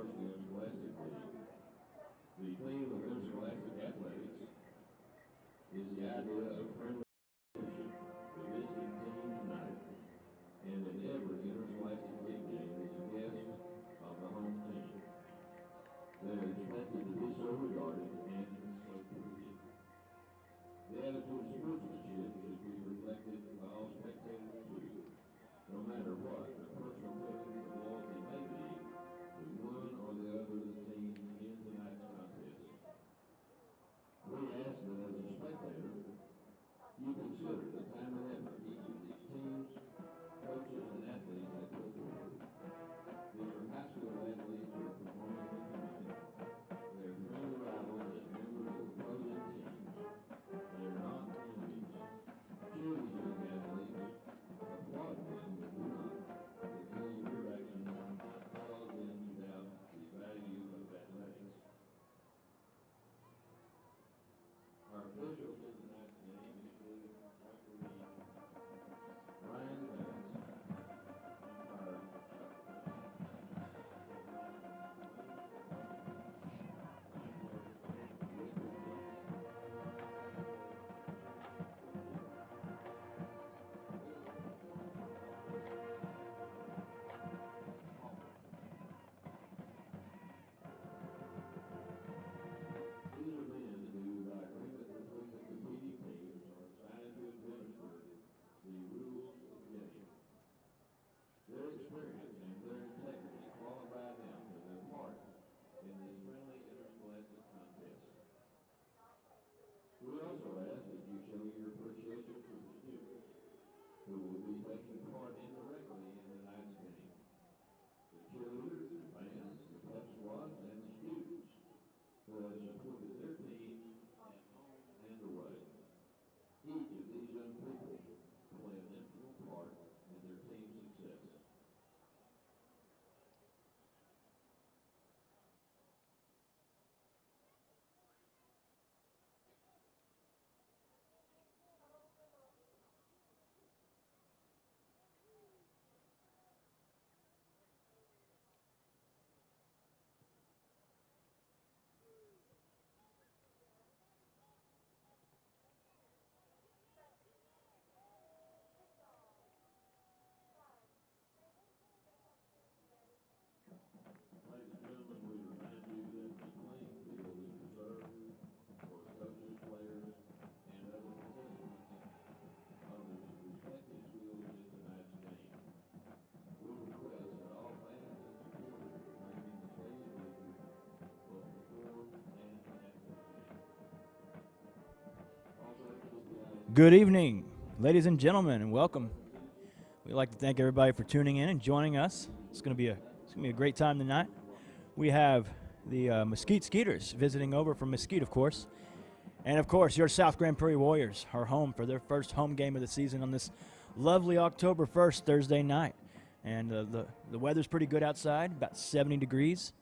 Varsity Interscholastic League. The theme of interscholastic athletics is the idea of friendly competition, the visiting team tonight, and in every interscholastic league game is a guest of the home team. They are expected to be so regarded and so treated. The attitude of sportsmanship should be reflected by all spectators too, no matter what the personal feelings of loyalty may be to one or the other of the teams in tonight's contest. We ask that as a spectator, you consider the time and effort each of these teams, coaches, and athletes have put forward. These are high school athletes who are performing here tonight. They are friendly rivals and members of opposing teams. They are not enemies. Cheer these young athletes, applaud them, but do not, with any of your actions, cause them to doubt the value of athletics. Our officials in tonight's game include referee Ryan Bass, umpire Chuck These are men who, by agreement between the competing teams, are assigned to administer the rules of the game. Their experience and their integrity qualify them for their part in this friendly interscholastic contest. We also ask that you show your appreciation for the students who will be taking part indirectly in tonight's game. The cheerleaders, the bands, the pep squads, and the students who have supported their teams at home and away. Each of these young people play an integral part in their team's success. Ladies and gentlemen, we remind you that the playing field is reserved for coaches, players, and other participants of the respective schools in tonight's game. We request that all fans and supporters remain in the stadium bleachers both before and after the game. Also, Good evening, ladies and gentlemen, and welcome. We'd like to thank everybody for tuning in and joining us. It's going to be a great time tonight. We have the Mesquite Skeeters visiting over from Mesquite, of course. And, of course, your South Grand Prairie Warriors are home for their first home game of the season on this lovely October 1st, Thursday night. And the weather's pretty good outside, about 70 degrees.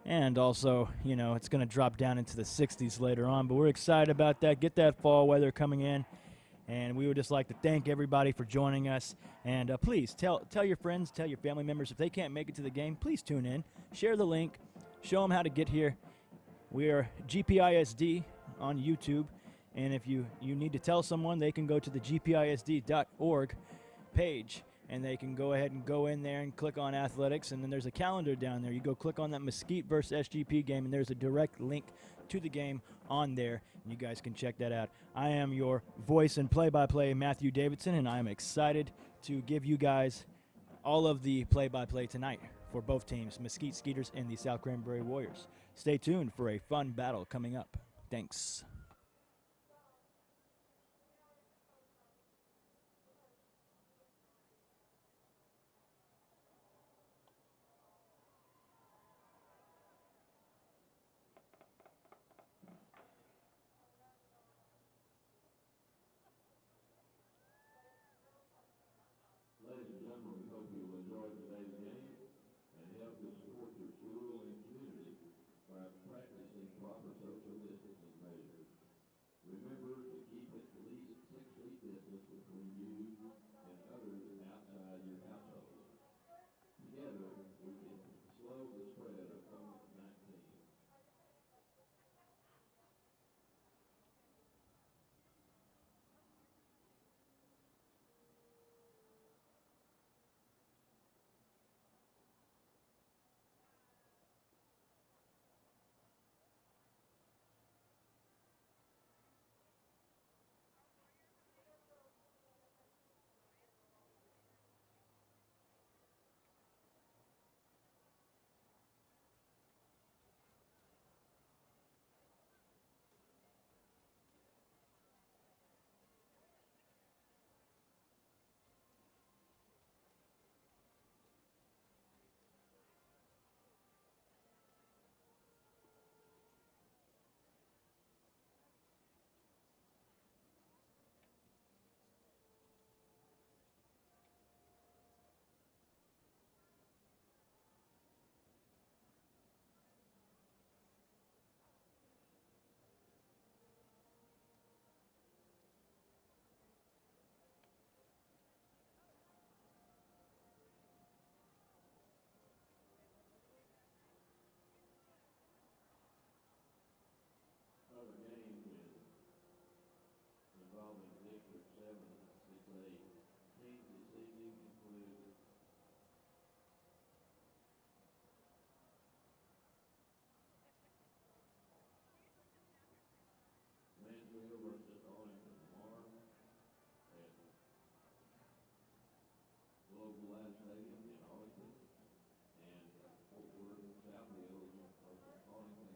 And also, it's going to drop down into the 60s later on. But we're excited about that. Get that fall weather coming in. And we would just like to thank everybody for joining us. And please tell your friends, tell your family members, if they can't make it to the game, please tune in. Share the link. Show them how to get here. We are GPISD on YouTube. And if you need to tell someone, they can go to the gpisd.org page. And they can go ahead and go in there and click on athletics. And then there's a calendar down there. You go click on that Mesquite versus SGP game, and there's a direct link to the game on there. And you guys can check that out. I am your voice and play-by-play, Matthew Davidson, and I am excited to give you guys all of the play-by-play tonight for both teams, Mesquite Skeeters and the South Grand Prairie Warriors. Stay tuned for a fun battle coming up. Thanks. ladies and gentlemen, we hope you will enjoy today's game and help to support your school and community by practicing proper social distancing measures. Remember to keep at least 6 feet distance between you and others outside your household. Together, we can slow the spread of Southfield versus Arlington Lamar at Globe Live Stadium in Arlington, and Fort Worth Southfield versus Arlington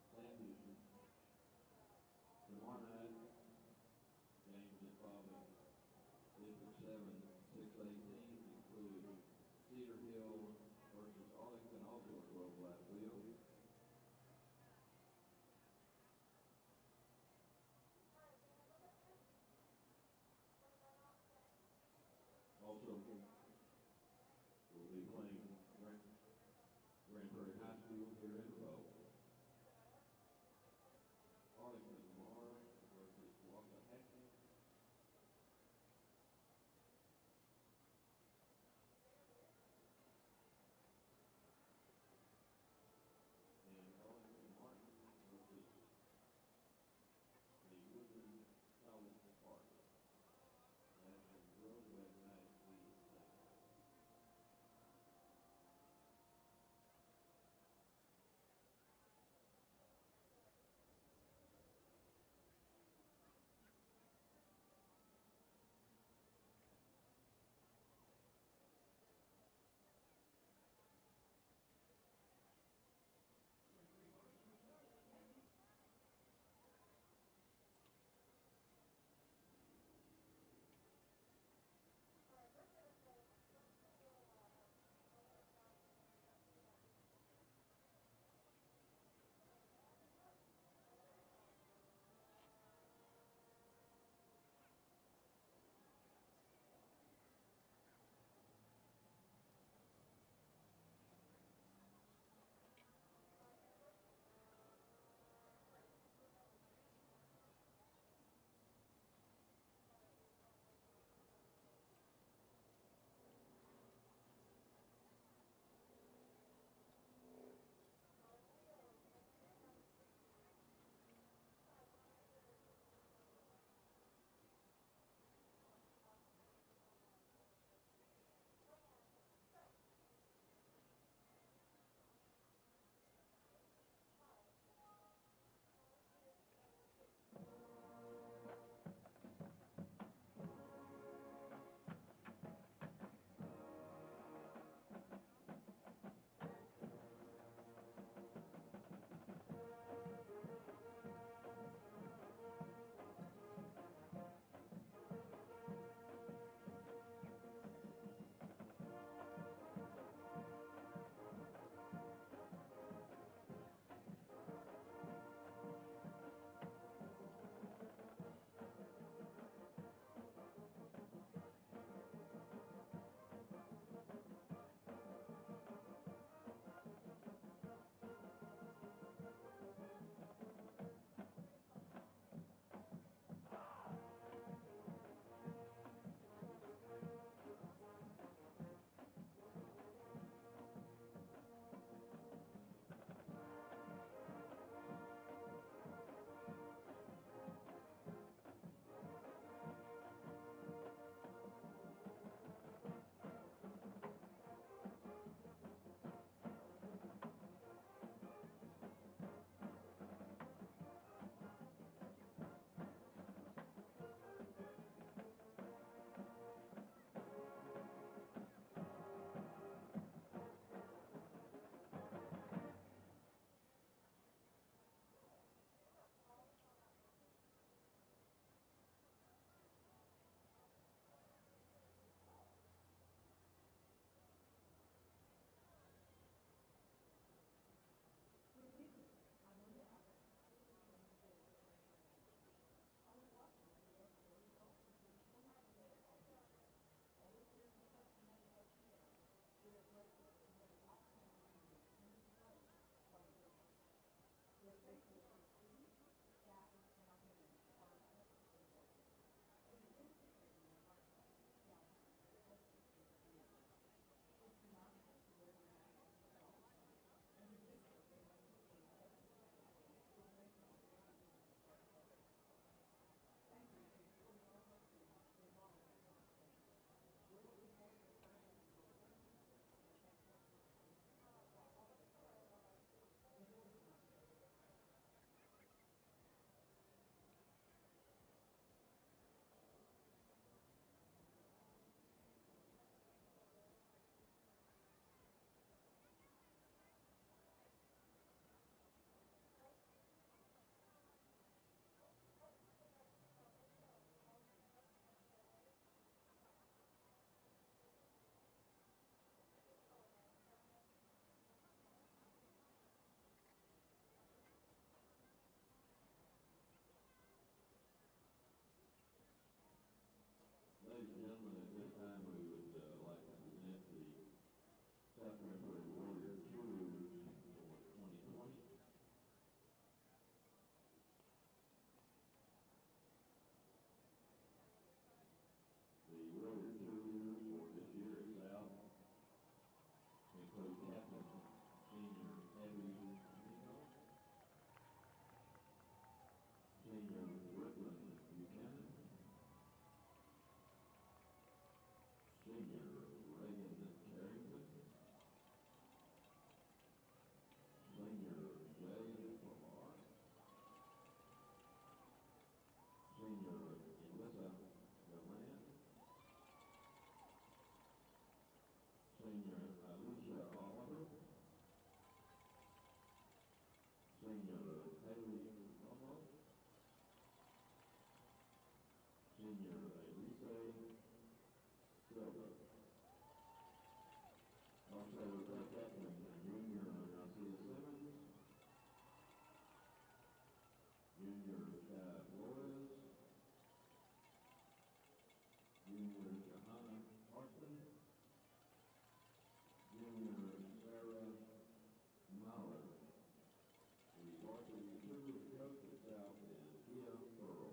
Sam Houston. Tomorrow night, games involving District 7 6A teams include Cedar Hill versus Arlington, also at Globe Live Field. Also, we'll be playing Grand Prairie High School here in Rowe. Arlington Lamar versus Waxahachie. Senior Elise Silva. Also, captain Junior Garcia Simmons. Junior Chad Flores. Junior Johanna Hartman. Junior Sarah Mahler. The varsity recruiter coach itself is Kia Burrow.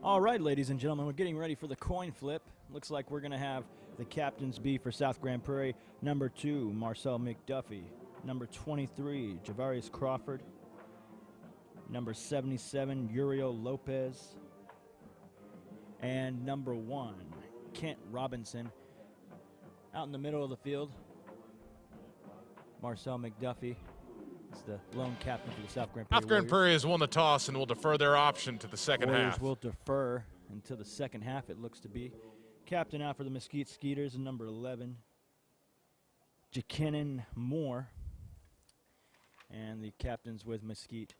All right, ladies and gentlemen, we're getting ready for the coin flip. Looks like we're going to have the captains be for South Grand Prairie, number 2, Marcel McDuffie, number 23, Javarius Crawford, number 77, Uriel Lopez, and number 1, Kent Robinson. Out in the middle of the field, Marcel McDuffie is the lone captain for the South Grand Prairie South Grand Warriors. Prairie has won the toss and will defer their option to the second Warriors half. will defer until the second half, it looks to be. Captain out for the Mesquite Skeeters, number 11, Jakenin Moore. And the captains with Mesquite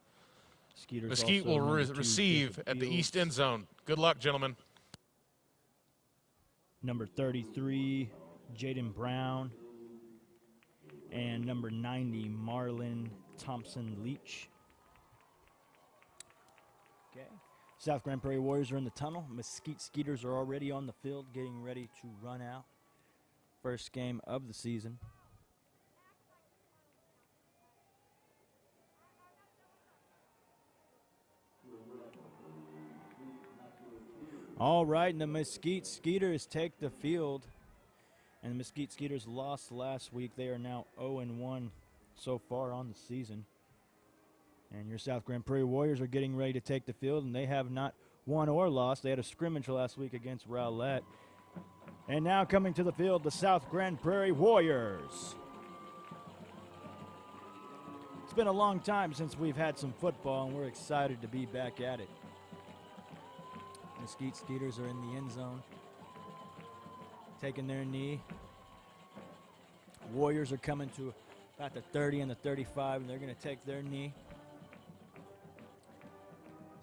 Skeeters. Mesquite will receive at the east end zone. Good luck, gentlemen. Number 33, Jaden Brown. And number 90, Marlon Thompson-Leach. Okay. South Grand Prairie Warriors are in the tunnel. Mesquite Skeeters are already on the field getting ready to run out. First game of the season. All right, and the Mesquite Skeeters take the field. And the Mesquite Skeeters lost last week. They are now 0-1 so far on the season. And your South Grand Prairie Warriors are getting ready to take the field, and they have not won or lost. They had a scrimmage last week against Rowlett. And now coming to the field, the South Grand Prairie Warriors. It's been a long time since we've had some football, and we're excited to be back at it. Mesquite Skeeters are in the end zone, taking their knee. Warriors are coming to about the 30 and the 35, and they're going to take their knee.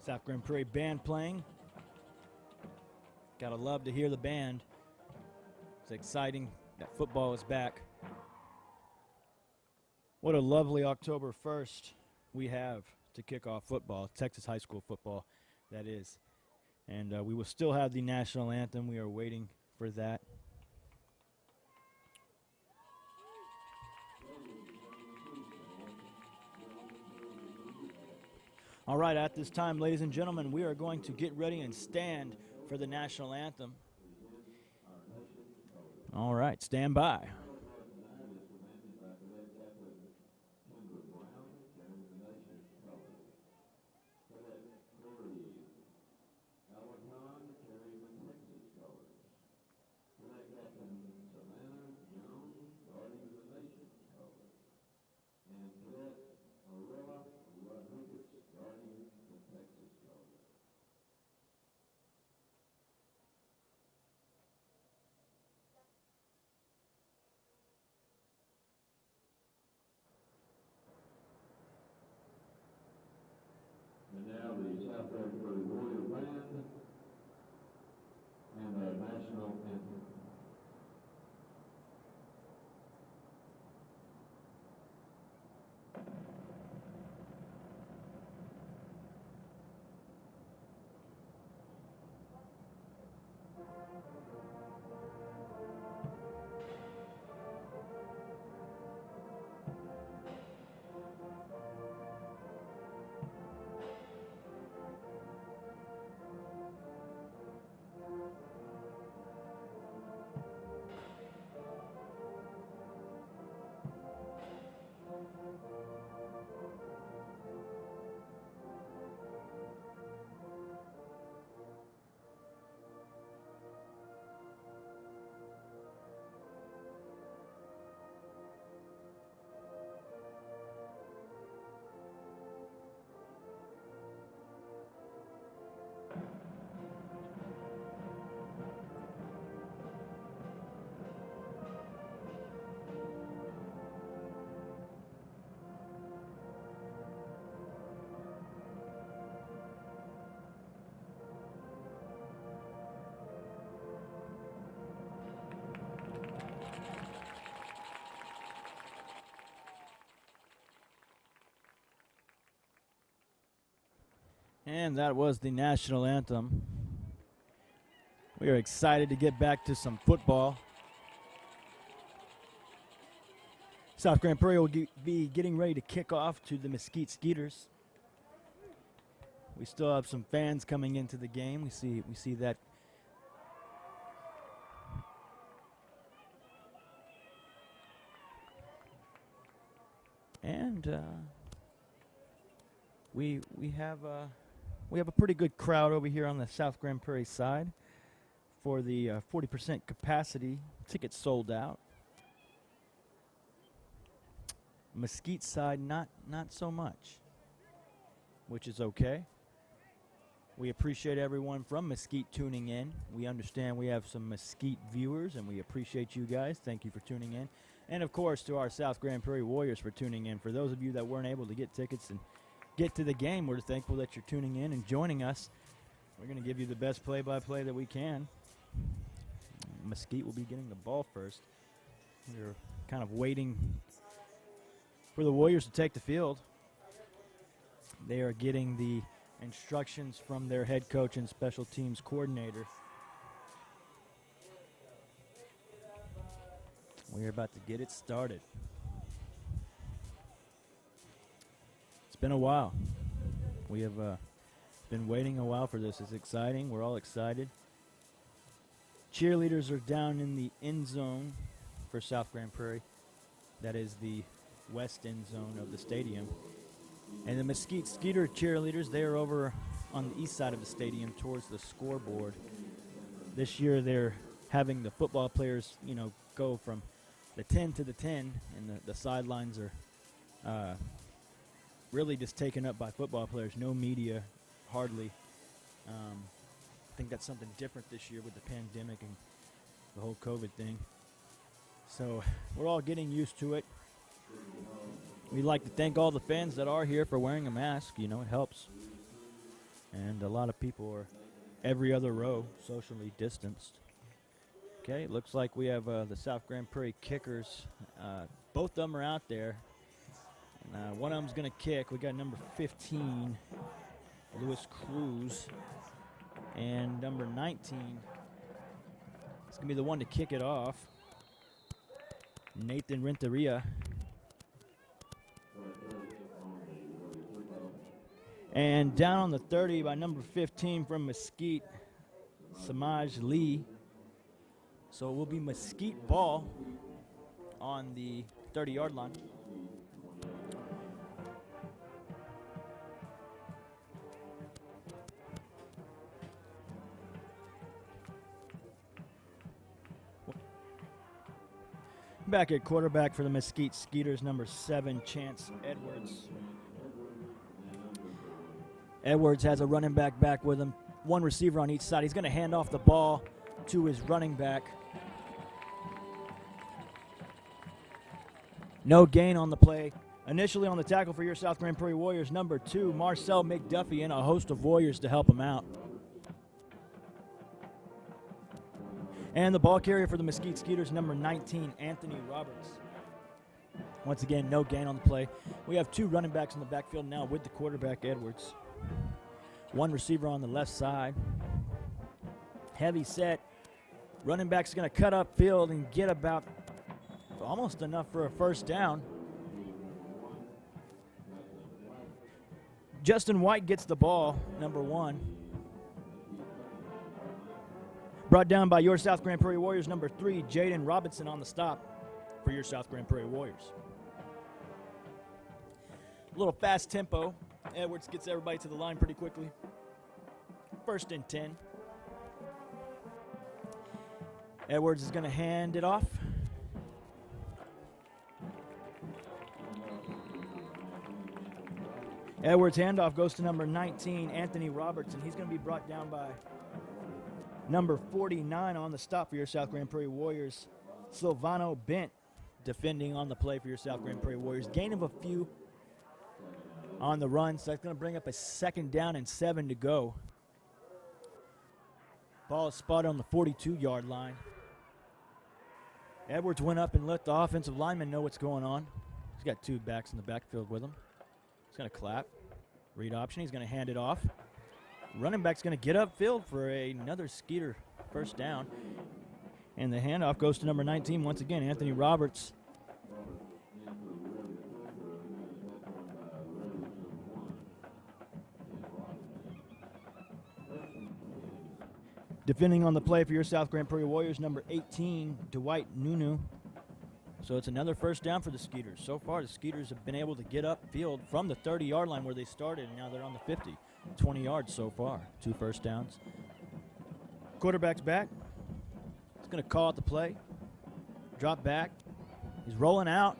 South Grand Prairie band playing. Gotta love to hear the band. It's exciting that football is back. What a lovely October 1st we have to kick off football, Texas high school football, that is. And we will still have the national anthem. We are waiting for that. All right, at this time, ladies and gentlemen, we are going to get ready and stand for the national anthem. All right, stand by. And now the South Grand Prairie Warrior Band and the national anthem. And that was the national anthem. We are excited to get back to some football. South Grand Prairie will be getting ready to kick off to the Mesquite Skeeters. We still have some fans coming into the game. We see that. And we have a pretty good crowd over here on the South Grand Prairie side for the 40% capacity. Tickets sold out. Mesquite side, not so much, which is okay. We appreciate everyone from Mesquite tuning in. We understand we have some Mesquite viewers, and we appreciate you guys. Thank you for tuning in. And, of course, to our South Grand Prairie Warriors for tuning in. For those of you that weren't able to get tickets and get to the game, we're thankful that you're tuning in and joining us. We're going to give you the best play-by-play that we can. Mesquite will be getting the ball first. We're kind of waiting for the Warriors to take the field. They are getting the instructions from their head coach and special teams coordinator. We're about to get it started. It's been a while. We have been waiting a while for this. It's exciting. We're all excited. Cheerleaders are down in the end zone for South Grand Prairie. That is the west end zone of the stadium. And the Mesquite Skeeter cheerleaders, they are over on the east side of the stadium towards the scoreboard. This year they're having the football players, go from the 10 to the 10, and the sidelines are really just taken up by football players. No media, hardly. I think that's something different this year with the pandemic and the whole COVID thing. So we're all getting used to it. We'd like to thank all the fans that are here for wearing a mask. It helps. And a lot of people are every other row socially distanced. Okay, looks like we have the South Grand Prairie kickers. Both of them are out there. And, one of them's going to kick. We got number 15, Lewis Cruz, and number 19. It's going to be the one to kick it off, Nathan Renteria. And down on the 30 by number 15 from Mesquite, Samaj Lee. So it will be Mesquite ball on the 30-yard line. Back at quarterback for the Mesquite Skeeters, number 7, Chance Edwards. Edwards has a running back with him. One receiver on each side. He's going to hand off the ball to his running back. No gain on the play. Initially on the tackle for your South Grand Prairie Warriors, number 2, Marcel McDuffie, and a host of Warriors to help him out. And the ball carrier for the Mesquite Skeeters, number 19, Anthony Roberts. Once again, no gain on the play. We have 2 running backs in the backfield now with the quarterback, Edwards. One receiver on the left side. Heavy set. Running back's going to cut upfield and get about almost enough for a first down. Justin White gets the ball, number 1. Brought down by your South Grand Prairie Warriors, number 3, Jaden Robinson on the stop for your South Grand Prairie Warriors. A little fast tempo. Edwards gets everybody to the line pretty quickly. 1st and 10. Edwards is going to hand it off. Edwards' handoff goes to number 19, Anthony Roberts, and he's going to be brought down by number 49 on the stop for your South Grand Prairie Warriors, Silvano Bent, defending on the play for your South Grand Prairie Warriors. Gain of a few on the run, so that's going to bring up a 2nd down and 7 to go. Ball is spotted on the 42-yard line. Edwards went up and let the offensive lineman know what's going on. He's got 2 backs in the backfield with him. He's going to clap. Read option. He's going to hand it off. Running back's going to get upfield for another Skeeter first down. And the handoff goes to number 19 once again, Anthony Roberts. Defending on the play for your South Grand Prairie Warriors, number 18, Dwight Nunu. So it's another first down for the Skeeters. So far, the Skeeters have been able to get upfield from the 30-yard line where they started, and now they're on the 50. 20 yards so far, 2 first downs. Quarterback's back. He's going to call out the play. Drop back. He's rolling out.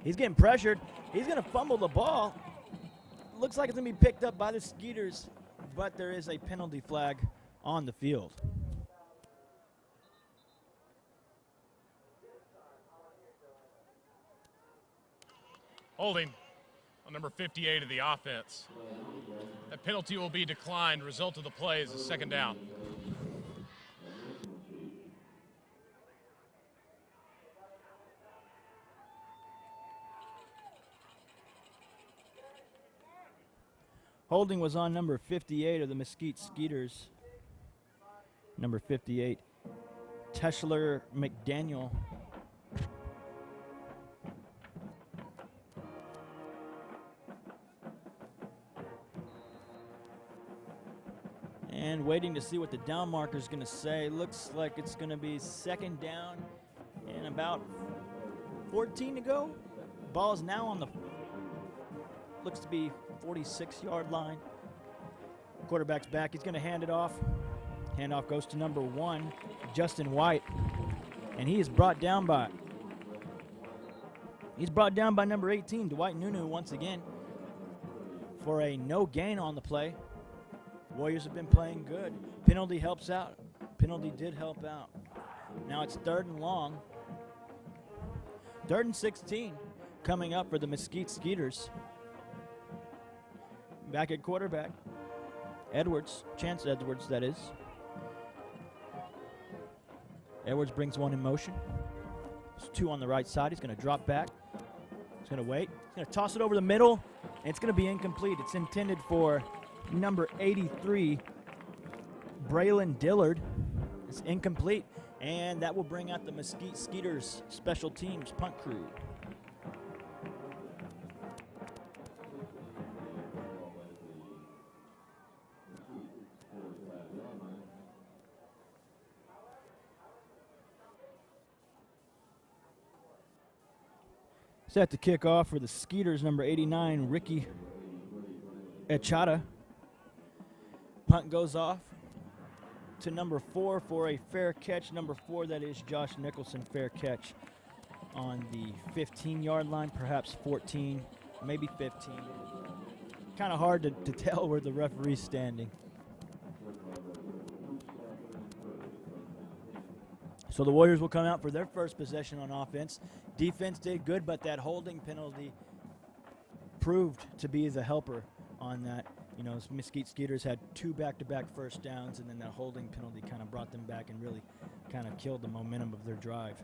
He's getting pressured. He's going to fumble the ball. Looks like it's going to be picked up by the Skeeters, but there is a penalty flag on the field. Holding on number 58 of the offense. That penalty will be declined. Result of the play is a second down. Holding was on number 58 of the Mesquite Skeeters. Number 58, Teschler McDaniel. And waiting to see what the down marker is going to say. Looks like it's going to be second down and about 14 to go. Ball is now on the, looks to be 46-yard line. Quarterback's back. He's going to hand it off. Handoff goes to number 1, Justin White. And he is brought down by number 18, Dwight Nunu once again for a no gain on the play. Warriors have been playing good. Penalty helps out. Penalty did help out. Now it's 3rd and long. 3rd and 16 coming up for the Mesquite Skeeters. Back at quarterback, Edwards, Chance Edwards, that is. Edwards brings one in motion. There's 2 on the right side. He's going to drop back. He's going to wait. He's going to toss it over the middle, and it's going to be incomplete. It's intended for number 83, Braylon Dillard. It's incomplete, and that will bring out the Mesquite Skeeters special teams punt crew. Set to kick off for the Skeeters, number 89, Ricky Echata. Punt goes off to number 4 for a fair catch. Number 4, that is Josh Nicholson, fair catch on the 15-yard line, perhaps 14, maybe 15. Kind of hard to tell where the referee's standing. So the Warriors will come out for their first possession on offense. Defense did good, but that holding penalty proved to be the helper on that. You know, Mesquite Skeeters had 2 back-to-back first downs, and then that holding penalty kind of brought them back and really kind of killed the momentum of their drive.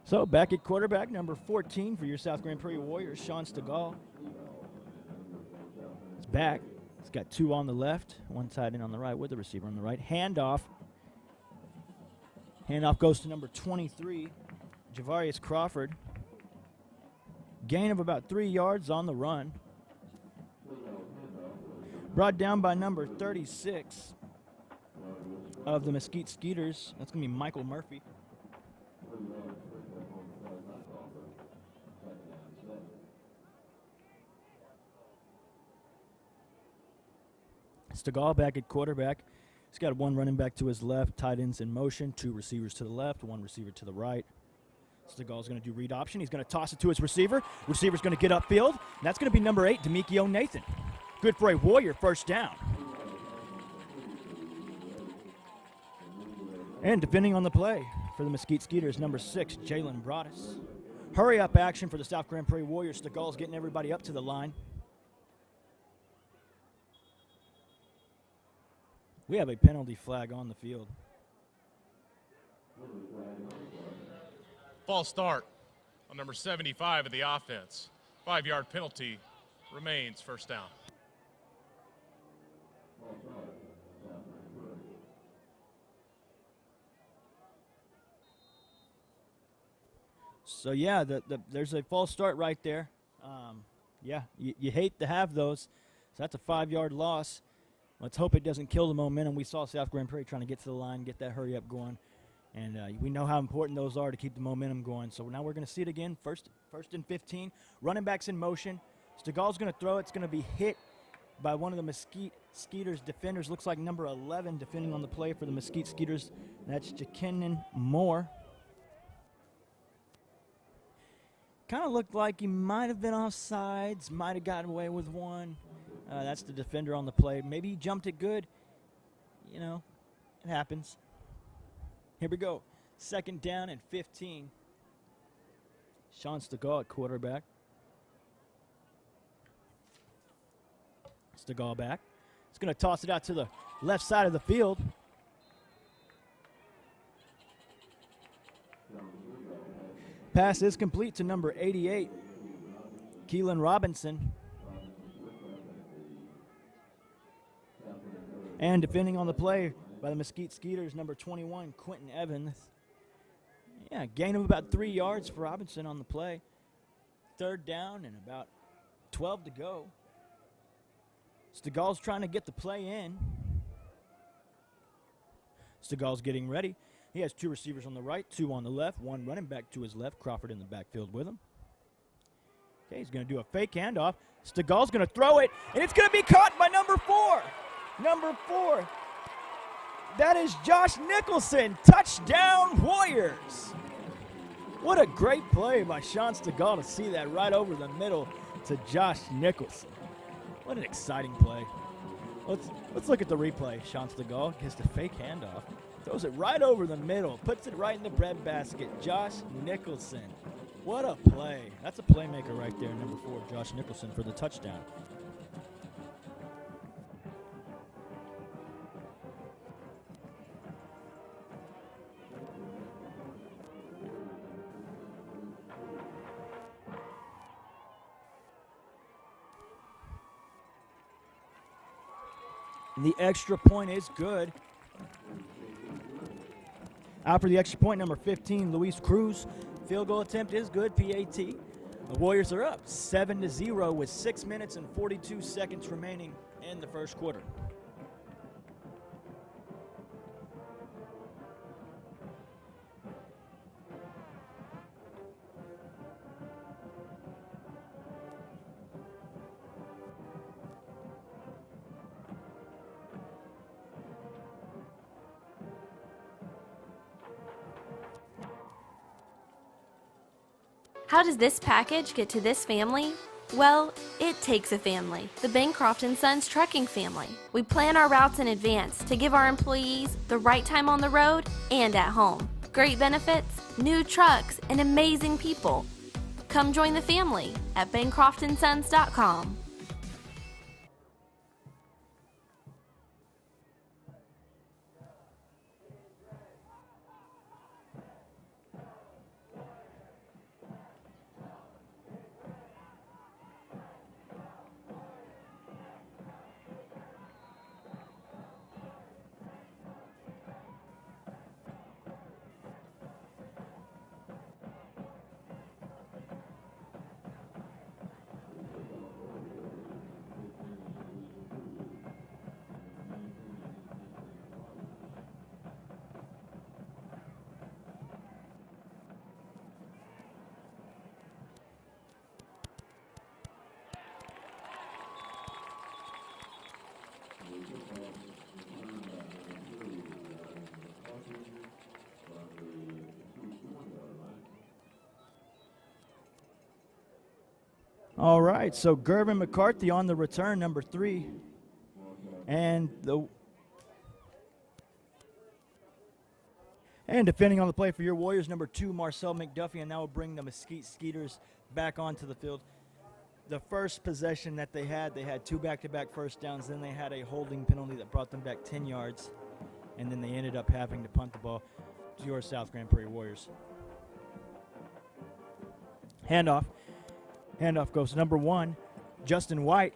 So back at quarterback, number 14 for your South Grand Prairie Warriors, Sean Stegall. He's back. He's got 2 on the left, 1 tight end on the right with the receiver on the right. Handoff. Handoff goes to number 23, Javarius Crawford. Gain of about 3 yards on the run. Brought down by number 36 of the Mesquite Skeeters. That's going to be Michael Murphy. Stegall back at quarterback. He's got 1 running back to his left, tight ends in motion, 2 receivers to the left, 1 receiver to the right. Stegall's going to do read option. He's going to toss it to his receiver. Receiver's going to get upfield, and that's going to be number 8, Demikio Nathan. Good for a Warrior first down. And defending on the play for the Mesquite Skeeters, number 6, Jalen Broadus. Hurry up action for the South Grand Prairie Warriors. Stegall's getting everybody up to the line. We have a penalty flag on the field. False start on number 75 of the offense. 5-yard penalty remains first down. So, yeah, there's a false start right there. You hate to have those. So that's a 5-yard loss. Let's hope it doesn't kill the momentum. We saw South Grand Prairie trying to get to the line, get that hurry up going. And we know how important those are to keep the momentum going. So now we're going to see it again. First and 15. Running backs in motion. Stegall's going to throw. It's going to be hit by one of the Mesquite Skeeters defenders. Looks like number 11 defending on the play for the Mesquite Skeeters. That's Jakenin Moore. Kind of looked like he might have been offsides, might have gotten away with one. That's the defender on the play. Maybe he jumped it good. You know, it happens. Here we go. 2nd down and 15. Sean Stegall at quarterback. Stegall back. He's going to toss it out to the left side of the field. Pass is complete to number 88, Keelan Robinson. And defending on the play by the Mesquite Skeeters, number 21, Quentin Evans. Yeah, gain of about 3 yards for Robinson on the play. 3rd down and about 12 to go. Stegall's trying to get the play in. Stegall's getting ready. He has 2 receivers on the right, 2 on the left, 1 running back to his left. Crawford in the backfield with him. Okay, he's going to do a fake handoff. Stegall's going to throw it, and it's going to be caught by number 4. Number 4. That is Josh Nicholson. Touchdown, Warriors. What a great play by Sean Stegall to see that right over the middle to Josh Nicholson. What an exciting play. Let's look at the replay. Sean Stegall gets the fake handoff. Throws it right over the middle. Puts it right in the breadbasket. Josh Nicholson. What a play. That's a playmaker right there, number 4, Josh Nicholson, for the touchdown. The extra point is good. Out for the extra point, number 15, Luis Cruz. Field goal attempt is good, PAT. The Warriors are up 7-0 with 6 minutes and 42 seconds remaining in the first quarter. How does this package get to this family? Well, it takes a family, the Bancroft & Sons trucking family. We plan our routes in advance to give our employees the right time on the road and at home. Great benefits, new trucks, and amazing people. Come join the family at bancroftandsons.com. All right, so Gervin McCarthy on the return, number 3. And defending on the play for your Warriors, number 2, Marcel McDuffie, and that will bring the Mesquite Skeeters back onto the field. The first possession that they had 2 back-to-back first downs, then they had a holding penalty that brought them back 10 yards, and then they ended up having to punt the ball to your South Grand Prairie Warriors. Handoff goes to number 1, Justin White.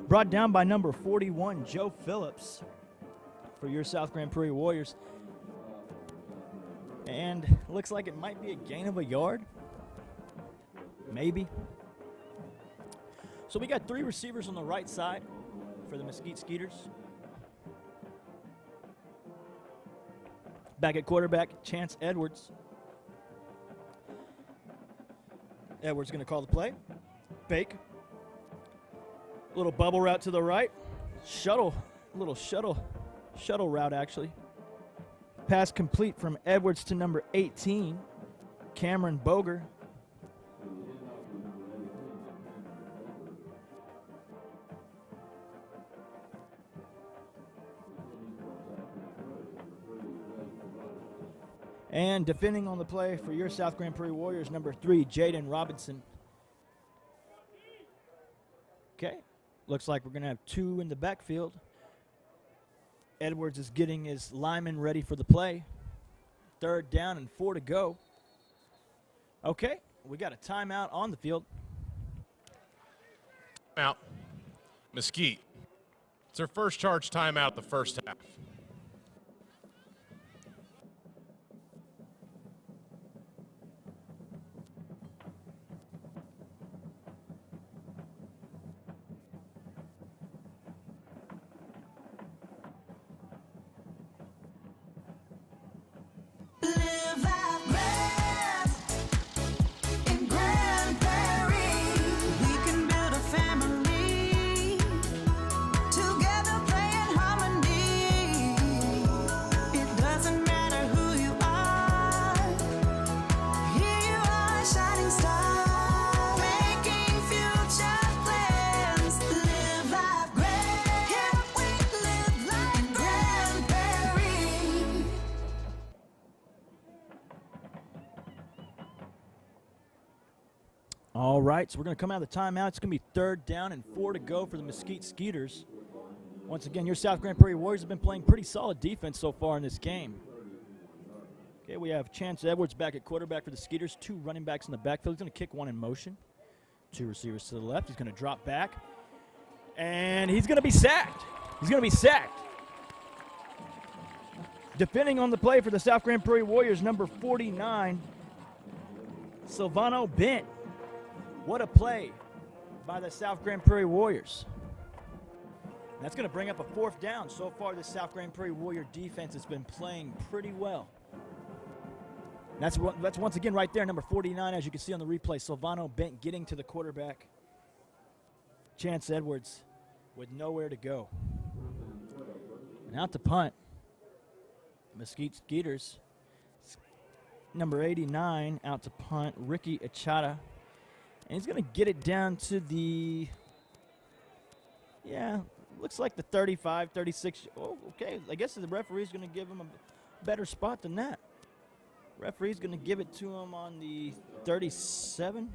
Brought down by number 41, Joe Phillips, for your South Grand Prairie Warriors. And looks like it might be a gain of a yard. Maybe. So we got 3 receivers on the right side for the Mesquite Skeeters. Back at quarterback, Chance Edwards. Edwards going to call the play. Fake. Little bubble route to the right. Little shuttle route actually. Pass complete from Edwards to number 18, Cameron Boger. And defending on the play for your South Grand Prairie Warriors, number 3, Jaden Robinson. Okay, looks like we're going to have 2 in the backfield. Edwards is getting his lineman ready for the play. 3rd down and 4 to go. Okay, we got a timeout on the field. Out. Mesquite. It's their first charge timeout the first half. Live out grand in Grand Prairie. We can build a family together, play in harmony. It doesn't matter who you are. Here you are, shining star, making future plans. Live out grand. Yeah, we live like Grand Prairie. All right, so we're going to come out of the timeout. It's going to be 3rd down and 4 to go for the Mesquite Skeeters. Once again, your South Grand Prairie Warriors have been playing pretty solid defense so far in this game. Okay, we have Chance Edwards back at quarterback for the Skeeters. 2 running backs in the backfield. He's going to kick 1 in motion. 2 receivers to the left. He's going to drop back. And he's going to be sacked. He's going to be sacked. Defending on the play for the South Grand Prairie Warriors, number 49, Silvano Bent. What a play by the South Grand Prairie Warriors. And that's going to bring up a 4th down. So far, the South Grand Prairie Warrior defense has been playing pretty well. That's once again right there, number 49, as you can see on the replay. Silvano Bent getting to the quarterback. Chance Edwards with nowhere to go. And out to punt. Mesquite Skeeters. Number 89 out to punt, Ricky Achata. And he's going to get it down to the, looks like the 35, 36. Oh, okay. I guess the referee's going to give him a better spot than that. Referee's going to give it to him on the 37.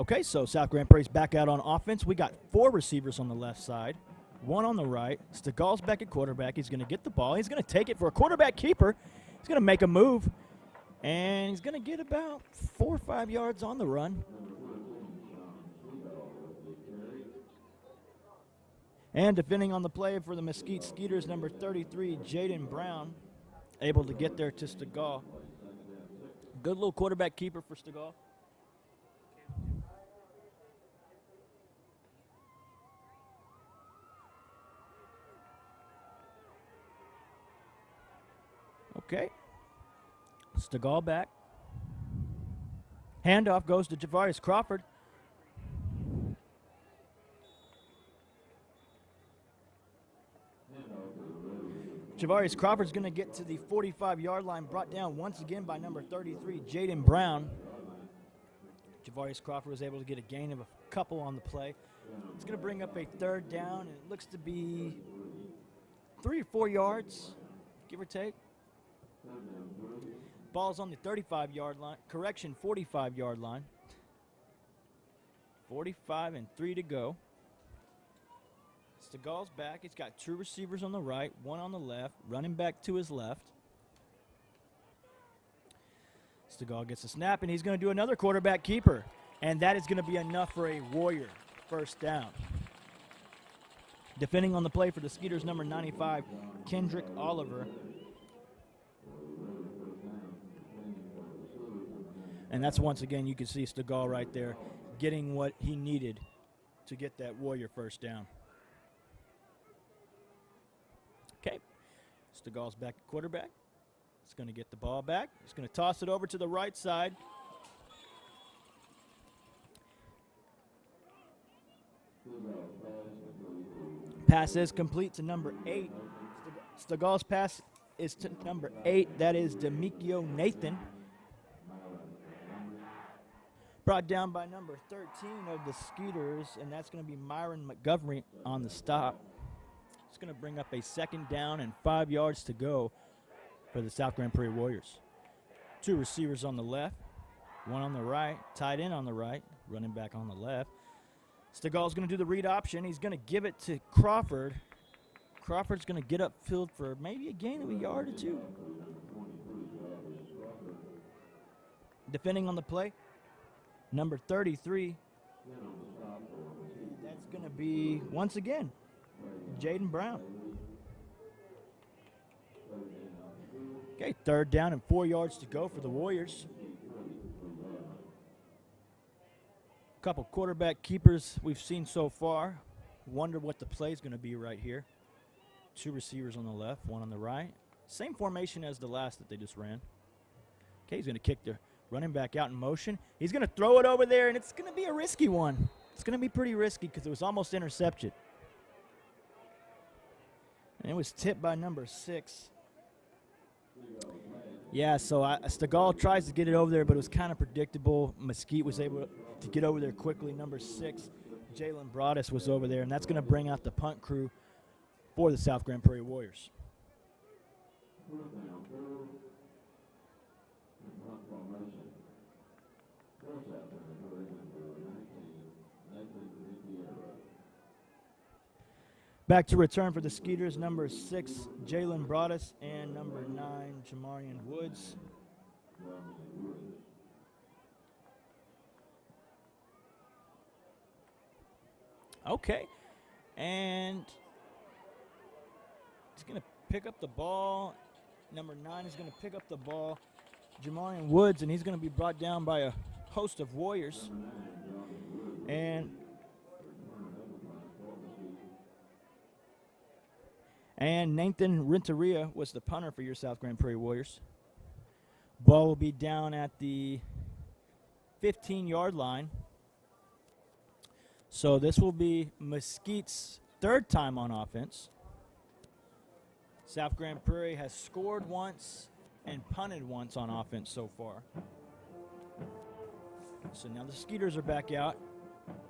Okay, so South Grand Prairie's back out on offense. We got 4 receivers on the left side, 1 on the right. Stegall's back at quarterback. He's going to get the ball. He's going to take it for a quarterback keeper. He's going to make a move, and he's going to get about 4 or 5 yards on the run. And defending on the play for the Mesquite Skeeters, number 33, Jaden Brown, able to get there to Stegall. Good little quarterback keeper for Stegall. Okay. Stegall back. Handoff goes to Javarius Crawford. Javarius Crawford's going to get to the 45-yard line, brought down once again by number 33, Jaden Brown. Javarius Crawford was able to get a gain of a couple on the play. It's going to bring up a 3rd down, and it looks to be 3 or 4 yards, give or take. Ball's on the 35-yard line. Correction, 45-yard line. 45 and 3 to go. Stegall's back. He's got two receivers on the right, one on the left, running back to his left. Stegall gets a snap, and he's going to do another quarterback keeper. And that is going to be enough for a Warrior first down. Defending on the play for the Skeeters, number 95, Kendrick Oliver. And that's once again, you can see Stegall right there getting what he needed to get that Warrior first down. Okay, Stegall's back at quarterback. He's going to get the ball back. He's going to toss it over to the right side. Pass is complete to number 8. Stegall's pass is to number 8. That is Demikio Nathan. Brought down by number 13 of the Skeeters, and that's going to be Myron Montgomery on the stop. It's going to bring up a second down and 5 yards to go for the South Grand Prairie Warriors. Two receivers on the left, one on the right, tight end on the right, running back on the left. Stegall's going to do the read option. He's going to give it to Crawford. Crawford's going to get upfield for maybe a gain of a yard or two. Defending on the play, number 33. That's going to be, once again, Jaden Brown. Okay, third down and 4 yards to go for the Warriors. Couple quarterback keepers we've seen so far. Wonder what the play is going to be right here. Two receivers on the left, one on the right. Same formation as the last that they just ran. Okay, he's going to kick the running back out in motion. He's going to throw it over there, and it's going to be a risky one. It's going to be pretty risky because it was almost intercepted. And it was tipped by number 6. Yeah, so Stegall tries to get it over there, but it was kind of predictable. Mesquite was able to get over there quickly. Number 6, Jalen Broadus was over there, and that's going to bring out the punt crew for the South Grand Prairie Warriors. Back to return for the Skeeters, number 6, Jalen Broadus, and number 9, Jamarian Woods. Okay, and he's going to pick up the ball. Number 9 is going to pick up the ball, Jamarian Woods, and he's going to be brought down by a host of Warriors. And Nathan Renteria was the punter for your South Grand Prairie Warriors. Ball will be down at the 15-yard line. So this will be Mesquite's third time on offense. South Grand Prairie has scored once and punted once on offense so far. So now the Skeeters are back out.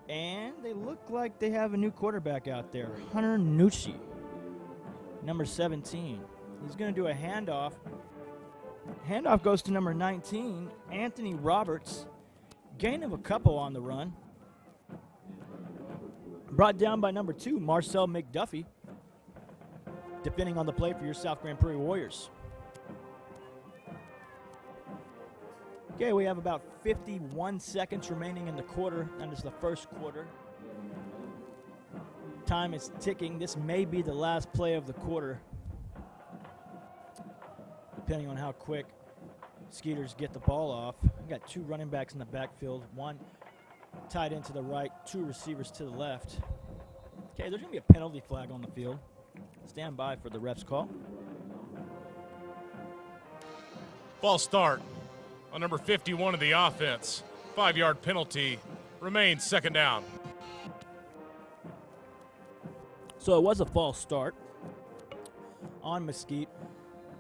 And they look like they have a new quarterback out there, Hunter Nucci. Number 17. He's going to do a handoff. Handoff goes to number 19, Anthony Roberts. Gain of a couple on the run. Brought down by number 2, Marcel McDuffie. Defending on the play for your South Grand Prairie Warriors. Okay, we have about 51 seconds remaining in the quarter. That is the first quarter. Time is ticking. This may be the last play of the quarter, depending on how quick Skeeters get the ball off. We've got 2 running backs in the backfield, 1 tight end to the right, 2 receivers to the left. Okay, there's going to be a penalty flag on the field. Stand by for the ref's call. False start on number 51 of the offense. 5-yard penalty. Remains second down. So it was a false start on Mesquite.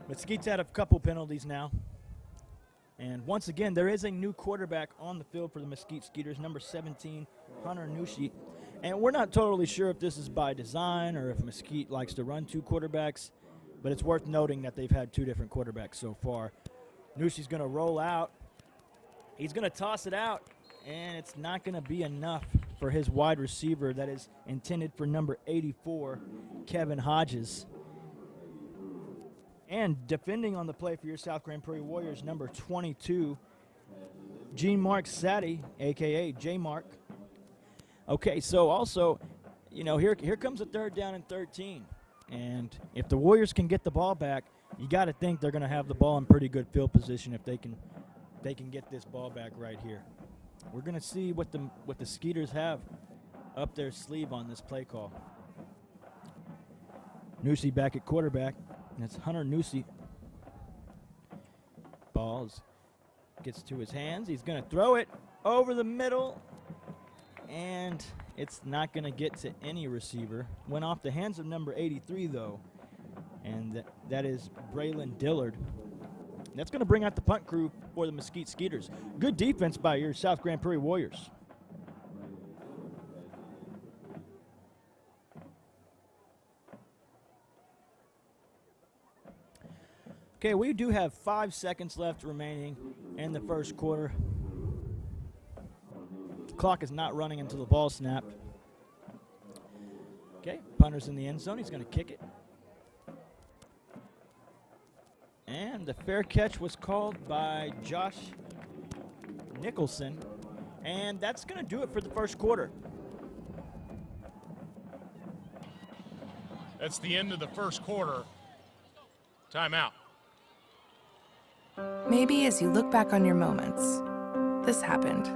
Mesquite's had a couple penalties now. And once again, there is a new quarterback on the field for the Mesquite Skeeters, number 17, Hunter Nucci. And we're not totally sure if this is by design or if Mesquite likes to run 2 quarterbacks, but it's worth noting that they've had 2 different quarterbacks so far. Nucci's going to roll out. He's going to toss it out, and it's not going to be enough for his wide receiver that is intended for number 84, Kevin Hodges. And defending on the play for your South Grand Prairie Warriors, number 22, Gene-Mark Sadie, a.k.a. J-Mark. Okay, so also, you know, here comes a 3rd down and 13. And if the Warriors can get the ball back, you got to think they're going to have the ball in pretty good field position if they can get this ball back right here. We're going to see what the Skeeters have up their sleeve on this play call. Newsy back at quarterback. That's Hunter Newsy. Ball gets to his hands. He's going to throw it over the middle, and it's not going to get to any receiver. Went off the hands of number 83, though, and that is Braylon Dillard. That's going to bring out the punt crew for the Mesquite Skeeters. Good defense by your South Grand Prairie Warriors. Okay, we do have 5 seconds left remaining in the first quarter. The clock is not running until the ball snapped. Okay, punter's in the end zone. He's going to kick it. And the fair catch was called by Josh Nicholson. And that's going to do it for the first quarter. That's the end of the first quarter. Timeout. Maybe as you look back on your moments, this happened.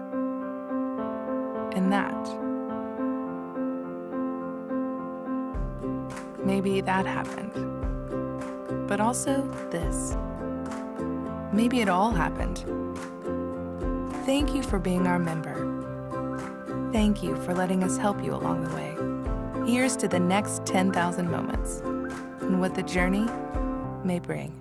And that. Maybe that happened. But also this. Maybe it all happened. Thank you for being our member. Thank you for letting us help you along the way. Here's to the next 10,000 moments and what the journey may bring.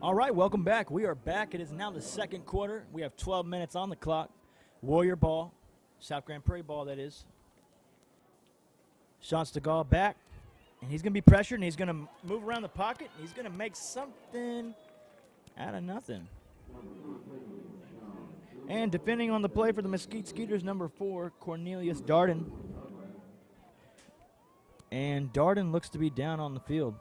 All right, welcome back. We are back. It is now the second quarter. We have 12 minutes on the clock. Warrior ball, South Grand Prairie ball, that is. Sean Stegall back, and he's going to be pressured, and he's going to move around the pocket, and he's going to make something out of nothing. And defending on the play for the Mesquite Skeeters, number 4, Cornelius Darden. And Darden looks to be down on the field.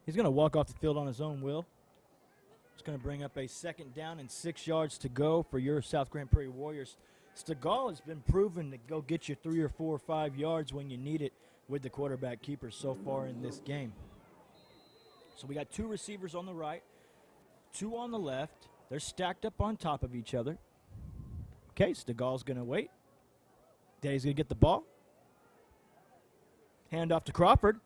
He's going to walk off the field on his own will. It's going to bring up a 2nd down and 6 yards to go for your South Grand Prairie Warriors. Stegall has been proven to go get you 3 or 4 or 5 yards when you need it with the quarterback keeper so far in this game. So we got 2 receivers on the right, 2 on the left. They're stacked up on top of each other. Okay, Stegall's going to wait. Daddy's going to get the ball. Hand off to Crawford.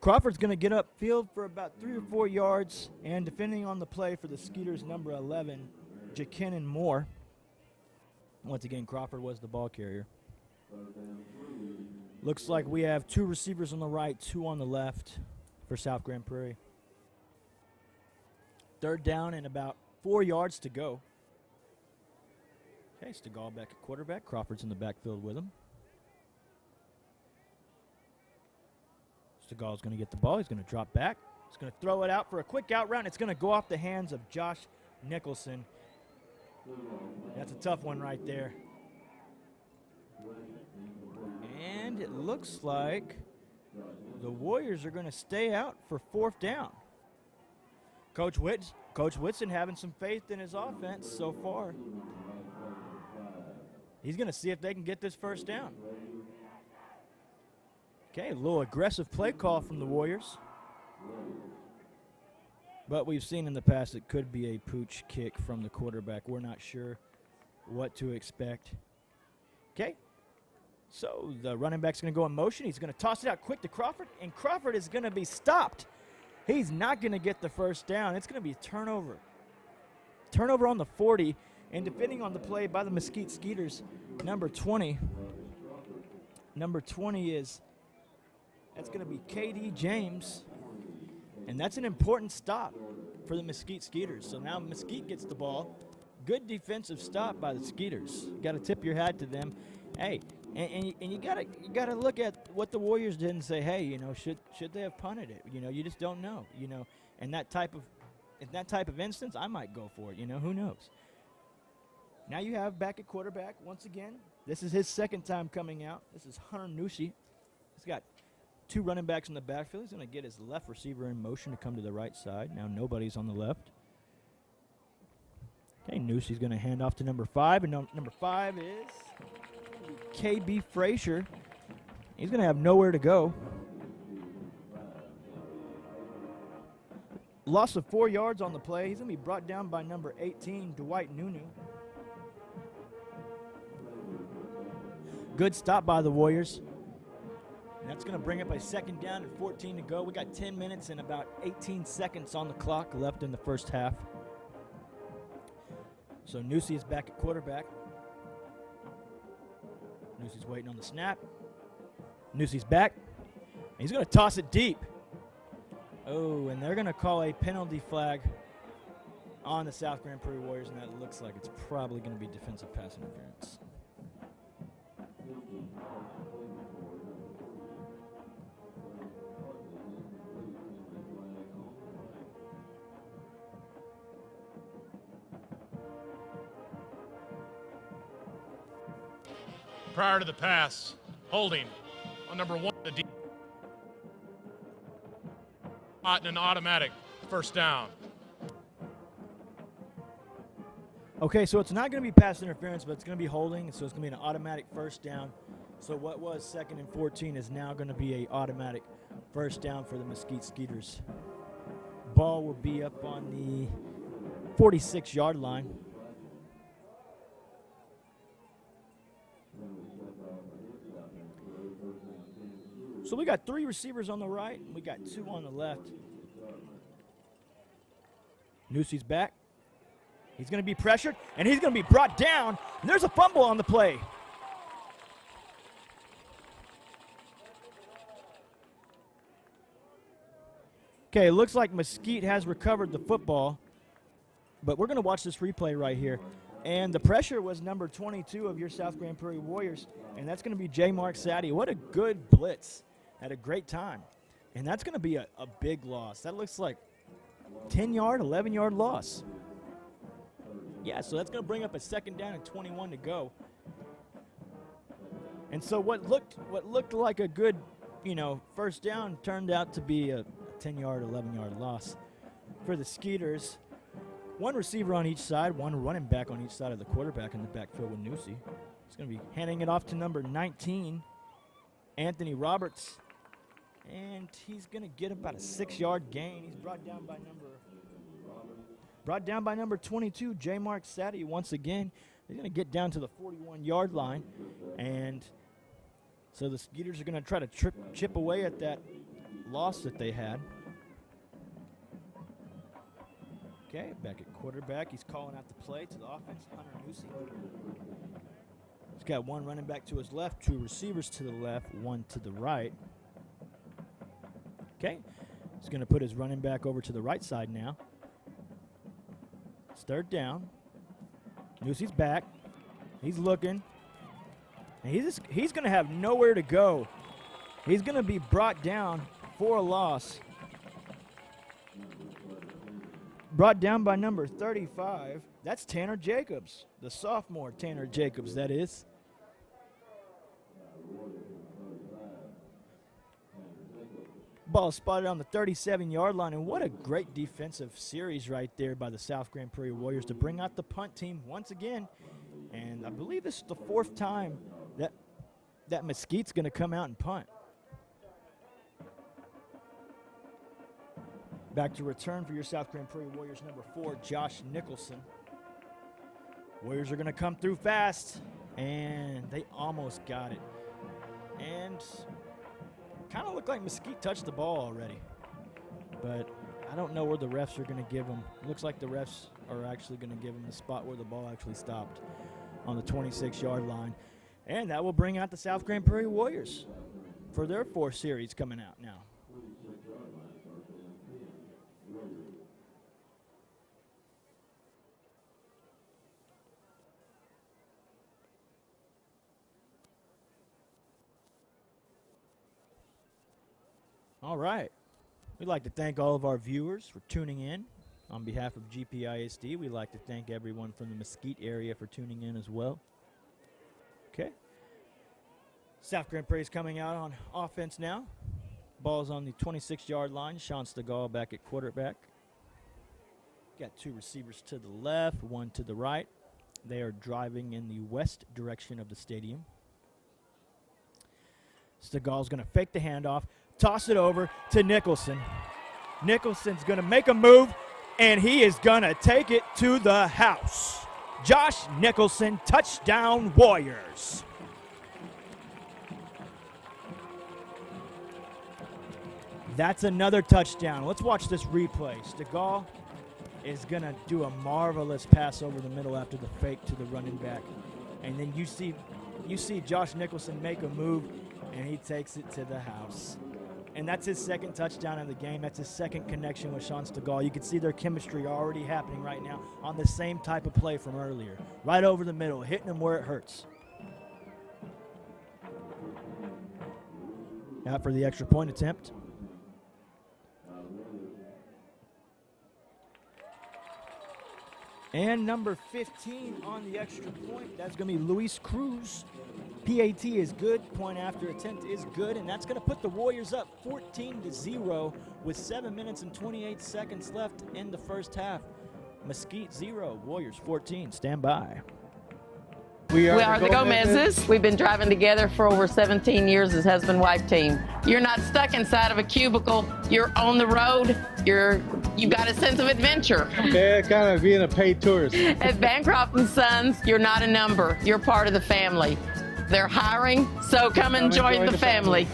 Crawford's going to get upfield for about 3 or 4 yards, and defending on the play for the Skeeters, number 11, Jakenin Moore. Once again, Crawford was the ball carrier. Looks like we have 2 receivers on the right, 2 on the left for South Grand Prairie. 3rd down and about 4 yards to go. Okay, Stegall back at quarterback. Crawford's in the backfield with him. Stegall's going to get the ball. He's going to drop back. He's going to throw it out for a quick out route. It's going to go off the hands of Josh Nicholson. That's a tough one right there. And it looks like the Warriors are going to stay out for 4th down. Coach Whitson having some faith in his offense so far. He's going to see if they can get this 1st down. Okay, a little aggressive play call from the Warriors. But we've seen in the past it could be a pooch kick from the quarterback. We're not sure what to expect. Okay. So the running back's going to go in motion. He's going to toss it out quick to Crawford, and Crawford is going to be stopped. He's not going to get the first down. It's going to be a turnover. Turnover on the 40, and depending on the play by the Mesquite Skeeters, number 20 is, that's going to be K.D. James, and that's an important stop for the Mesquite Skeeters. So now Mesquite gets the ball. Good defensive stop by the Skeeters. Got to tip your hat to them. Hey, and you gotta look at what the Warriors did and say, hey, you know, should they have punted it? You know, you just don't know. You know, in that type of instance, I might go for it. You know, who knows? Now you have back at quarterback once again. This is his second time coming out. This is Hunter Nusi. He's got two running backs in the backfield. He's going to get his left receiver in motion to come to the right side. Now nobody's on the left. Okay, Nusi's going to hand off to number 5, and number 5 is KB Frazier. He's going to have nowhere to go. Loss of 4 yards on the play. He's going to be brought down by number 18, Dwight Nunu. Good stop by the Warriors. And that's going to bring up a second down and 14 to go. We got 10 minutes and about 18 seconds on the clock left in the first half. So Nusi is back at quarterback. Nusi's waiting on the snap. Nusi's back. And he's going to toss it deep. Oh, and they're going to call a penalty flag on the South Grand Prairie Warriors, and that looks like it's probably going to be defensive pass interference. Prior to the pass, holding on number 1, the deep and an automatic first down. Okay, so it's not going to be pass interference, but it's going to be holding, so it's going to be an automatic first down. So what was 2nd and 14 is now going to be an automatic first down for the Mesquite Skeeters. Ball will be up on the 46-yard line. So we got 3 receivers on the right, and we got 2 on the left. Nusi's back. He's going to be pressured, and he's going to be brought down. And there's a fumble on the play. Okay, it looks like Mesquite has recovered the football, but we're going to watch this replay right here. And the pressure was number 22 of your South Grand Prairie Warriors, and that's going to be J. Mark Sadie. What a good blitz. Had a great time. And that's going to be a big loss. That looks like 10-yard, 11-yard loss. Yeah, so that's going to bring up a second down and 21 to go. And so what looked like a good, first down turned out to be a 10-yard, 11-yard loss for the Skeeters. 1 receiver on each side, 1 running back on each side of the quarterback in the backfield with Nusi. He's going to be handing it off to number 19, Anthony Roberts. And he's going to get about a 6-yard gain. He's brought down by number 22, J. Mark Sadie once again. He's going to get down to the 41-yard line. And so the Skeeters are going to try to chip away at that loss that they had. Okay, back at quarterback. He's calling out the play to the offense, Hunter Nusi. He's got 1 running back to his left, 2 receivers to the left, 1 to the right. Okay, he's going to put his running back over to the right side now. It's 3rd down. Nusi's back. He's looking. And he's going to have nowhere to go. He's going to be brought down for a loss. Brought down by number 35. That's Tanner Jacobs, the sophomore Tanner Jacobs, that is. Ball spotted on the 37-yard line, and what a great defensive series right there by the South Grand Prairie Warriors to bring out the punt team once again. And I believe this is the 4th time that Mesquite's going to come out and punt. Back to return for your South Grand Prairie Warriors, number 4, Josh Nicholson. Warriors are going to come through fast, and they almost got it. And kind of looked like Mesquite touched the ball already. But I don't know where the refs are going to give them. Looks like the refs are actually going to give them the spot where the ball actually stopped on the 26-yard line. And that will bring out the South Grand Prairie Warriors for their 4th series coming out now. All right. We'd like to thank all of our viewers for tuning in. On behalf of GPISD, we'd like to thank everyone from the Mesquite area for tuning in as well. Okay. South Grand Prairie is coming out on offense now. Ball's on the 26-yard line. Sean Stegall back at quarterback. Got 2 receivers to the left, 1 to the right. They are driving in the west direction of the stadium. Stegall's going to fake the handoff, toss it over to Nicholson. Nicholson's going to make a move, and he is going to take it to the house. Josh Nicholson, touchdown Warriors. That's another touchdown. Let's watch this replay. Stegall is going to do a marvelous pass over the middle after the fake to the running back. And then you see Josh Nicholson make a move, and he takes it to the house. And that's his 2nd touchdown of the game. That's his 2nd connection with Sean Stegall. You can see their chemistry already happening right now on the same type of play from earlier. Right over the middle, hitting him where it hurts. Out for the extra point attempt. And number 15 on the extra point, that's going to be Luis Cruz. PAT is good, point after attempt is good, and that's going to put the Warriors up 14-0 with 7 minutes and 28 seconds left in the first half. Mesquite 0, Warriors 14. Stand by. We are the Gomez's. We've been driving together for over 17 years as husband-wife team. You're not stuck inside of a cubicle. You're on the road. You've got a sense of adventure. Yeah, kind of being a paid tourist. At Bancroft & Sons, you're not a number. You're part of the family. They're hiring, so come and join the family.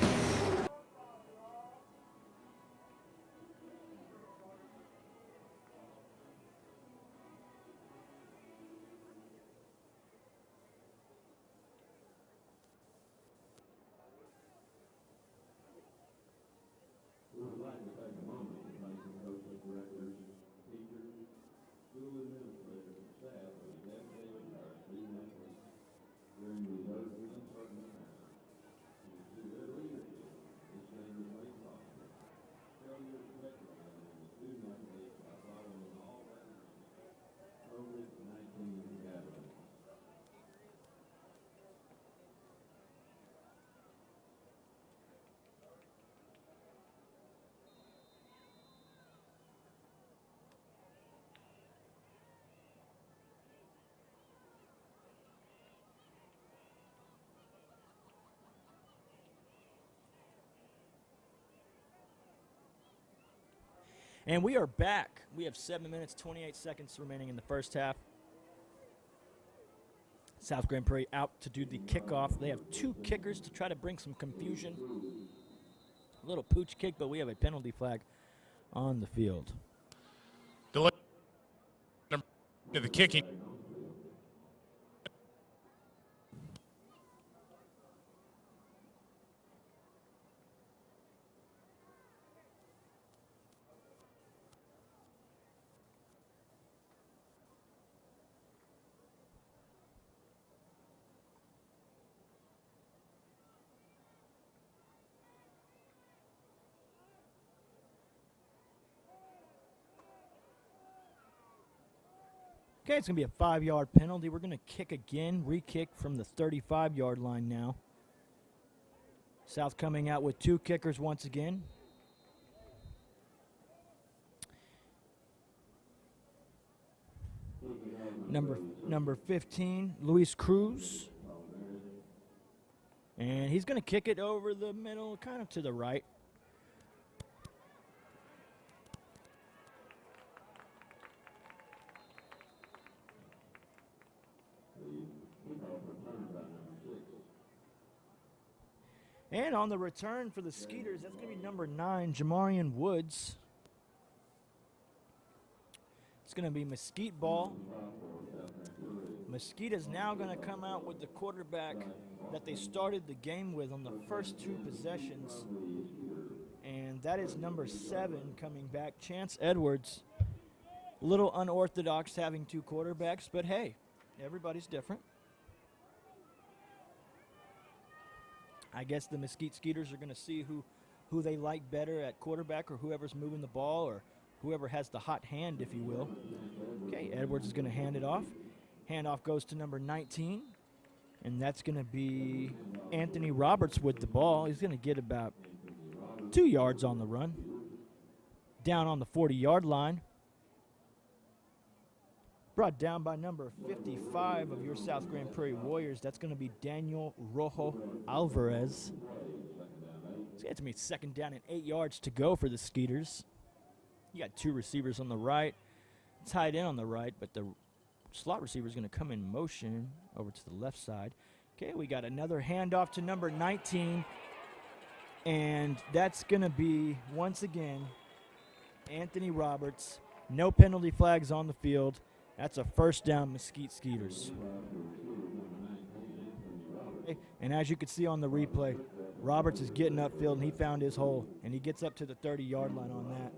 And we are back. We have 7 minutes, 28 seconds remaining in the first half. South Grand Prairie out to do the kickoff. They have 2 kickers to try to bring some confusion. A little pooch kick, but we have a penalty flag on the field. Delay to the kicking. Okay, it's going to be a 5-yard penalty. We're going to kick again, re-kick from the 35-yard line now. South coming out with 2 kickers once again. Number 15, Luis Cruz. And he's going to kick it over the middle, kind of to the right. And on the return for the Skeeters, that's going to be number 9, Jamarian Woods. It's going to be Mesquite ball. Mesquite is now going to come out with the quarterback that they started the game with on the first 2 possessions. And that is number 7 coming back, Chance Edwards. A little unorthodox having 2 quarterbacks, but hey, everybody's different. I guess the Mesquite Skeeters are going to see who they like better at quarterback, or whoever's moving the ball, or whoever has the hot hand, if you will. Okay, Edwards is going to hand it off. Handoff goes to number 19, and that's going to be Anthony Roberts with the ball. He's going to get about 2 yards on the run, down on the 40-yard line. Brought down by number 55 of your South Grand Prairie Warriors. That's going to be Daniel Rojo Alvarez. So it's going to be 2nd down and 8 yards to go for the Skeeters. You got 2 receivers on the right, tight end on the right, but the slot receiver is going to come in motion over to the left side. Okay, we got another handoff to number 19, and that's going to be, once again, Anthony Roberts. No penalty flags on the field. That's a 1st down, Mesquite Skeeters. Okay, and as you can see on the replay, Roberts is getting upfield, and he found his hole, and he gets up to the 30-yard line on that.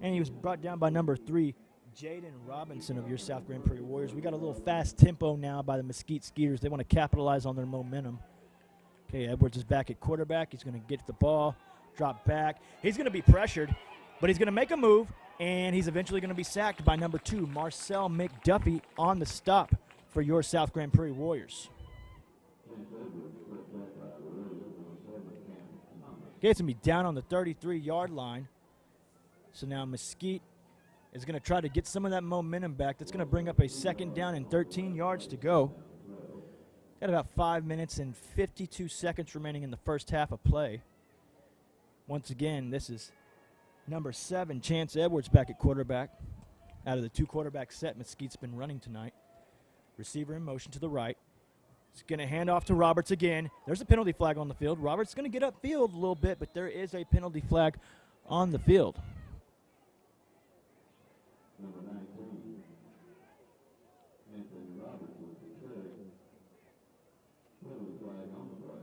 And he was brought down by number 3, Jaden Robinson of your South Grand Prairie Warriors. We got a little fast tempo now by the Mesquite Skeeters. They want to capitalize on their momentum. Okay, Edwards is back at quarterback. He's going to get the ball, drop back. He's going to be pressured, but he's going to make a move, and he's eventually going to be sacked by number 2, Marcel McDuffie, on the stop for your South Grand Prairie Warriors. Okay, it's going to be down on the 33-yard line. So now Mesquite is going to try to get some of that momentum back. That's going to bring up a 2nd down and 13 yards to go. Got about 5 minutes and 52 seconds remaining in the first half of play. Once again, this is number 7, Chance Edwards, back at quarterback. Out of the 2 quarterback set Mesquite's been running tonight. Receiver in motion to the right. He's going to hand off to Roberts again. There's a penalty flag on the field. Roberts is going to get upfield a little bit, but there is a penalty flag on the field. Number 19, Anthony Roberts with the tag. Penalty flag on the play.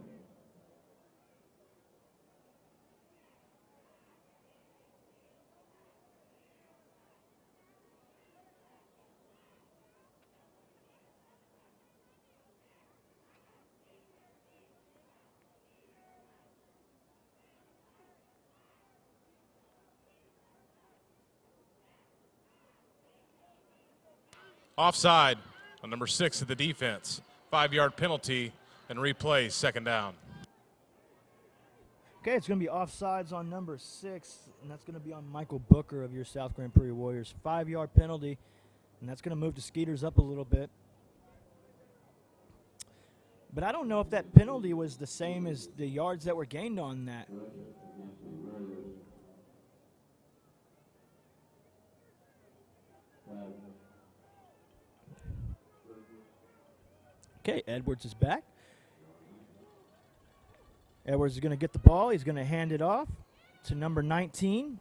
Offside on number 6 of the defense. 5-yard penalty and replay, 2nd down. Okay, it's going to be offsides on number 6, and that's going to be on Michael Booker of your South Grand Prairie Warriors. 5-yard penalty, and that's going to move the Skeeters up a little bit. But I don't know if that penalty was the same as the yards that were gained on that. Okay, Edwards is back. Edwards is going to get the ball. He's going to hand it off to number 19,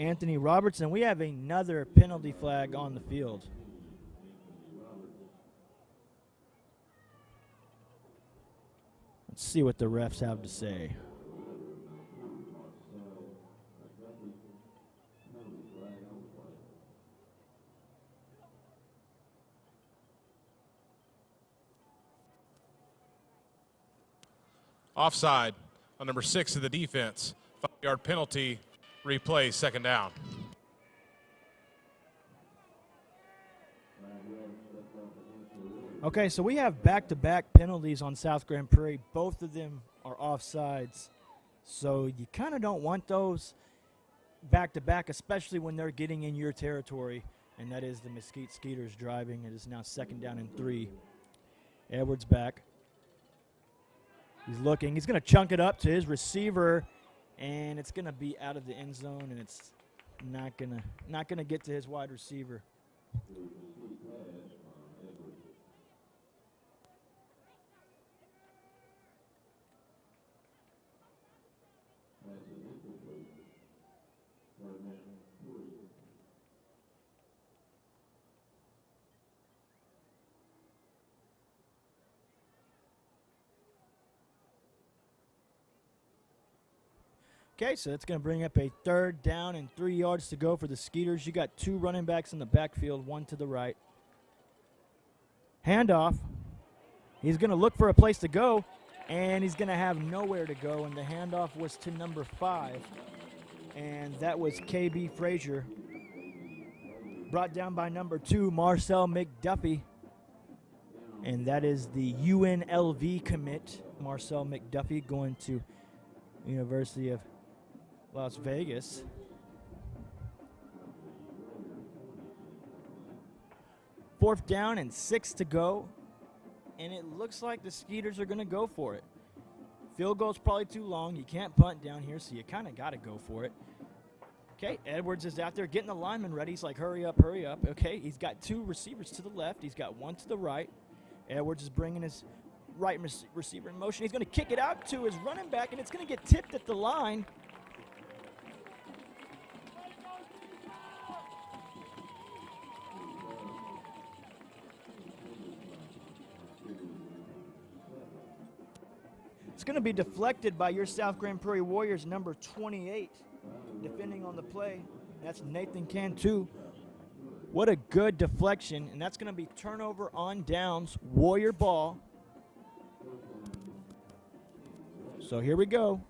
Anthony Roberts, and we have another penalty flag on the field. Let's see what the refs have to say. Offside on number 6 of the defense. 5-yard penalty, replay, 2nd down. Okay, so we have back-to-back penalties on South Grand Prairie. Both of them are offsides. So you kind of don't want those back-to-back, especially when they're getting in your territory, and that is the Mesquite Skeeters driving. It is now 2nd down and 3. Edwards back. He's looking. He's going to chunk it up to his receiver, and it's going to be out of the end zone, and it's not going to get to his wide receiver. Okay, so that's going to bring up a 3rd down and 3 yards to go for the Skeeters. You got 2 running backs in the backfield, 1 to the right. Handoff. He's going to look for a place to go, and he's going to have nowhere to go, and the handoff was to number 5, and that was KB Frazier. Brought down by number 2, Marcel McDuffie, and that is the UNLV commit, Marcel McDuffie, going to University of Las Vegas. Fourth down and 6 to go, and it looks like the Skeeters are going to go for it. Field goal's probably too long. You can't punt down here, so you kind of got to go for it. Okay, Edwards is out there getting the lineman ready. He's like, hurry up, hurry up. Okay, he's got 2 receivers to the left. He's got 1 to the right. Edwards is bringing his right receiver in motion. He's going to kick it out to his running back, and it's going to get tipped at the line. It's going to be deflected by your South Grand Prairie Warriors, number 28, defending on the play. That's Nathan Cantu. What a good deflection, and that's going to be turnover on downs, Warrior ball. So here we go.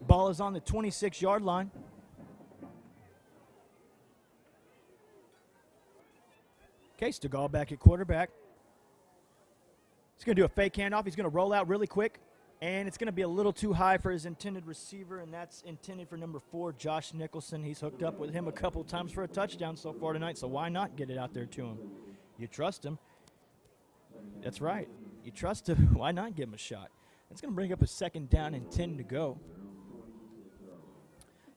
Ball is on the 26-yard line. Okay, Stegall back at quarterback. He's going to do a fake handoff. He's going to roll out really quick, and it's going to be a little too high for his intended receiver, and that's intended for number 4, Josh Nicholson. He's hooked up with him a couple times for a touchdown so far tonight, so why not get it out there to him? You trust him. That's right. You trust him. Why not give him a shot? That's going to bring up a 2nd down and 10 to go.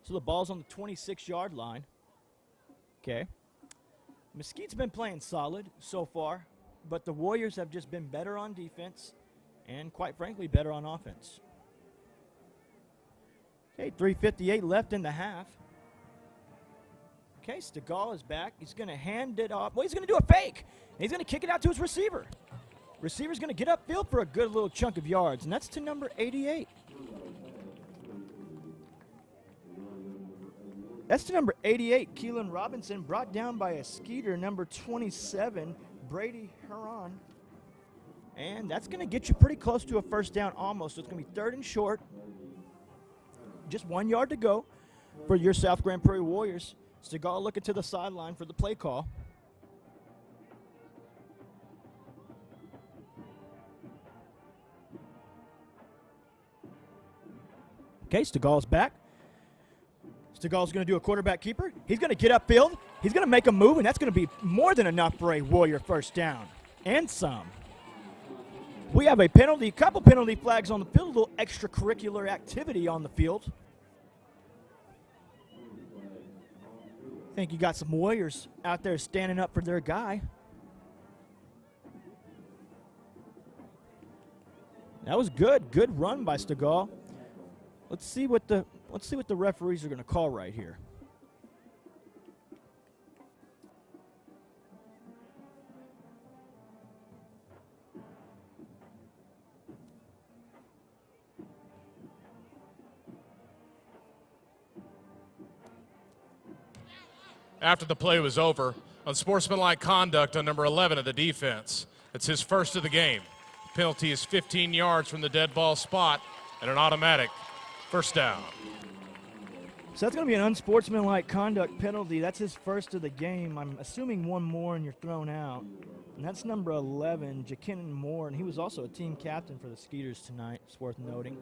So the ball's on the 26-yard line. Okay. Mesquite's been playing solid so far, but the Warriors have just been better on defense and, quite frankly, better on offense. Okay, 3:58 left in the half. Okay, Stegall is back. He's going to hand it off. Well, he's going to do a fake. He's going to kick it out to his receiver. Receiver's going to get upfield for a good little chunk of yards, and that's to number 88. That's to number 88, Keelan Robinson, brought down by a Skeeter, number 27, Brady Herron. And that's going to get you pretty close to a 1st down almost. So it's going to be 3rd and short. Just 1 yard to go for your South Grand Prairie Warriors. Stegall looking to the sideline for the play call. Okay, Stegall's back. Stegall's going to do a quarterback keeper. He's going to get upfield. He's going to make a move, and that's going to be more than enough for a Warrior 1st down and some. We have a couple penalty flags on the field, a little extracurricular activity on the field. I think you got some Warriors out there standing up for their guy. That was good. Good run by Stegall. Let's see what the referees are going to call right here. After the play was over, unsportsmanlike conduct on number 11 of the defense. It's his 1st of the game. Penalty is 15 yards from the dead ball spot and an automatic 1st down. So that's going to be an unsportsmanlike conduct penalty. That's his 1st of the game. I'm assuming one more and you're thrown out. And that's number 11, Jakenin Moore, and he was also a team captain for the Skeeters tonight. It's worth noting.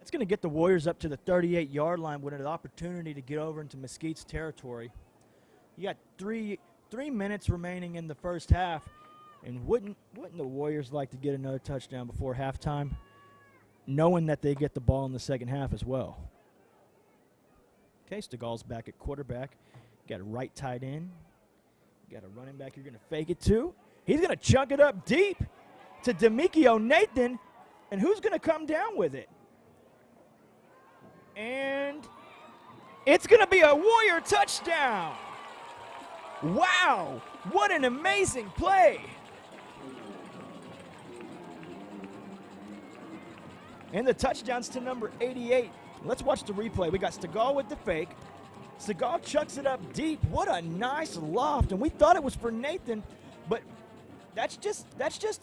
It's going to get the Warriors up to the 38-yard line with an opportunity to get over into Mesquite's territory. You got three minutes remaining in the 1st half, and wouldn't the Warriors like to get another touchdown before halftime, knowing that they get the ball in the 2nd half as well? Okay, Stegall's back at quarterback. Got a right tight end. Got a running back you're going to fake it to. He's going to chunk it up deep to Demikio Nathan, and who's going to come down with it? And it's going to be a Warrior touchdown. Wow, what an amazing play. And the touchdowns to number 88. Let's watch the replay. We got Stegall with the fake. Stegall chucks it up deep. What a nice loft. And we thought it was for Nathan, but that's just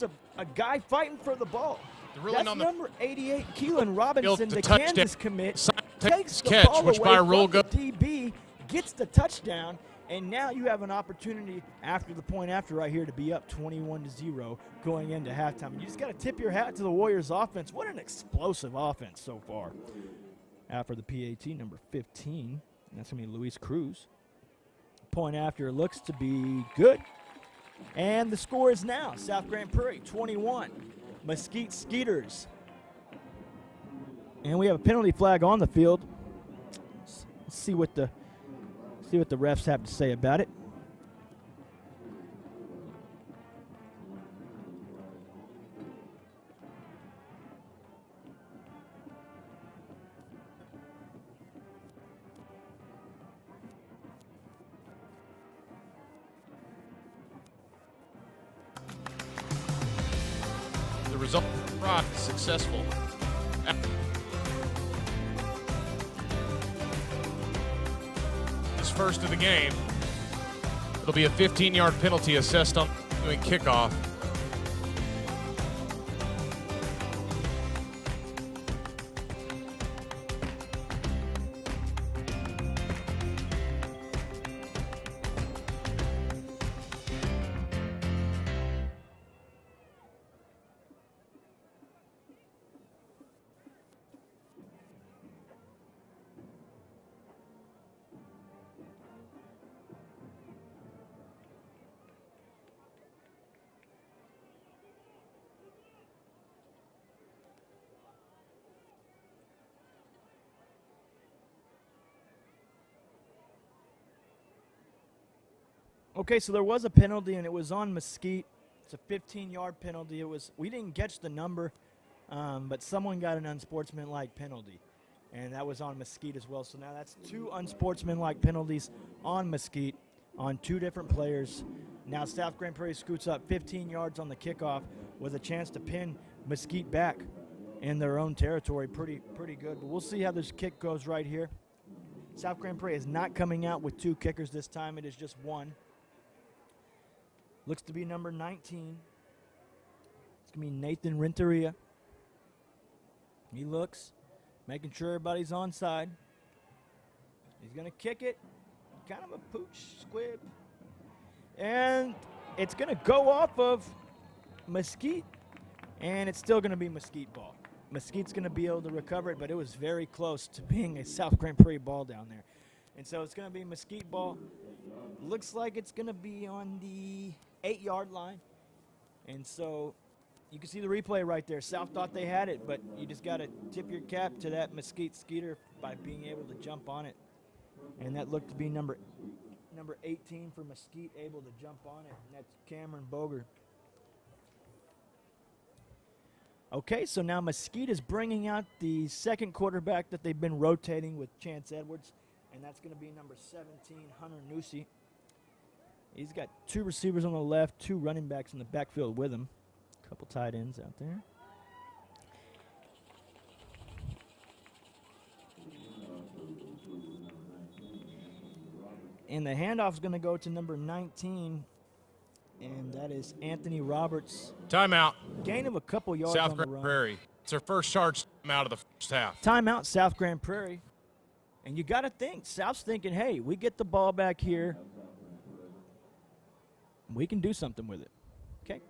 a guy fighting for the ball. Really That's number 88, Keelan Robinson, the touchdown. Kansas commit, takes the Catch, ball which away by from rule the go- DB, gets the touchdown, and now you have an opportunity after the point after right here to be up 21-0 going into halftime. You just got to tip your hat to the Warriors offense. What an explosive offense so far. After the PAT, number 15, that's going to be Luis Cruz. Point after looks to be good. And the score is now South Grand Prairie 21, Mesquite Skeeters. And we have a penalty flag on the field. Let's see what the refs have to say about it. The result, Rock is successful. His first of the game. It'll be a 15-yard penalty assessed on doing kickoff. Okay, so there was a penalty, and it was on Mesquite. It's a 15-yard penalty. We didn't catch the number, but someone got an unsportsmanlike penalty, and that was on Mesquite as well. So now that's two unsportsmanlike penalties on Mesquite on two different players. Now South Grand Prairie scoots up 15 yards on the kickoff with a chance to pin Mesquite back in their own territory. Pretty good, but we'll see how this kick goes right here. South Grand Prairie is not coming out with two kickers this time. It is just one. Looks to be number 19. It's going to be Nathan Renteria. He looks, making sure everybody's onside. He's going to kick it. Kind of a pooch squib. And it's going to go off of Mesquite. And it's still going to be Mesquite ball. Mesquite's going to be able to recover it, but it was very close to being a South Grand Prairie ball down there. And so it's going to be Mesquite ball. Looks like it's going to be on the 8-yard line. And so you can see the replay right there. South thought they had it, but you just got to tip your cap to that Mesquite Skeeter by being able to jump on it. And that looked to be number 18 for Mesquite, able to jump on it. And that's Cameron Boger. Okay, so now Mesquite is bringing out the second quarterback that they've been rotating with Chance Edwards. And that's going to be number 17, Hunter Newsy. He's got two receivers on the left, two running backs in the backfield with him. A couple tight ends out there. And the handoff is going to go to number 19, and that is Anthony Roberts. Timeout. Gain of a couple yards South on the Grand run. Prairie. It's their first charge out of the first half. Timeout, South Grand Prairie. And you got to think, South's thinking, hey, we get the ball back here. We can do something with it. Okay.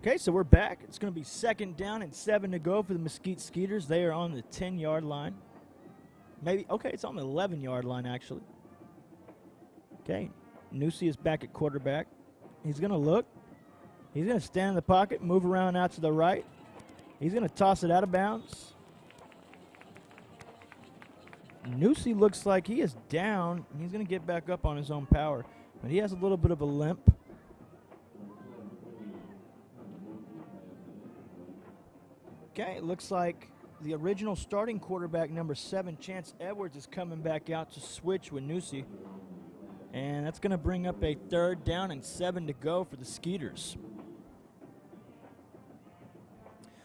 Okay, so we're back. It's going to be 2nd down and 7 to go for the Mesquite Skeeters. They are on the 10-yard line. Maybe, okay, it's on the 11-yard line, actually. Okay, Newsy is back at quarterback. He's going to look. He's going to stand in the pocket, move around out to the right. He's going to toss it out of bounds. Newsy looks like he is down. He's going to get back up on his own power, but he has a little bit of a limp. Okay, it looks like the original starting quarterback, number 7, Chance Edwards, is coming back out to switch with Newsy. And that's going to bring up a 3rd down and 7 to go for the Skeeters.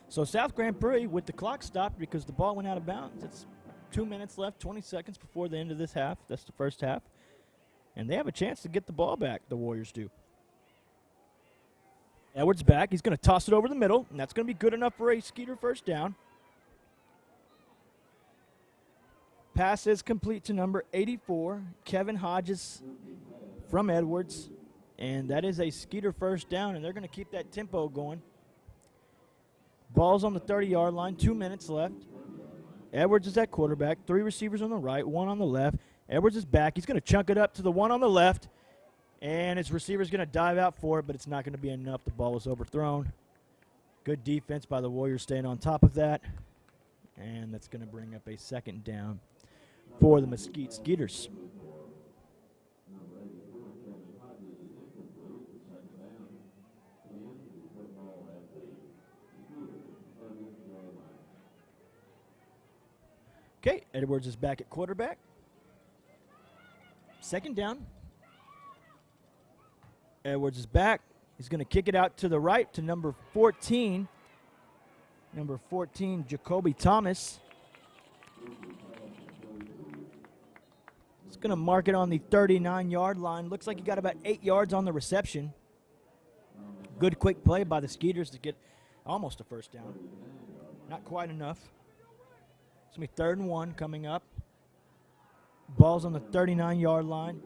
So South Grand Prairie with the clock stopped because the ball went out of bounds. It's 2 minutes left, 20 seconds before the end of this half. That's the first half. And they have a chance to get the ball back, the Warriors do. Edwards back. He's going to toss it over the middle, and that's going to be good enough for a Skeeter first down. Pass is complete to number 84, Kevin Hodges from Edwards. And that is a Skeeter first down, and they're going to keep that tempo going. Ball's on the 30-yard line, 2 minutes left. Edwards is at quarterback, 3 receivers on the right, 1 on the left. Edwards is back. He's going to chunk it up to the 1 on the left. And his receiver's going to dive out for it, but it's not going to be enough. The ball was overthrown. Good defense by the Warriors staying on top of that. And that's going to bring up a 2nd down for the Mesquite Skeeters. Okay, Edwards is back at quarterback. 2nd down. Edwards is back. He's going to kick it out to the right to number 14. Number 14, Jacoby Thomas. He's going to mark it on the 39-yard line. Looks like he got about 8 yards on the reception. Good quick play by the Skeeters to get almost a first down. Not quite enough. It's going to be 3rd and 1 coming up. Ball's on the 39-yard line.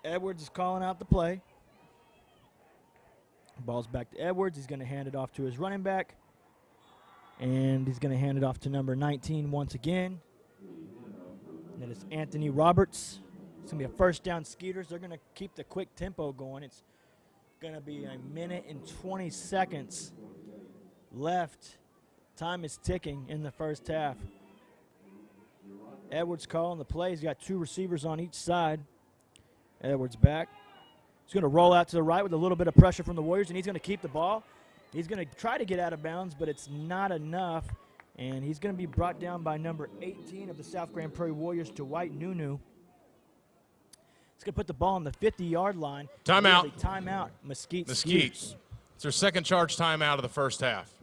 Edwards is calling out the play. Ball's back to Edwards. He's going to hand it off to his running back. And he's going to hand it off to number 19 once again. And that is Anthony Roberts. It's going to be a first down Skeeters. They're going to keep the quick tempo going. It's going to be 1 minute and 20 seconds left. Time is ticking in the first half. Edwards calling the play. He's got 2 receivers on each side. Edwards back. He's going to roll out to the right with a little bit of pressure from the Warriors, and he's going to keep the ball. He's going to try to get out of bounds, but it's not enough. And he's going to be brought down by number 18 of the South Grand Prairie Warriors, Dwight Nunu. He's going to put the ball on the 50-yard line. Timeout. Timeout, Mesquite. It's Skeeters. their 2nd charge timeout of the first half.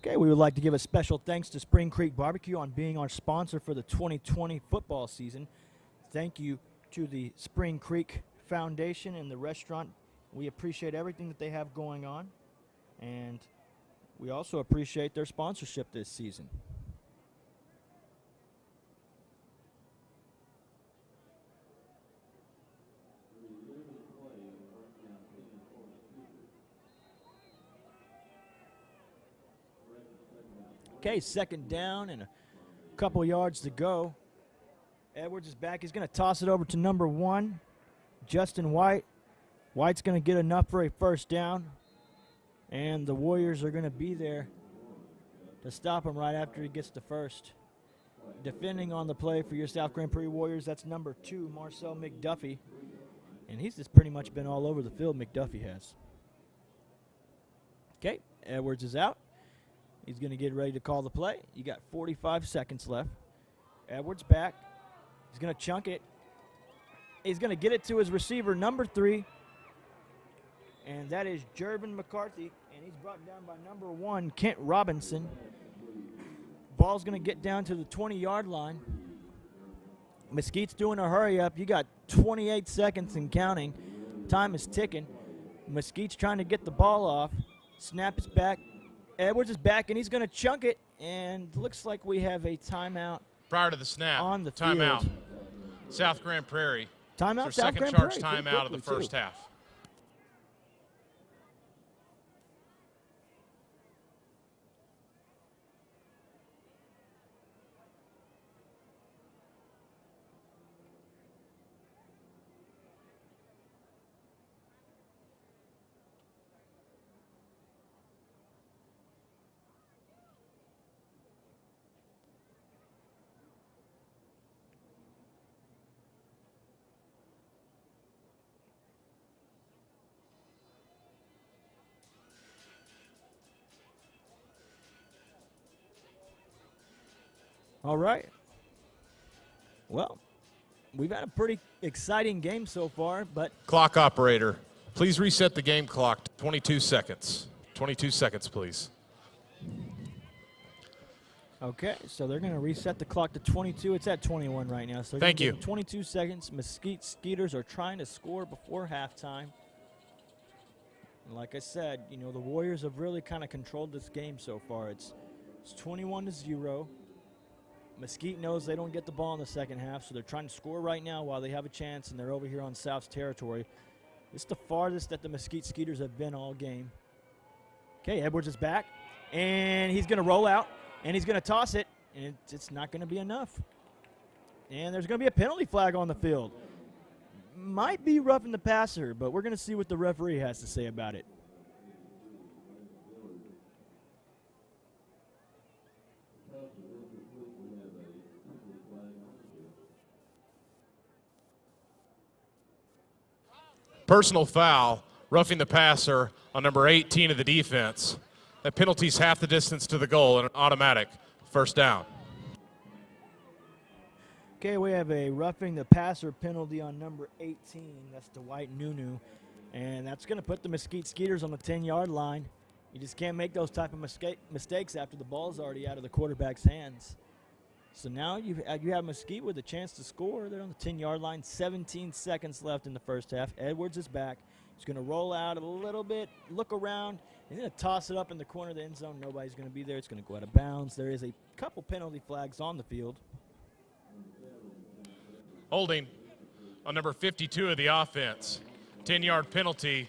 Okay, we would like to give a special thanks to Spring Creek Barbecue on being our sponsor for the 2020 football season. Thank you to the Spring Creek Foundation and the restaurant. We appreciate everything that they have going on, and we also appreciate their sponsorship this season. Okay, 2nd down and a couple yards to go. Edwards is back. He's going to toss it over to number 1, Justin White. White's going to get enough for a first down, and the Warriors are going to be there to stop him right after he gets the first. Defending on the play for your South Grand Prairie Warriors, that's number 2, Marcel McDuffie. And he's just pretty much been all over the field, McDuffie has. Okay, Edwards is out. He's going to get ready to call the play. You got 45 seconds left. Edwards back. He's going to chunk it. He's going to get it to his receiver, number 3. And that is Jervin McCarthy. And he's brought down by number 1, Kent Robinson. Ball's going to get down to the 20-yard line. Mesquite's doing a hurry-up. You got 28 seconds and counting. Time is ticking. Mesquite's trying to get the ball off. Snap is back. Edwards is back, and he's going to chunk it. And looks like we have a timeout. Prior to the snap, on the timeout. field. South Grand Prairie. Timeout, It's their South second Grand charge Prairie. Pretty timeout of the quickly, first too. half. All right. Well, we've had a pretty exciting game so far, but Clock operator, please reset the game clock to 22 seconds. 22 seconds, please. okay, so they're going to reset the clock to 22. It's at 21 right now. So they're Thank gonna you. give them 22 seconds. Mesquite Skeeters are trying to score before halftime. And like I said, you know, the Warriors have really kind of controlled this game so far. It's 21-0. Mesquite knows they don't get the ball in the second half, so they're trying to score right now while they have a chance, and they're over here on South's territory. It's the farthest that the Mesquite Skeeters have been all game. Okay, Edwards is back, and he's going to roll out, and he's going to toss it, and it's not going to be enough. And there's going to be a penalty flag on the field. Might be roughing the passer, but we're going to see what the referee has to say about it. Personal foul, roughing the passer on number 18 of the defense. That penalty's half the distance to the goal and an automatic first down. Okay, we have a roughing the passer penalty on number 18. That's Dwight Nunu. And that's going to put the Mesquite Skeeters on the 10-yard line. You just can't make those type of mistakes after the ball's already out of the quarterback's hands. So now you have Mesquite with a chance to score. They're on the 10-yard line. 17 seconds left in the first half. Edwards is back. He's going to roll out a little bit, look around, and then toss it up in the corner of the end zone. Nobody's going to be there. It's going to go out of bounds. There is a couple penalty flags on the field. Holding on number 52 of the offense. 10-yard penalty,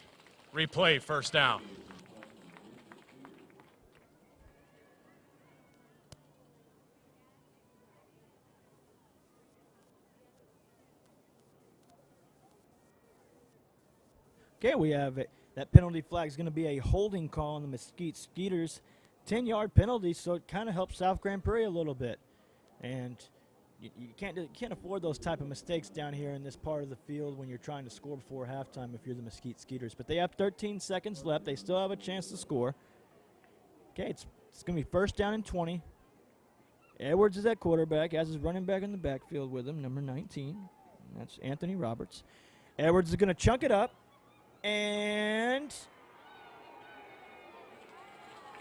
replay, first down. Okay, we have it. That penalty flag is going to be a holding call on the Mesquite Skeeters. 10-yard penalty, so it kind of helps South Grand Prairie a little bit. And you can't afford those type of mistakes down here in this part of the field when you're trying to score before halftime if you're the Mesquite Skeeters. But they have 13 seconds left. They still have a chance to score. Okay, it's going to be first down and 20. Edwards is at quarterback, has his running back in the backfield with him, number 19. That's Anthony Roberts. Edwards is going to chunk it up. And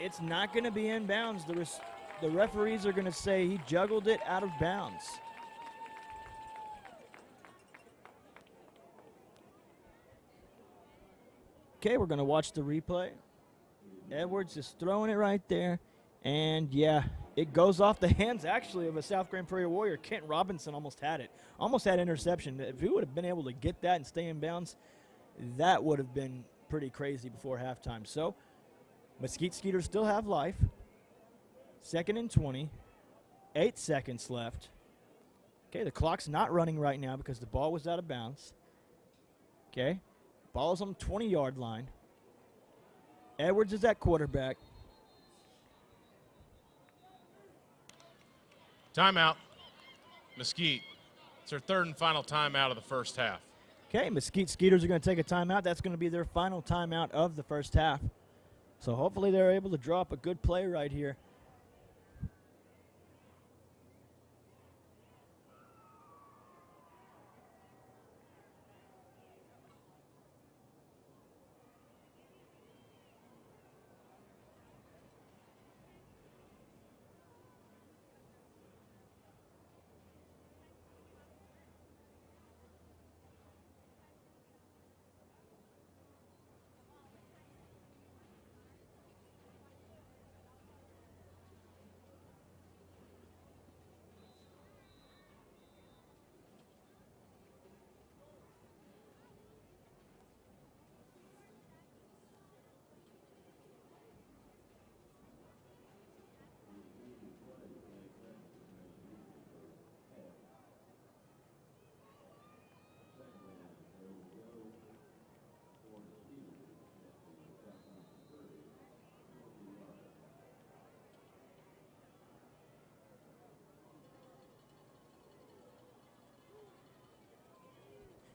it's not going to be in bounds. The referees are going to say he juggled it out of bounds. Okay, we're going to watch the replay. Edwards is throwing it right there. And, yeah, it goes off the hands, actually, of a South Grand Prairie Warrior. Kent Robinson almost had it. Almost had interception. If he would have been able to get that and stay in bounds, that would have been pretty crazy before halftime. So, Mesquite Skeeters still have life. Second and 20. 8 seconds left. Okay, the clock's not running right now because the ball was out of bounds. Okay, ball's on the 20-yard line. Edwards is at quarterback. Timeout. Mesquite. It's their third and final timeout of the first half. Okay, Mesquite Skeeters are going to take a timeout. That's going to be their final timeout of the first half. So hopefully they're able to draw up a good play right here.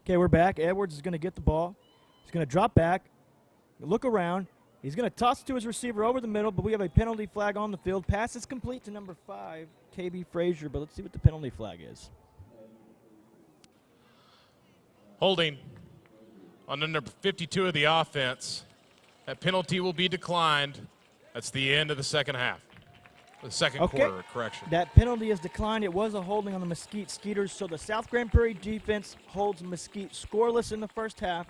Okay, we're back. Edwards is going to get the ball. He's going to drop back, look around. He's going to toss it to his receiver over the middle, but we have a penalty flag on the field. Pass is complete to number 5, KB Frazier, but let's see what the penalty flag is. Holding on number 52 of the offense. That penalty will be declined. That's the end of the second half. The second quarter, correction. That penalty is declined. It was a holding on the Mesquite Skeeters, so the South Grand Prairie defense holds Mesquite scoreless in the first half,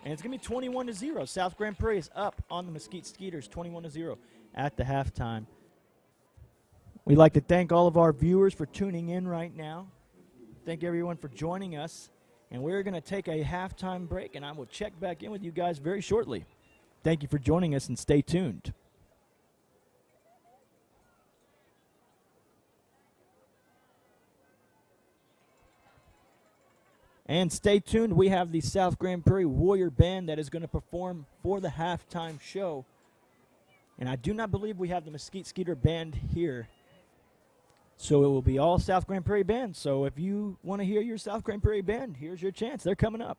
and it's going to be 21-0. South Grand Prairie is up on the Mesquite Skeeters, 21-0 at the halftime. We'd like to thank all of our viewers for tuning in right now. Thank everyone for joining us, and we're going to take a halftime break, and I will check back in with you guys very shortly. Thank you for joining us, and stay tuned. And stay tuned. We have the South Grand Prairie Warrior Band that is going to perform for the halftime show. And I do not believe we have the Mesquite Skeeter Band here. So it will be all South Grand Prairie Band. So if you want to hear your South Grand Prairie Band, here's your chance. They're coming up.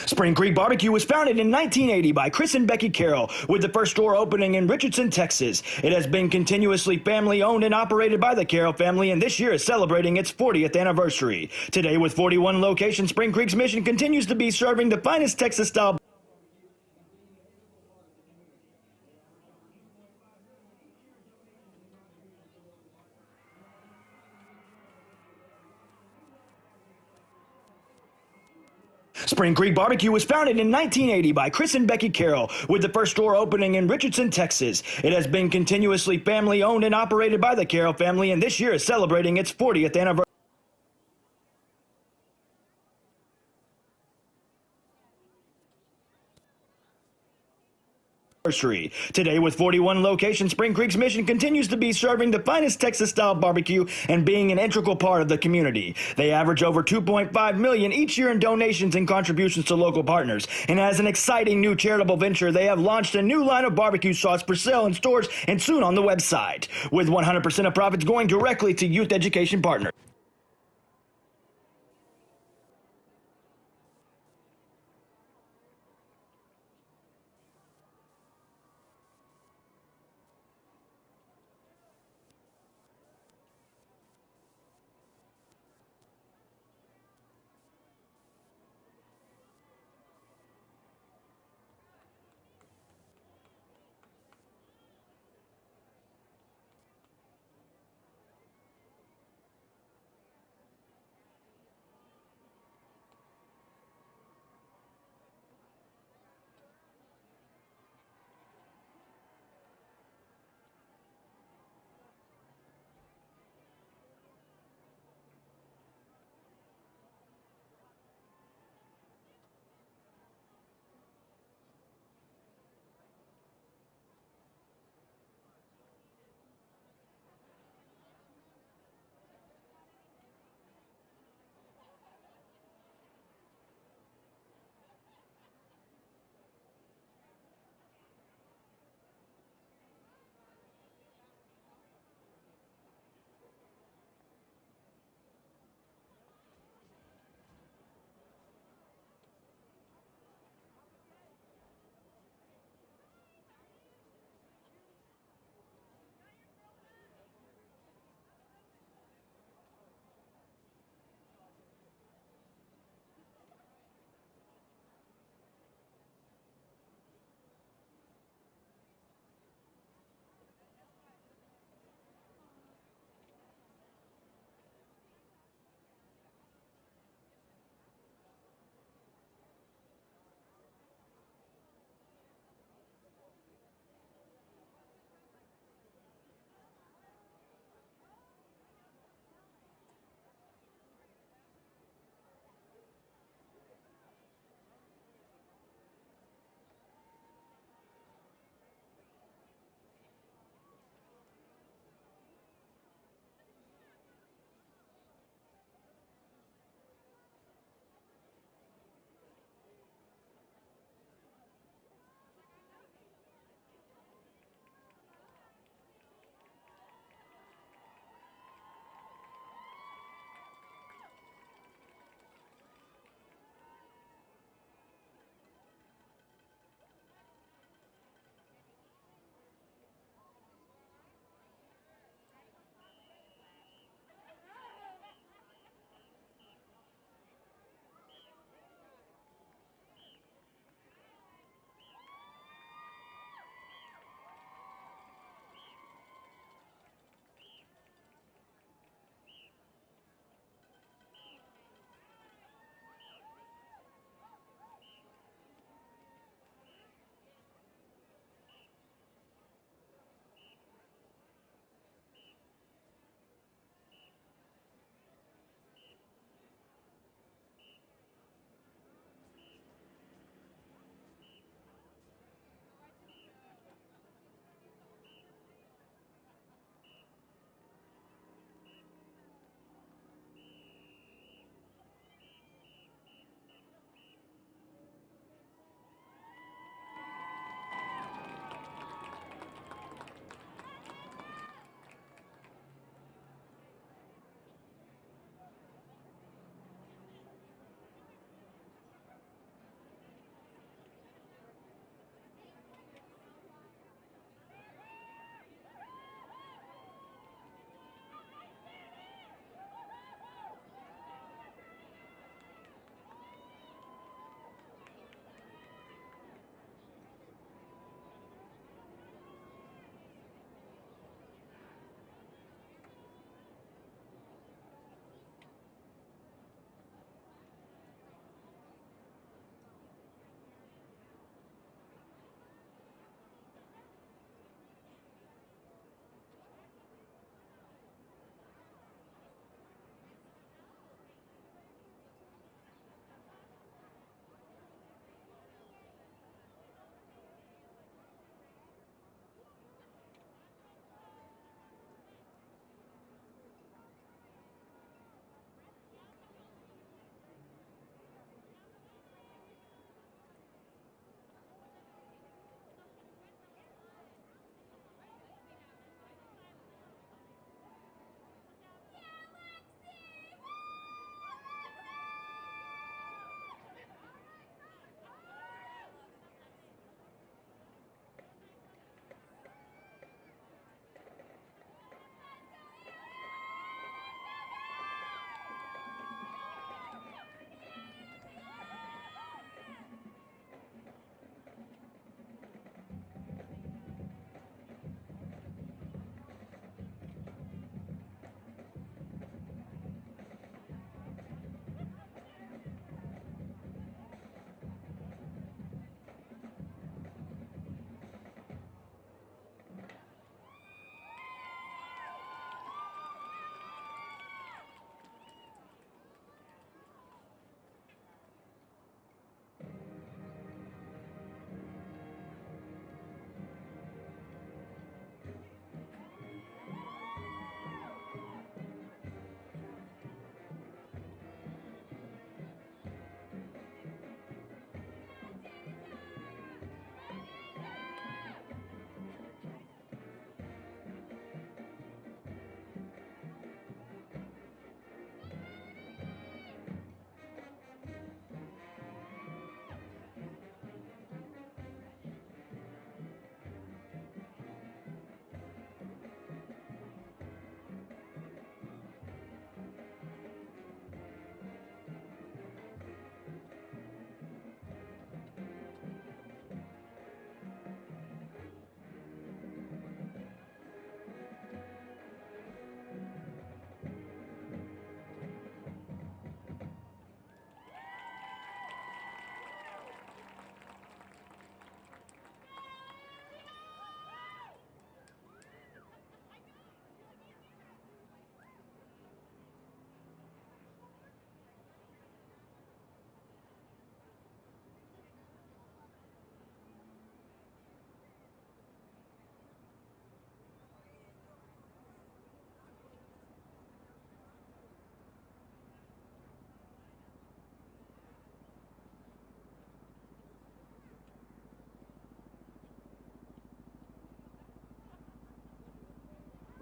Spring Creek Barbecue was founded in 1980 by Chris and Becky Carroll, with the first store opening in Richardson, Texas. It has been continuously family-owned and operated by the Carroll family, and this year is celebrating its 40th anniversary. Today, with 41 locations, Spring Creek's mission continues to be serving the finest Texas-style Spring Creek Barbecue was founded in 1980 by Chris and Becky Carroll, with the first store opening in Richardson, Texas. It has been continuously family-owned and operated by the Carroll family, and this year is celebrating its 40th anniversary. Today, with 41 locations, Spring Creek's mission continues to be serving the finest Texas-style barbecue and being an integral part of the community. They average over $2.5 million each year in donations and contributions to local partners. And as an exciting new charitable venture, they have launched a new line of barbecue sauce for sale in stores and soon on the website, with 100% of profits going directly to youth education partners.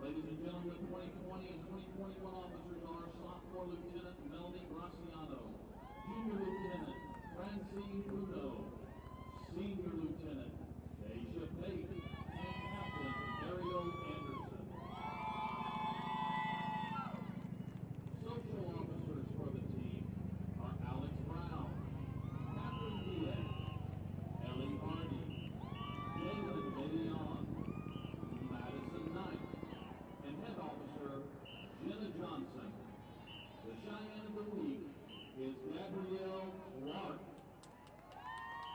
Ladies and gentlemen, the 2020 and 2021 officers are sophomore Lieutenant Melanie Graciano, Junior Lieutenant Francine Bruno, Senior Lieutenant Asia Pate, and Captain Ariel Anderson. Social officers for the team are Alex Brown, Catherine Diaz, Ellie Hardy, David Leon, Madison Knight, and Head Officer Jenna Johnson. The Cheyenne of the Week is Gabrielle Clark.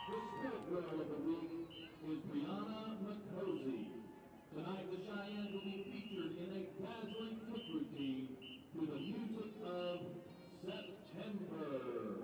The Spirit Girl of the Week is Brianna McCosey. Tonight, the Cheyenne will be featured in a dazzling foot routine to the music of September.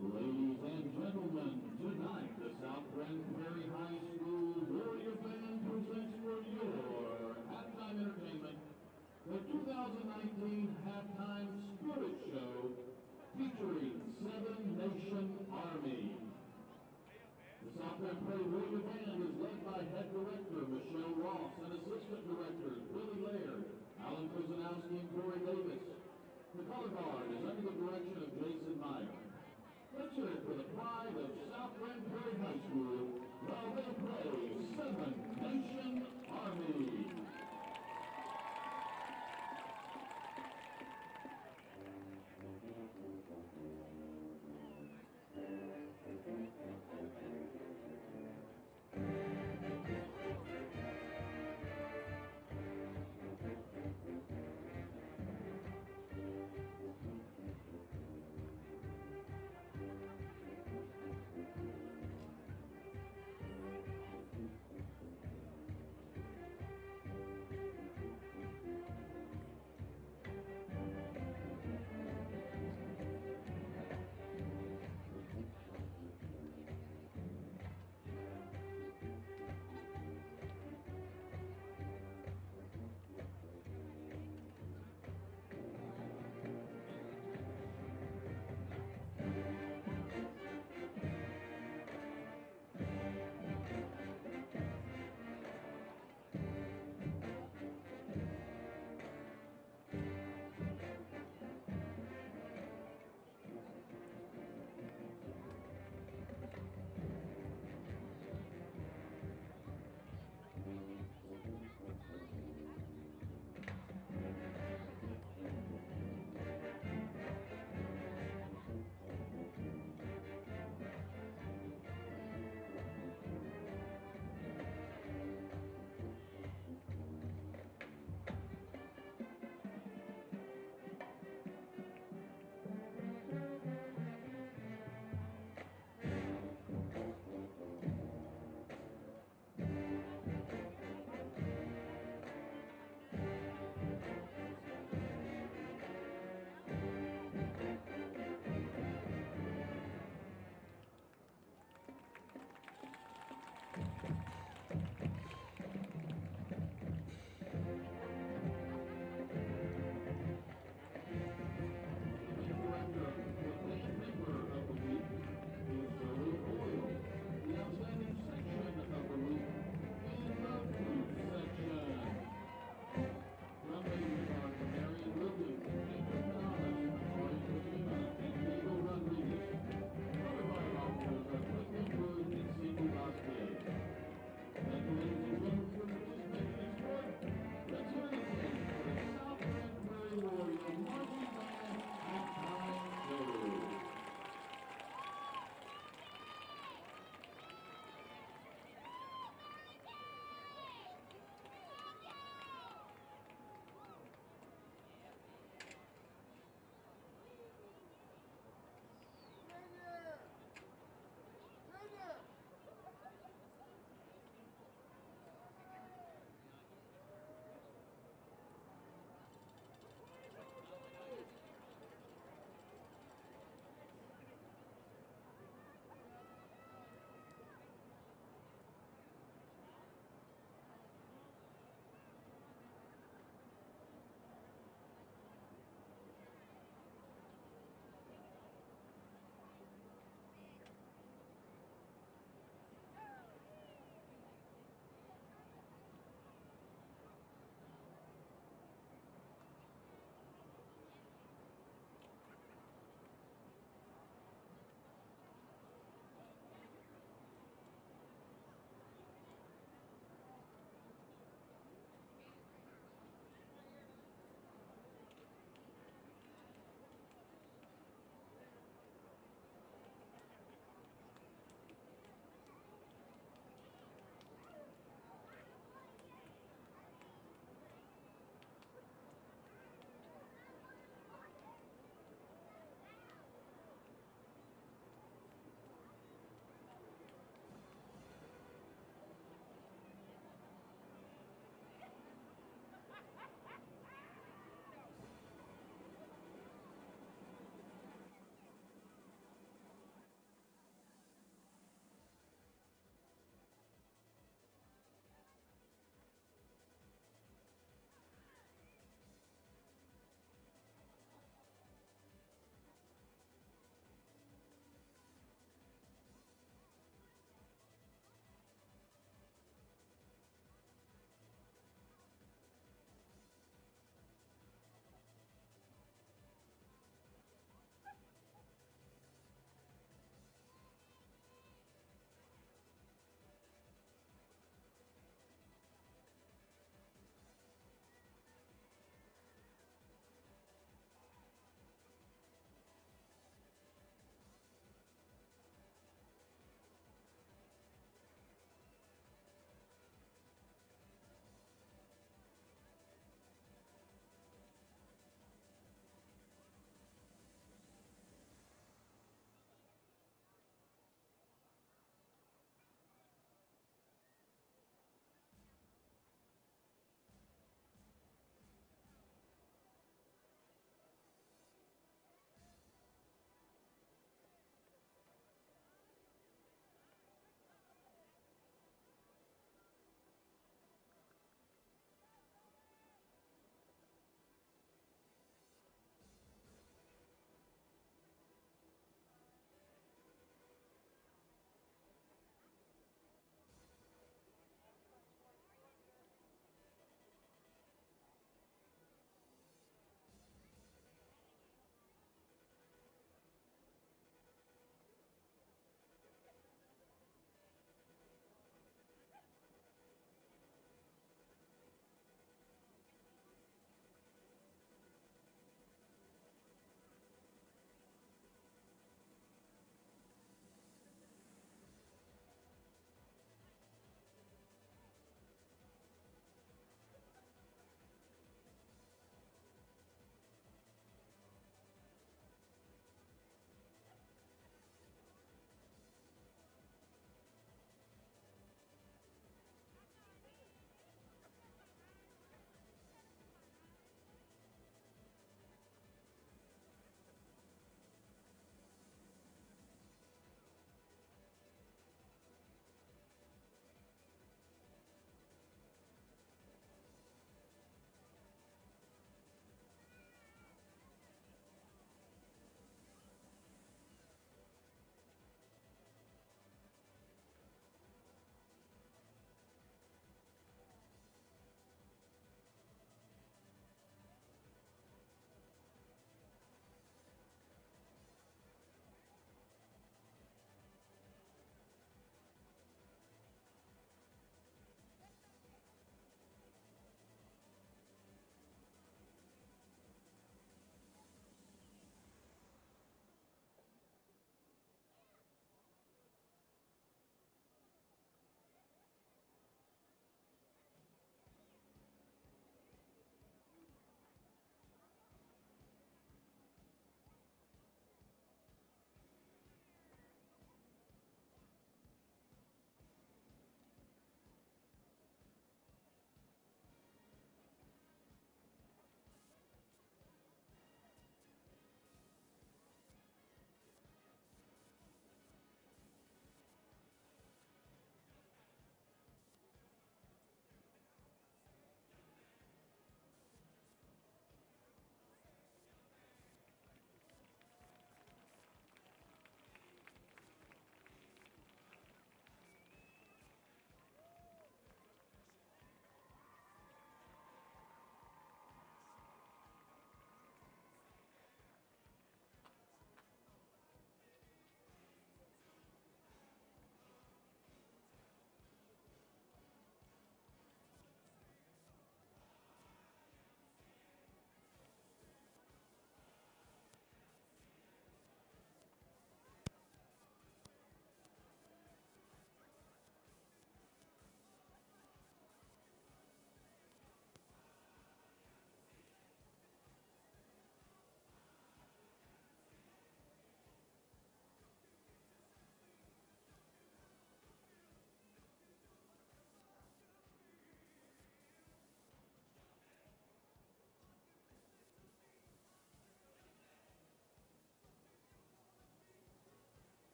Ladies and gentlemen, tonight the South Prairie High School Warrior Band presents for your halftime entertainment the 2019 Halftime Spirit Show featuring Seven Nation Army. The South Prairie Warrior Band is led by Head Director Michelle Ross and Assistant Directors Billy Laird, Alan Kuzinowski, and Corey Davis. The color guard is under the direction of Jason Meyer. Let's hear it for the pride of South Prairie High School while they play Seven Nation Army.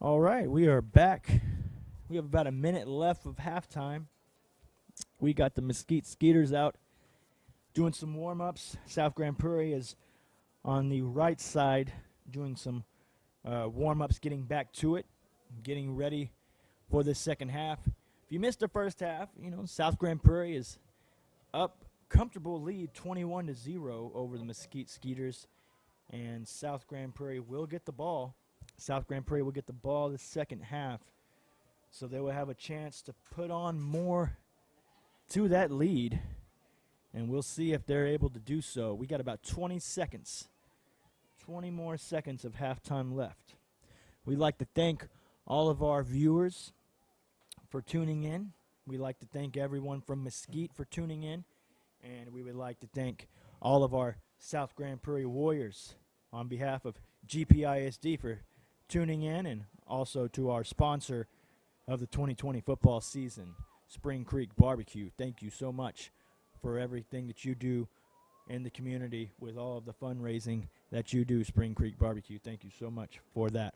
All right, we are back. We have about a minute left of halftime. We got the Mesquite Skeeters out doing some warm-ups. South Grand Prairie is on the right side doing some warm-ups, getting back to it, getting ready for the second half. If you missed the first half, South Grand Prairie is up, comfortable lead, 21-0 over the Mesquite Skeeters, and South Grand Prairie will get the ball. South Grand Prairie will get the ball the second half, so they will have a chance to put on more to that lead, and we'll see if they're able to do so. We got about 20 seconds, 20 more seconds of halftime left. We'd like to thank all of our viewers for tuning in. We'd like to thank everyone from Mesquite for tuning in, and we would like to thank all of our South Grand Prairie Warriors on behalf of GPISD for tuning in, and also to our sponsor of the 2020 football season, Spring Creek Barbecue. Thank you so much for everything that you do in the community with all of the fundraising that you do, Spring Creek Barbecue. Thank you so much for that.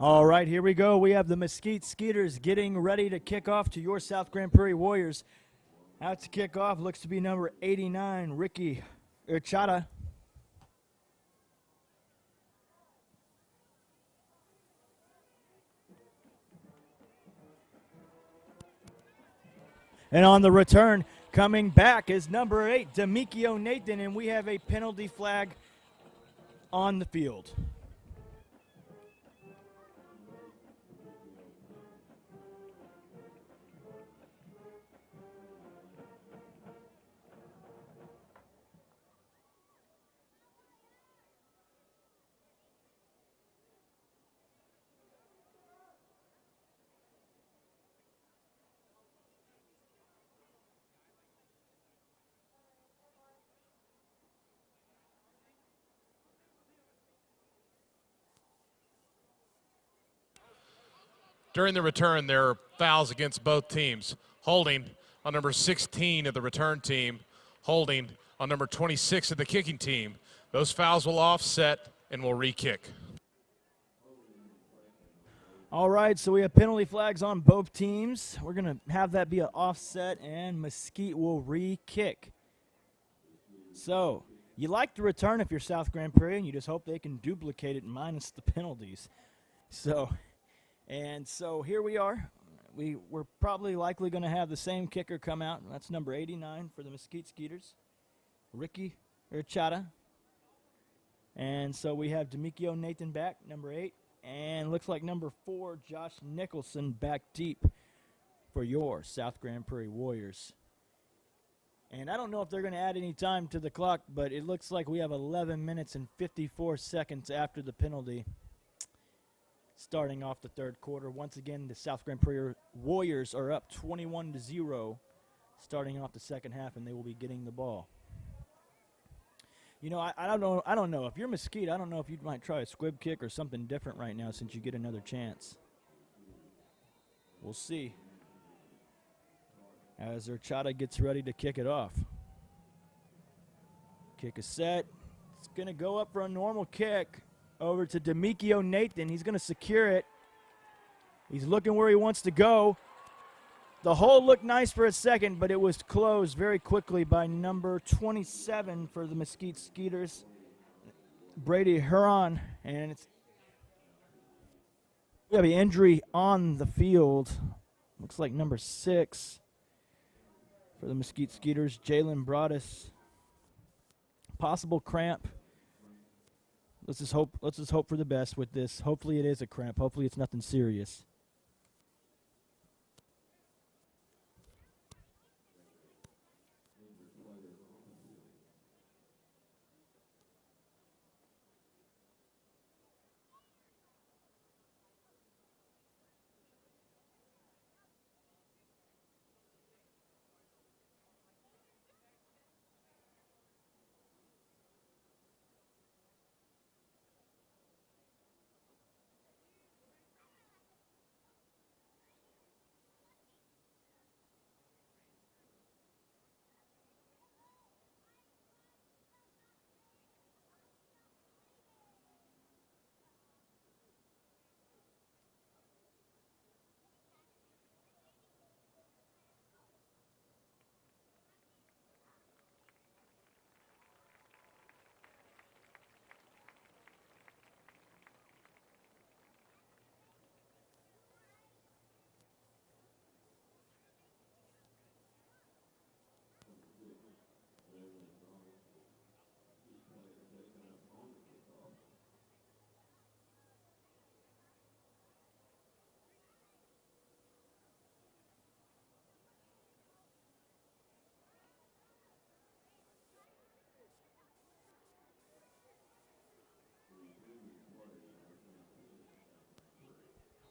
All right, here we go. We have the Mesquite Skeeters getting ready to kick off to your South Grand Prairie Warriors. Out to kick off looks to be number 89, Ricky Urchata. And on the return, coming back is number 8, Demikio Nathan, and we have a penalty flag on the field. During the return, there are fouls against both teams. Holding on number 16 of the return team, holding on number 26 of the kicking team. Those fouls will offset and will re-kick. All right, so we have penalty flags on both teams. We're going to have that be an offset, and Mesquite will re-kick. So You like the return if you're South Grand Prairie, and you just hope they can duplicate it minus the penalties. So here we are. We're probably likely going to have the same kicker come out. That's number 89 for the Mesquite Skeeters, Ricky Urchata. And so we have Demikio Nathan back, number 8. And looks like number 4, Josh Nicholson, back deep for your South Grand Prairie Warriors. And I don't know if they're going to add any time to the clock, but it looks like we have 11 minutes and 54 seconds after the penalty starting off the third quarter. Once again, the South Grand Prairie Warriors are up 21-0 starting off the second half, and they will be getting the ball. You know, I don't know. If you're Mesquite, I don't know if you might try a squib kick or something different right now since you get another chance. We'll see. As Urchata gets ready to kick it off. Kick is set. It's going to go up for a normal kick over to Demikio Nathan. He's going to secure it. He's looking where he wants to go. The hole looked nice for a second, but it was closed very quickly by number 27 for the Mesquite Skeeters, Brady Herron. And we have an injury on the field. Looks like number 6 for the Mesquite Skeeters, Jalen Broadus. Possible cramp. Let's just hope for the best with this. Hopefully it is a cramp. Hopefully it's nothing serious.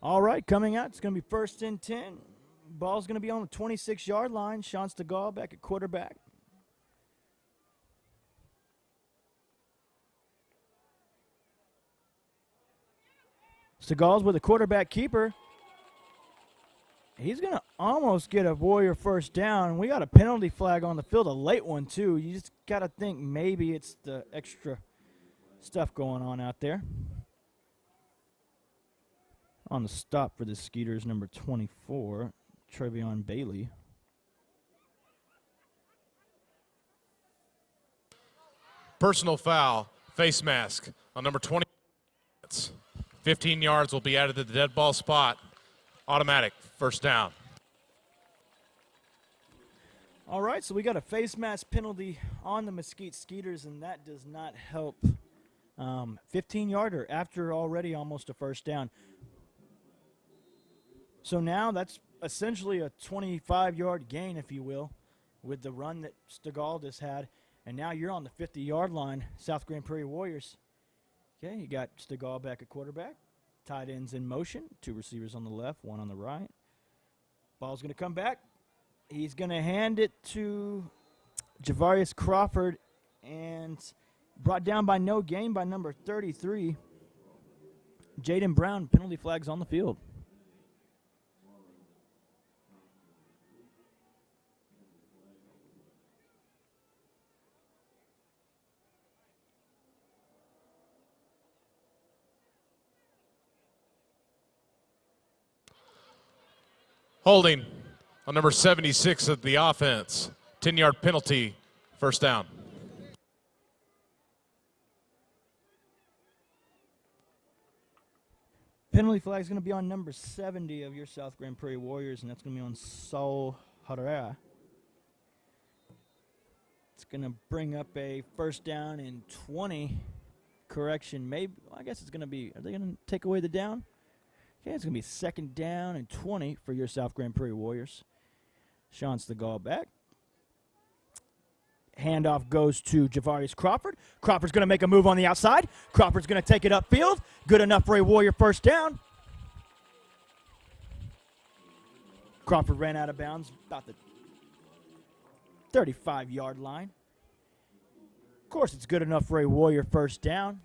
All right, coming out, it's going to be 1st and 10. Ball's going to be on the 26-yard line. Sean Stegall back at quarterback. Stegall's with a quarterback keeper. He's going to almost get a Warrior first down. We got a penalty flag on the field, a late one too. You just got to think maybe it's the extra stuff going on out there. On the stop for the Skeeters, number 24, Trevion Bailey. Personal foul, face mask on number 20. 15 yards will be added to the dead ball spot. Automatic, first down. All right, so we got a face mask penalty on the Mesquite Skeeters, and that does not help. 15-yarder after already almost a first down. So now that's essentially a 25-yard gain, if you will, with the run that Stegall just had. And now you're on the 50-yard line, South Grand Prairie Warriors. Okay, you got Stegall back at quarterback. Tight ends in motion. 2 receivers on the left, 1 on the right. Ball's going to come back. He's going to hand it to Javarius Crawford, and brought down by no gain by number 33, Jaden Brown. Penalty flags on the field. Holding on number 76 of the offense. 10-yard penalty, first down. Penalty flag is going to be on number 70 of your South Grand Prairie Warriors, and that's going to be on Saul Herrera. It's going to bring up a first down and 20. Correction, maybe. Well, I guess it's going to be. Are they going to take away the down? Okay, it's going to be second down and 20 for your South Grand Prairie Warriors. Sean Stegall back. Handoff goes to Javarius Crawford. Crawford's going to make a move on the outside. Crawford's going to take it upfield. Good enough for a Warrior first down. Crawford ran out of bounds about the 35-yard line. Of course, it's good enough for a Warrior first down.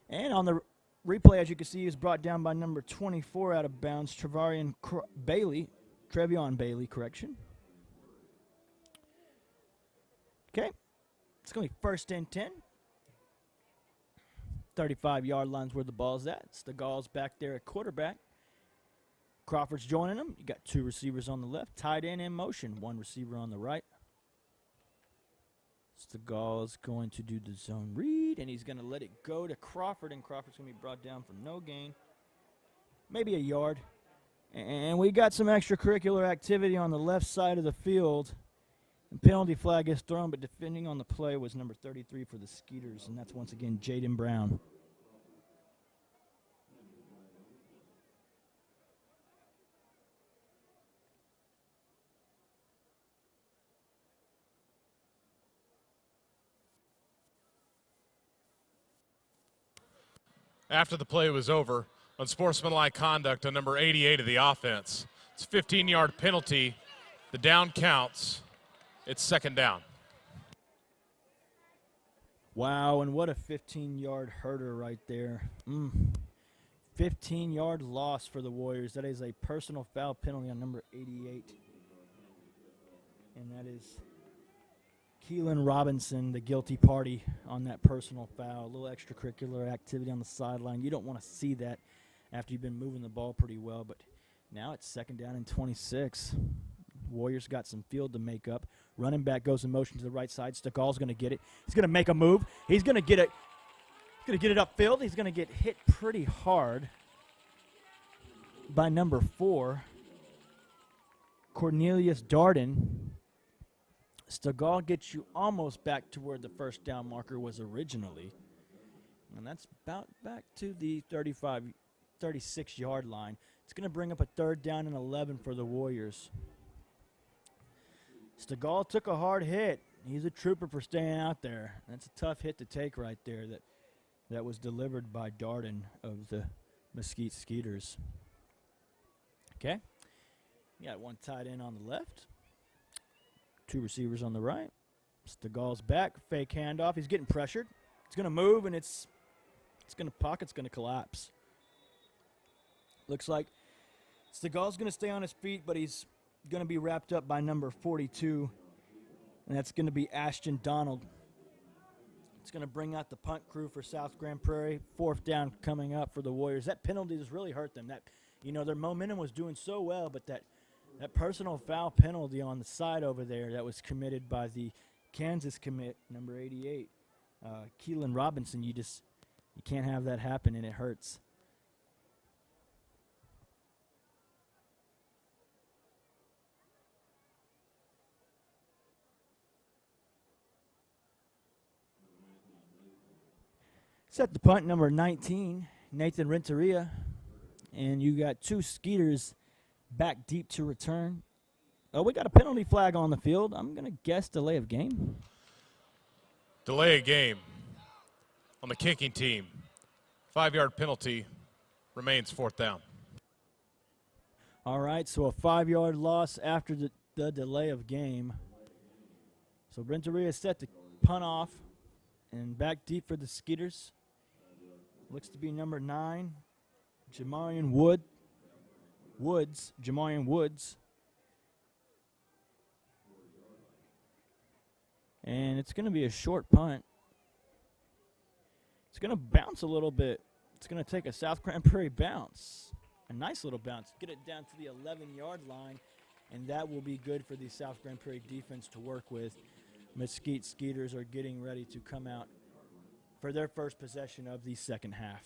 And on the replay, as you can see, he was brought down by number 24 out of bounds, Trevion Bailey, correction. Okay, it's going to be first and 10. 35-yard line's where the ball's at. Stegall's back there at quarterback. Crawford's joining him. You got two receivers on the left. Tight end in motion. One receiver on the right. Stegall's going to do the zone read, and he's going to let it go to Crawford, and Crawford's going to be brought down for no gain. Maybe a yard. And we got some extracurricular activity on the left side of the field. And penalty flag is thrown, but defending on the play was number 33 for the Skeeters, and that's once again Jaden Brown. After the play was over, unsportsmanlike conduct on number 88 of the offense. It's a 15-yard penalty. The down counts. It's second down. Wow, and what a 15-yard herder right there. 15-yard loss for the Warriors. That is a personal foul penalty on number 88. And that is Keelan Robinson, the guilty party on that personal foul. A little extracurricular activity on the sideline. You don't want to see that after you've been moving the ball pretty well. But now it's second down and 26. Warriors got some field to make up. Running back goes in motion to the right side. Stegall's going to get it. He's going to make a move. He's going to get it. He's going to get it upfield. He's going to get hit pretty hard by number 4, Cornelius Darden. Stegall gets you almost back to where the first down marker was originally. And that's about back to the 36-yard line. It's going to bring up a third down and 11 for the Warriors. Stegall took a hard hit. He's a trooper for staying out there. That's a tough hit to take right there that was delivered by Darden of the Mesquite Skeeters. Okay. You got one tight end on the left. Two receivers on the right. Stegall's back. Fake handoff. He's getting pressured. It's going to move, and it's going to pocket's going to collapse. Looks like Stegall's going to stay on his feet, but he's going to be wrapped up by number 42, and that's going to be Ashton Donald. It's going to bring out the punt crew for South Grand Prairie. Fourth down coming up for the Warriors. That penalty has really hurt them. Their momentum was doing so well, but that personal foul penalty on the side over there that was committed by the Kansas commit, number 88, Keelan Robinson, you can't have that happen, and it hurts. Set the punt, number 19, Nathan Renteria. And you got two Skeeters back deep to return. Oh, we got a penalty flag on the field. I'm going to guess delay of game. Delay of game on the kicking team. 5-yard penalty remains fourth down. All right, so a 5-yard loss after the delay of game. So Renteria is set to punt off and back deep for the Skeeters. Looks to be number 9, Jamarian Woods. And it's going to be a short punt. It's going to bounce a little bit. It's going to take a South Grand Prairie bounce. A nice little bounce. Get it down to the 11-yard line, and that will be good for the South Grand Prairie defense to work with. Mesquite Skeeters are getting ready to come out for their first possession of the second half.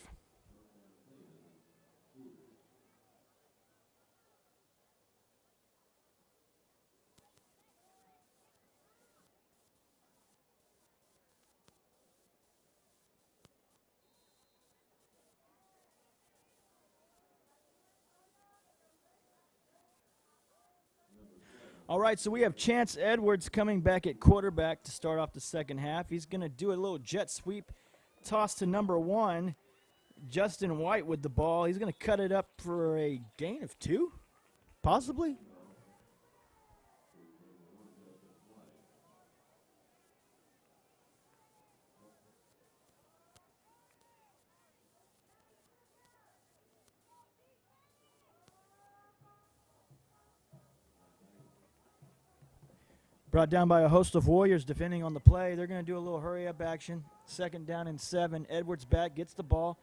All right, so we have Chance Edwards coming back at quarterback to start off the second half. He's going to do a little jet sweep, toss to number 1, Justin White with the ball. He's going to cut it up for a gain of 2, possibly. Brought down by a host of Warriors defending on the play. They're going to do a little hurry-up action. 2nd down and 7. Edwards back, gets the ball.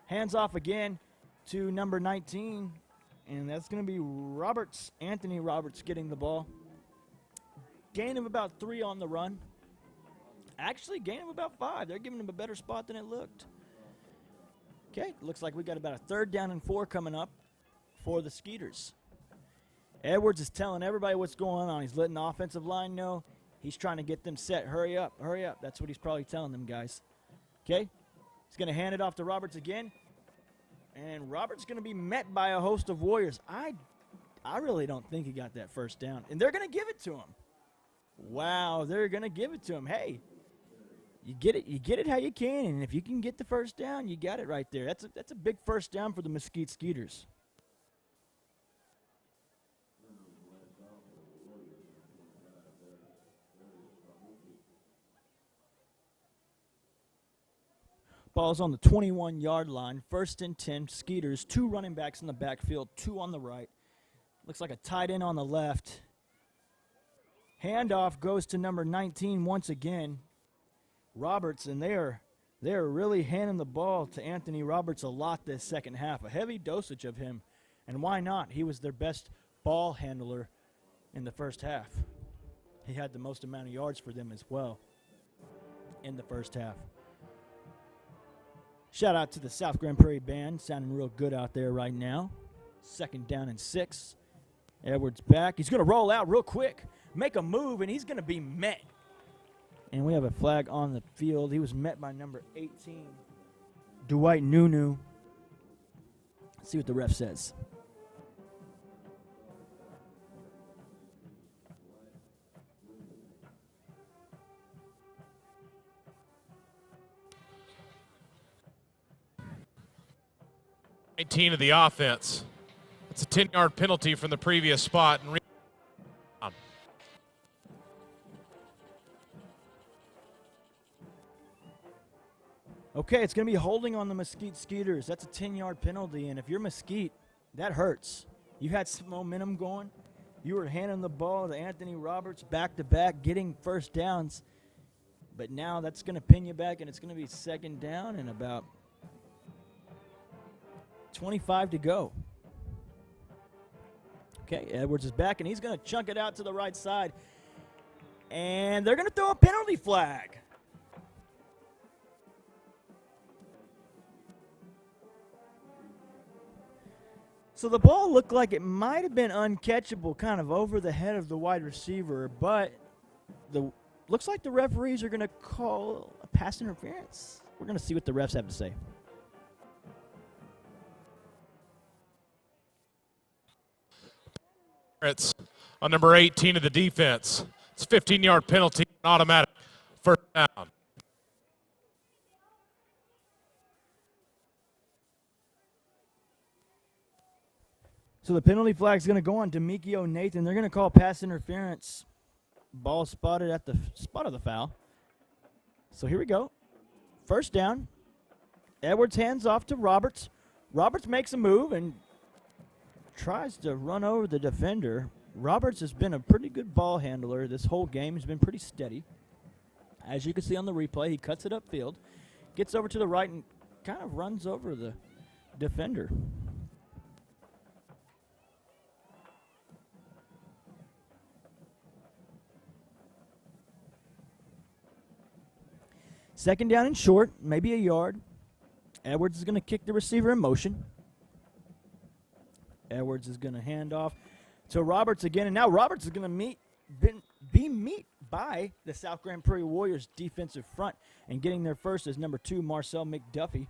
Hands off again to number 19. And that's going to be Roberts, Anthony Roberts getting the ball. Gain of about 3 on the run. Actually, gain of about 5. They're giving him a better spot than it looked. Okay, looks like we got about a 3rd down and 4 coming up for the Skeeters. Edwards is telling everybody what's going on. He's letting the offensive line know. He's trying to get them set. Hurry up, hurry up. That's what he's probably telling them, guys. Okay? He's going to hand it off to Roberts again. And Roberts going to be met by a host of Warriors. I really don't think he got that 1st down. And they're going to give it to him. Wow, they're going to give it to him. Hey, you get it how you can. And if you can get the 1st down, you got it right there. That's a big 1st down for the Mesquite Skeeters. Ball's on the 21-yard line. 1st and 10. Skeeters, 2 running backs in the backfield, 2 on the right. Looks like a tight end on the left. Handoff goes to number 19 once again. Roberts, and they are really handing the ball to Anthony Roberts a lot this second half. A heavy dosage of him. And why not? He was their best ball handler in the first half. He had the most amount of yards for them as well in the first half. Shout out to the South Grand Prairie band, sounding real good out there right now. 2nd down and 6. Edwards back. He's going to roll out real quick, make a move, and he's going to be met. And we have a flag on the field. He was met by number 18, Dwight Nunu. Let's see what the ref says. Of the offense. It's a 10-yard penalty from the previous spot. And okay, it's going to be holding on the Mesquite Skeeters. That's a 10-yard penalty, and if you're Mesquite, that hurts. You had some momentum going. You were handing the ball to Anthony Roberts back-to-back, getting 1st downs. But now that's going to pin you back, and it's going to be 2nd down and about 25 to go. Okay, Edwards is back, and he's going to chunk it out to the right side. And they're going to throw a penalty flag. So the ball looked like it might have been uncatchable, kind of over the head of the wide receiver, but looks like the referees are going to call a pass interference. We're going to see what the refs have to say. It's on number 18 of the defense. It's a 15-yard penalty, automatic 1st down. So the penalty flag is going to go on Demikio Nathan. They're going to call pass interference. Ball spotted at the spot of the foul. So here we go. 1st down. Edwards hands off to Roberts. Roberts makes a move and tries to run over the defender. Roberts has been a pretty good ball handler this whole game. He's been pretty steady. As you can see on the replay, he cuts it upfield, gets over to the right, and kind of runs over the defender. Second down and short, maybe a yard. Edwards is going to kick the receiver in motion. Edwards is going to hand off to Roberts again, and now Roberts is going to be met by the South Grand Prairie Warriors defensive front, and getting there first is number 2, Marcel McDuffie.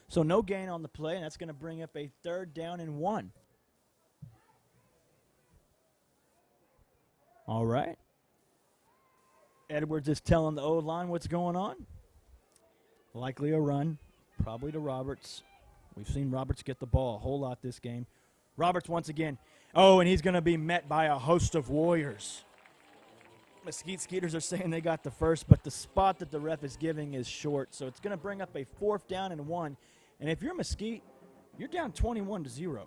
So no gain on the play, and that's going to bring up a 3rd down and 1. All right. Edwards is telling the O-line what's going on. Likely a run, probably to Roberts. We've seen Roberts get the ball a whole lot this game. Roberts once again. Oh, and he's going to be met by a host of Warriors. Mesquite Skeeters are saying they got the first, but the spot that the ref is giving is short, so it's going to bring up a 4th down and 1. And if you're Mesquite, you're down 21-0.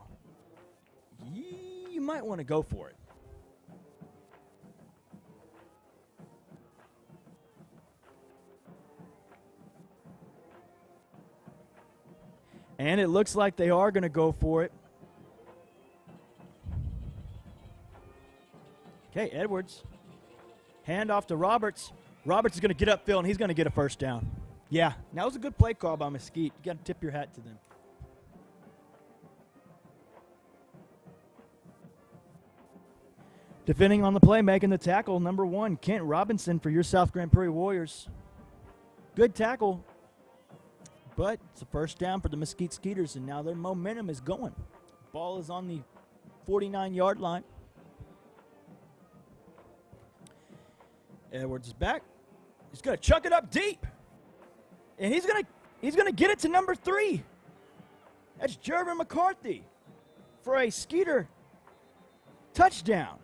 You might want to go for it. And it looks like they are going to go for it. Okay, Edwards. Hand off to Roberts. Roberts is going to get upfield, and he's going to get a 1st down. Yeah, that was a good play call by Mesquite. You got to tip your hat to them. Defending on the play, making the tackle, number 1, Kent Robinson for your South Grand Prairie Warriors. Good tackle. But it's a 1st down for the Mesquite Skeeters, and now their momentum is going. Ball is on the 49-yard line. Edwards is back. He's going to chuck it up deep. And he's gonna get it to number 3. That's Jervin McCarthy for a Skeeter touchdown.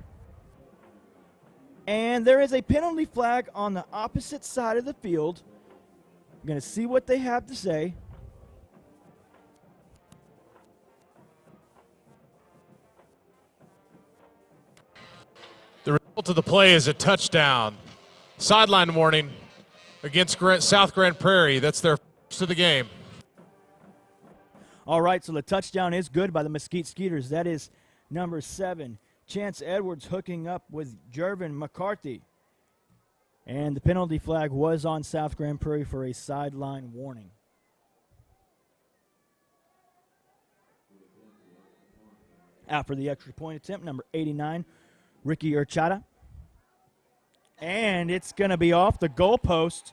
And there is a penalty flag on the opposite side of the field. We're going to see what they have to say. The result of the play is a touchdown. Sideline warning against South Grand Prairie. That's their first of the game. All right, so the touchdown is good by the Mesquite Skeeters. That is number 7, Chance Edwards hooking up with Jervin McCarthy. And the penalty flag was on South Grand Prairie for a sideline warning. After the extra point attempt, number 89, Ricky Urchata. And it's going to be off the goalpost.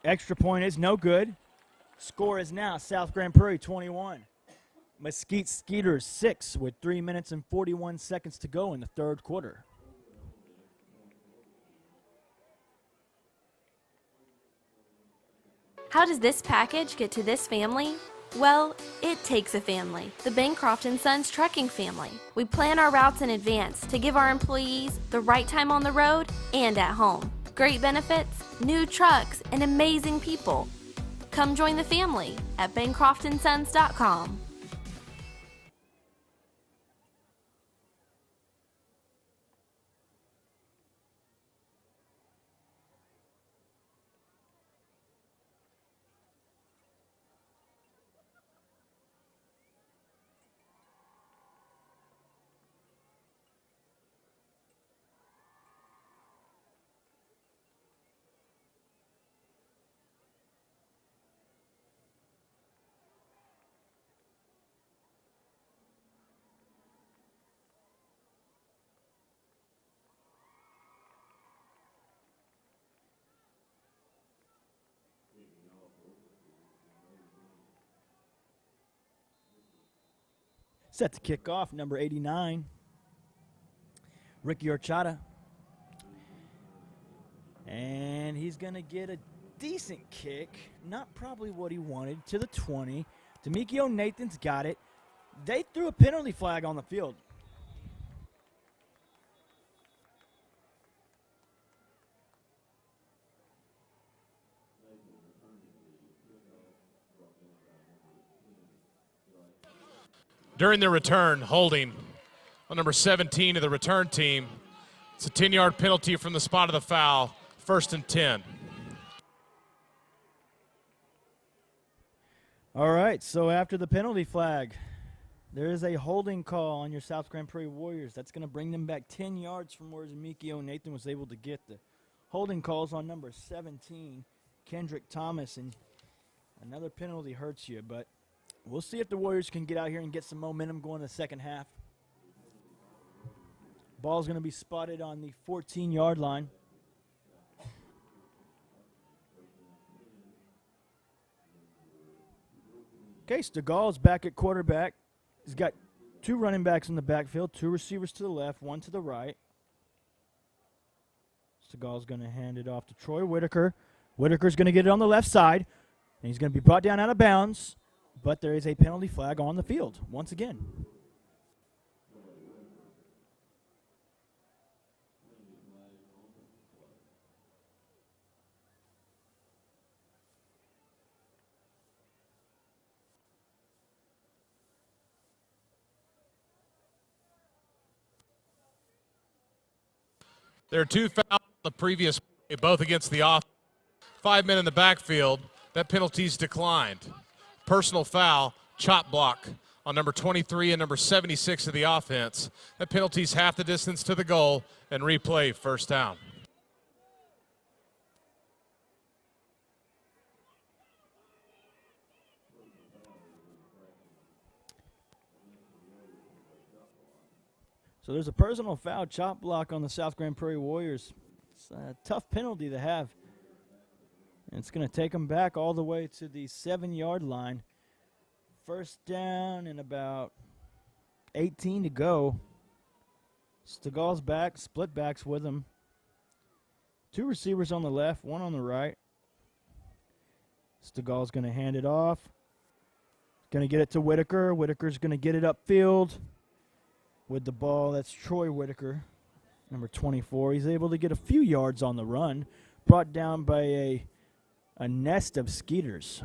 Extra point is no good. Score is now South Grand Prairie 21. Mesquite Skeeters 6 with 3 minutes and 41 seconds to go in the 3rd quarter. How does this package get to this family? Well, it takes a family. The Bancroft & Sons trucking family. We plan our routes in advance to give our employees the right time on the road and at home. Great benefits, new trucks, and amazing people. Come join the family at bancroftandsons.com. Set to kick off, number 89, Ricky Urchata. And he's going to get a decent kick, not probably what he wanted, to the 20. Demikio Nathan's got it. They threw a penalty flag on the field. During the return, holding on number 17 of the return team. It's a 10-yard penalty from the spot of the foul, 1st and 10. All right, so after the penalty flag, There is a holding call on your South Grand Prairie Warriors. That's going to bring them back 10 yards from where Zamikio Nathan was able to get the holding calls on number 17, Kendrick Thomas. And another penalty hurts you, but we'll see if the Warriors can get out here and get some momentum going in the second half. Ball's going to be spotted on the 14-yard line. Okay, Stegall's back at quarterback. He's got two running backs in the backfield, two receivers to the left, one to the right. Stegall's going to hand it off to Troy Whitaker. Whitaker's going to get it on the left side, and he's going to be brought down out of bounds, but there is a penalty flag on the field once again. There are two fouls in the previous play, both against the offense. 5 men in the backfield. That penalty's declined. Personal foul, chop block on number 23 and number 76 of the offense. That penalty's half the distance to the goal, and replay first down. So there's a personal foul, chop block on the South Grand Prairie Warriors. It's a tough penalty to have. And it's going to take them back all the way to the 7-yard line. First down and about 18 to go. Stegall's back, split backs with him. Two receivers on the left, one on the right. Stegall's going to hand it off. Going to get it to Whitaker. Whitaker's going to get it upfield. With the ball, that's Troy Whitaker, number 24. He's able to get a few yards on the run, brought down by a nest of Skeeters.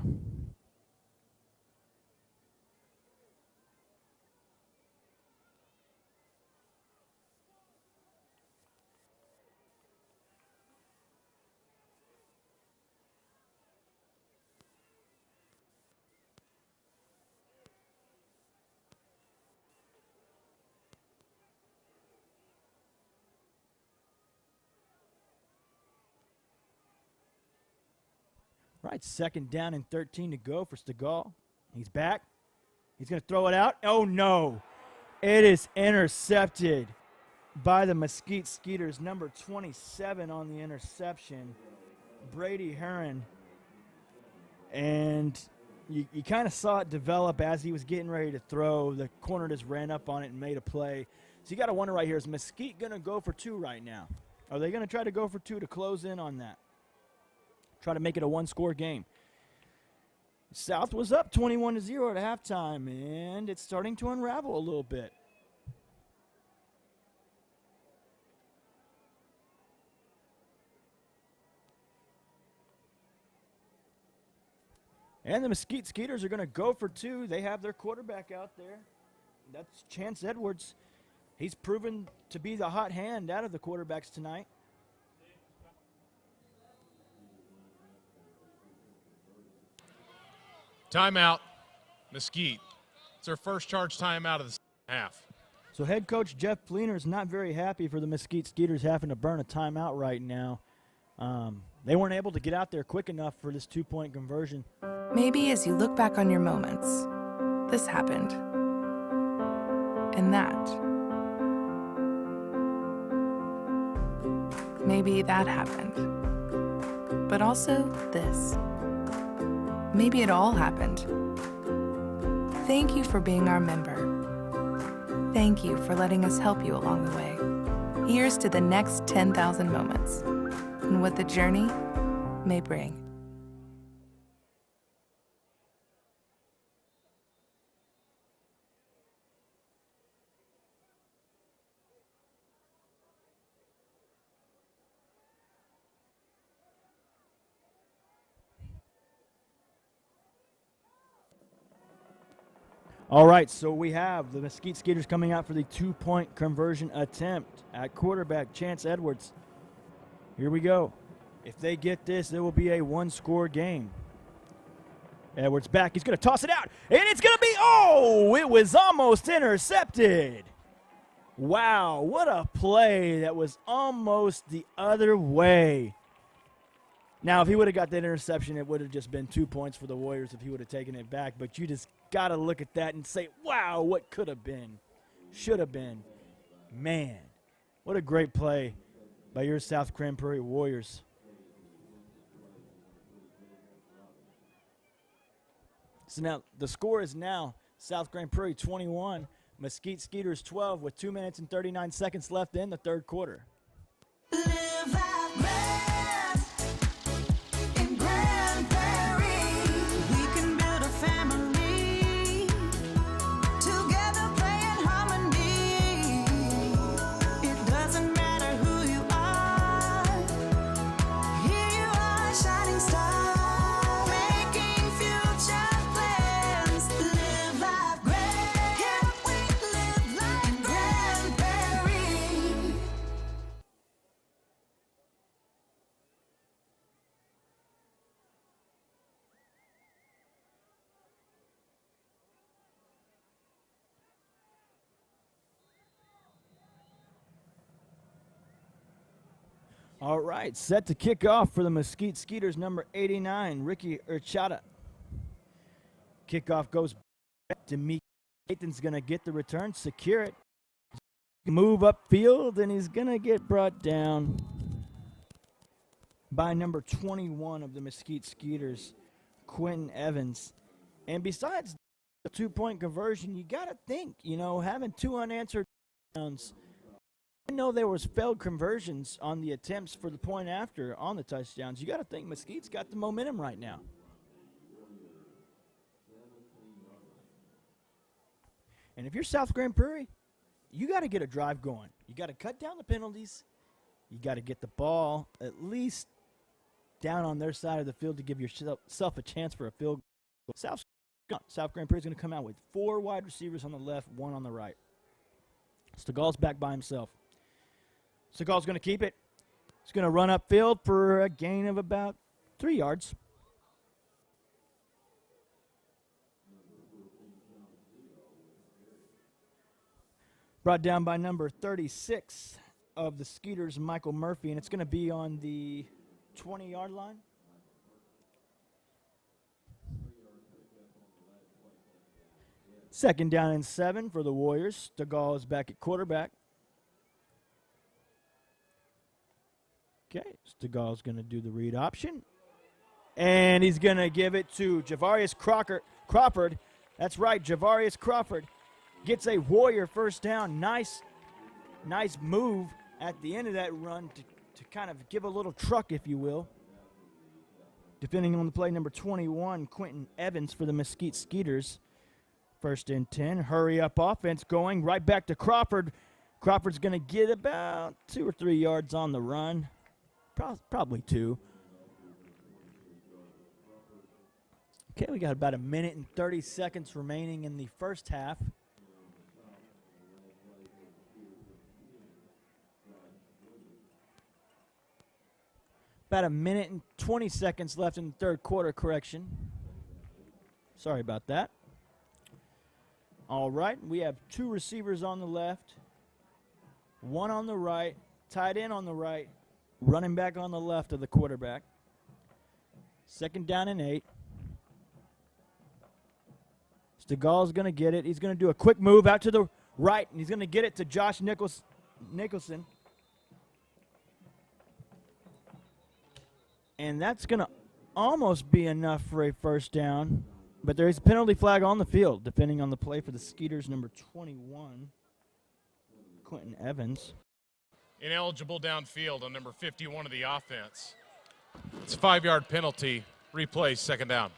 Right, second down and 13 to go for Stegall. He's back. He's going to throw it out. Oh, no. It is intercepted by the Mesquite Skeeters. Number 27 on the interception, Brady Herron. And you kind of saw it develop as he was getting ready to throw. The corner just ran up on it and made a play. So you got to wonder right here, is Mesquite going to go for two right now? Are they going to try to go for two to close in on that? Try to make it a one-score game. South was up 21-0 at halftime, and it's starting to unravel a little bit. And the Mesquite Skeeters are going to go for two. They have their quarterback out there. That's Chance Edwards. He's proven to be the hot hand out of the quarterbacks tonight. Timeout, Mesquite. It's their first charge timeout of the second half. So head coach Jeff Fleener is not very happy for the Mesquite Skeeters having to burn a timeout right now. They weren't able to get out there quick enough for this two-point conversion. Maybe as you look back on your moments, this happened. And that. Maybe that happened. But also this. Maybe it all happened. Thank you for being our member. Thank you for letting us help you along the way. Here's to the next 10,000 moments and what the journey may bring. All right, so we have the Mesquite Skeeters coming out for the two-point conversion attempt at quarterback Chance Edwards. Here we go. If they get this, it will be a one-score game. Edwards back. He's going to toss it out, and it's going to be, oh, it was almost intercepted. Wow, what a play. That was almost the other way. Now, if he would have got that interception, it would have just been 2 points for the Warriors if he would have taken it back. But you just got to look at that and say, wow, what could have been, should have been. Man, what a great play by your South Grand Prairie Warriors. So now the score is now South Grand Prairie 21, Mesquite Skeeters 12 with 2 minutes and 39 seconds left in the third quarter. Live out grand in Grand Prairie. We can build a family together, play in harmony. It doesn't matter who you are. Here you are, shining star, making future plans. Live out grand. Yeah, we live like Grand Prairie. All right, set to kick off for the Mesquite Skeeters, number 89, Ricky Urchata. Kickoff goes back to Meek. Nathan's going to get the return, secure it. Move upfield, and he's going to get brought down by number 21 of the Mesquite Skeeters, Quentin Evans. And besides the two-point conversion, you got to think, having two unanswered touchdowns. I know there was failed conversions on the attempts for the point after on the touchdowns. You got to think Mesquite's got the momentum right now. And if you're South Grand Prairie, you got to get a drive going. You got to cut down the penalties. You got to get the ball at least down on their side of the field to give yourself a chance for a field goal. South Grand Prairie is going to come out with 4 wide receivers on the left, 1 on the right. Stegall's back by himself. Stegall's going to keep it. He's going to run upfield for a gain of about 3 yards. Brought down by number 36 of the Skeeters, Michael Murphy, and it's going to be on the 20-yard line. Second down and 7 for the Warriors. Stegall is back at quarterback. Okay, Stegall's going to do the read option. And he's going to give it to Javarius Crawford. That's right, Javarius Crawford gets a Warrior first down. Nice move at the end of that run to kind of give a little truck, if you will. Defending on the play, number 21, Quentin Evans for the Mesquite Skeeters. First and 10, hurry up offense going right back to Crawford. Crawford's going to get about 2 or 3 yards on the run. Probably 2. Okay, we got about 1 minute and 30 seconds remaining in the first half. About 1 minute and 20 seconds left in the third quarter, correction. Sorry about that. All right, we have 2 receivers on the left, 1 on the right, tight end on the right, running back on the left of the quarterback. Second down and 8. Stegall's going to get it. He's going to do a quick move out to the right, and he's going to get it to Josh Nicholson. And that's going to almost be enough for a first down. But there is a penalty flag on the field, depending on the play for the Skeeters, number 21, Quentin Evans. Ineligible downfield on number 51 of the offense. It's a 5-yard penalty. Replay, second down.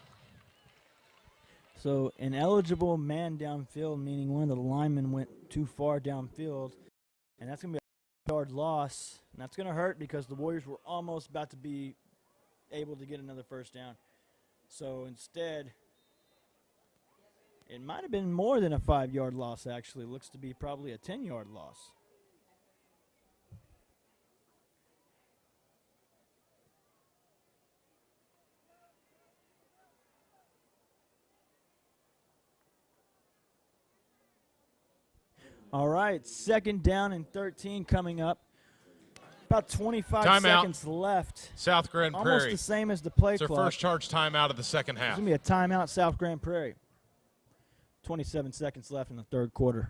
So an eligible man downfield, meaning one of the linemen went too far downfield, and that's going to be a yard loss. And that's going to hurt because the Warriors were almost about to be able to get another first down. So instead, it might have been more than a 5-yard loss, actually. It looks to be probably a 10-yard loss. All right, 2nd down and 13 coming up. About 25 Timeout. seconds left. South Grand Prairie. Almost the same as the play It's their clock. first charge timeout of the second half. It's going to be a timeout, South Grand Prairie. 27 seconds left in the third quarter.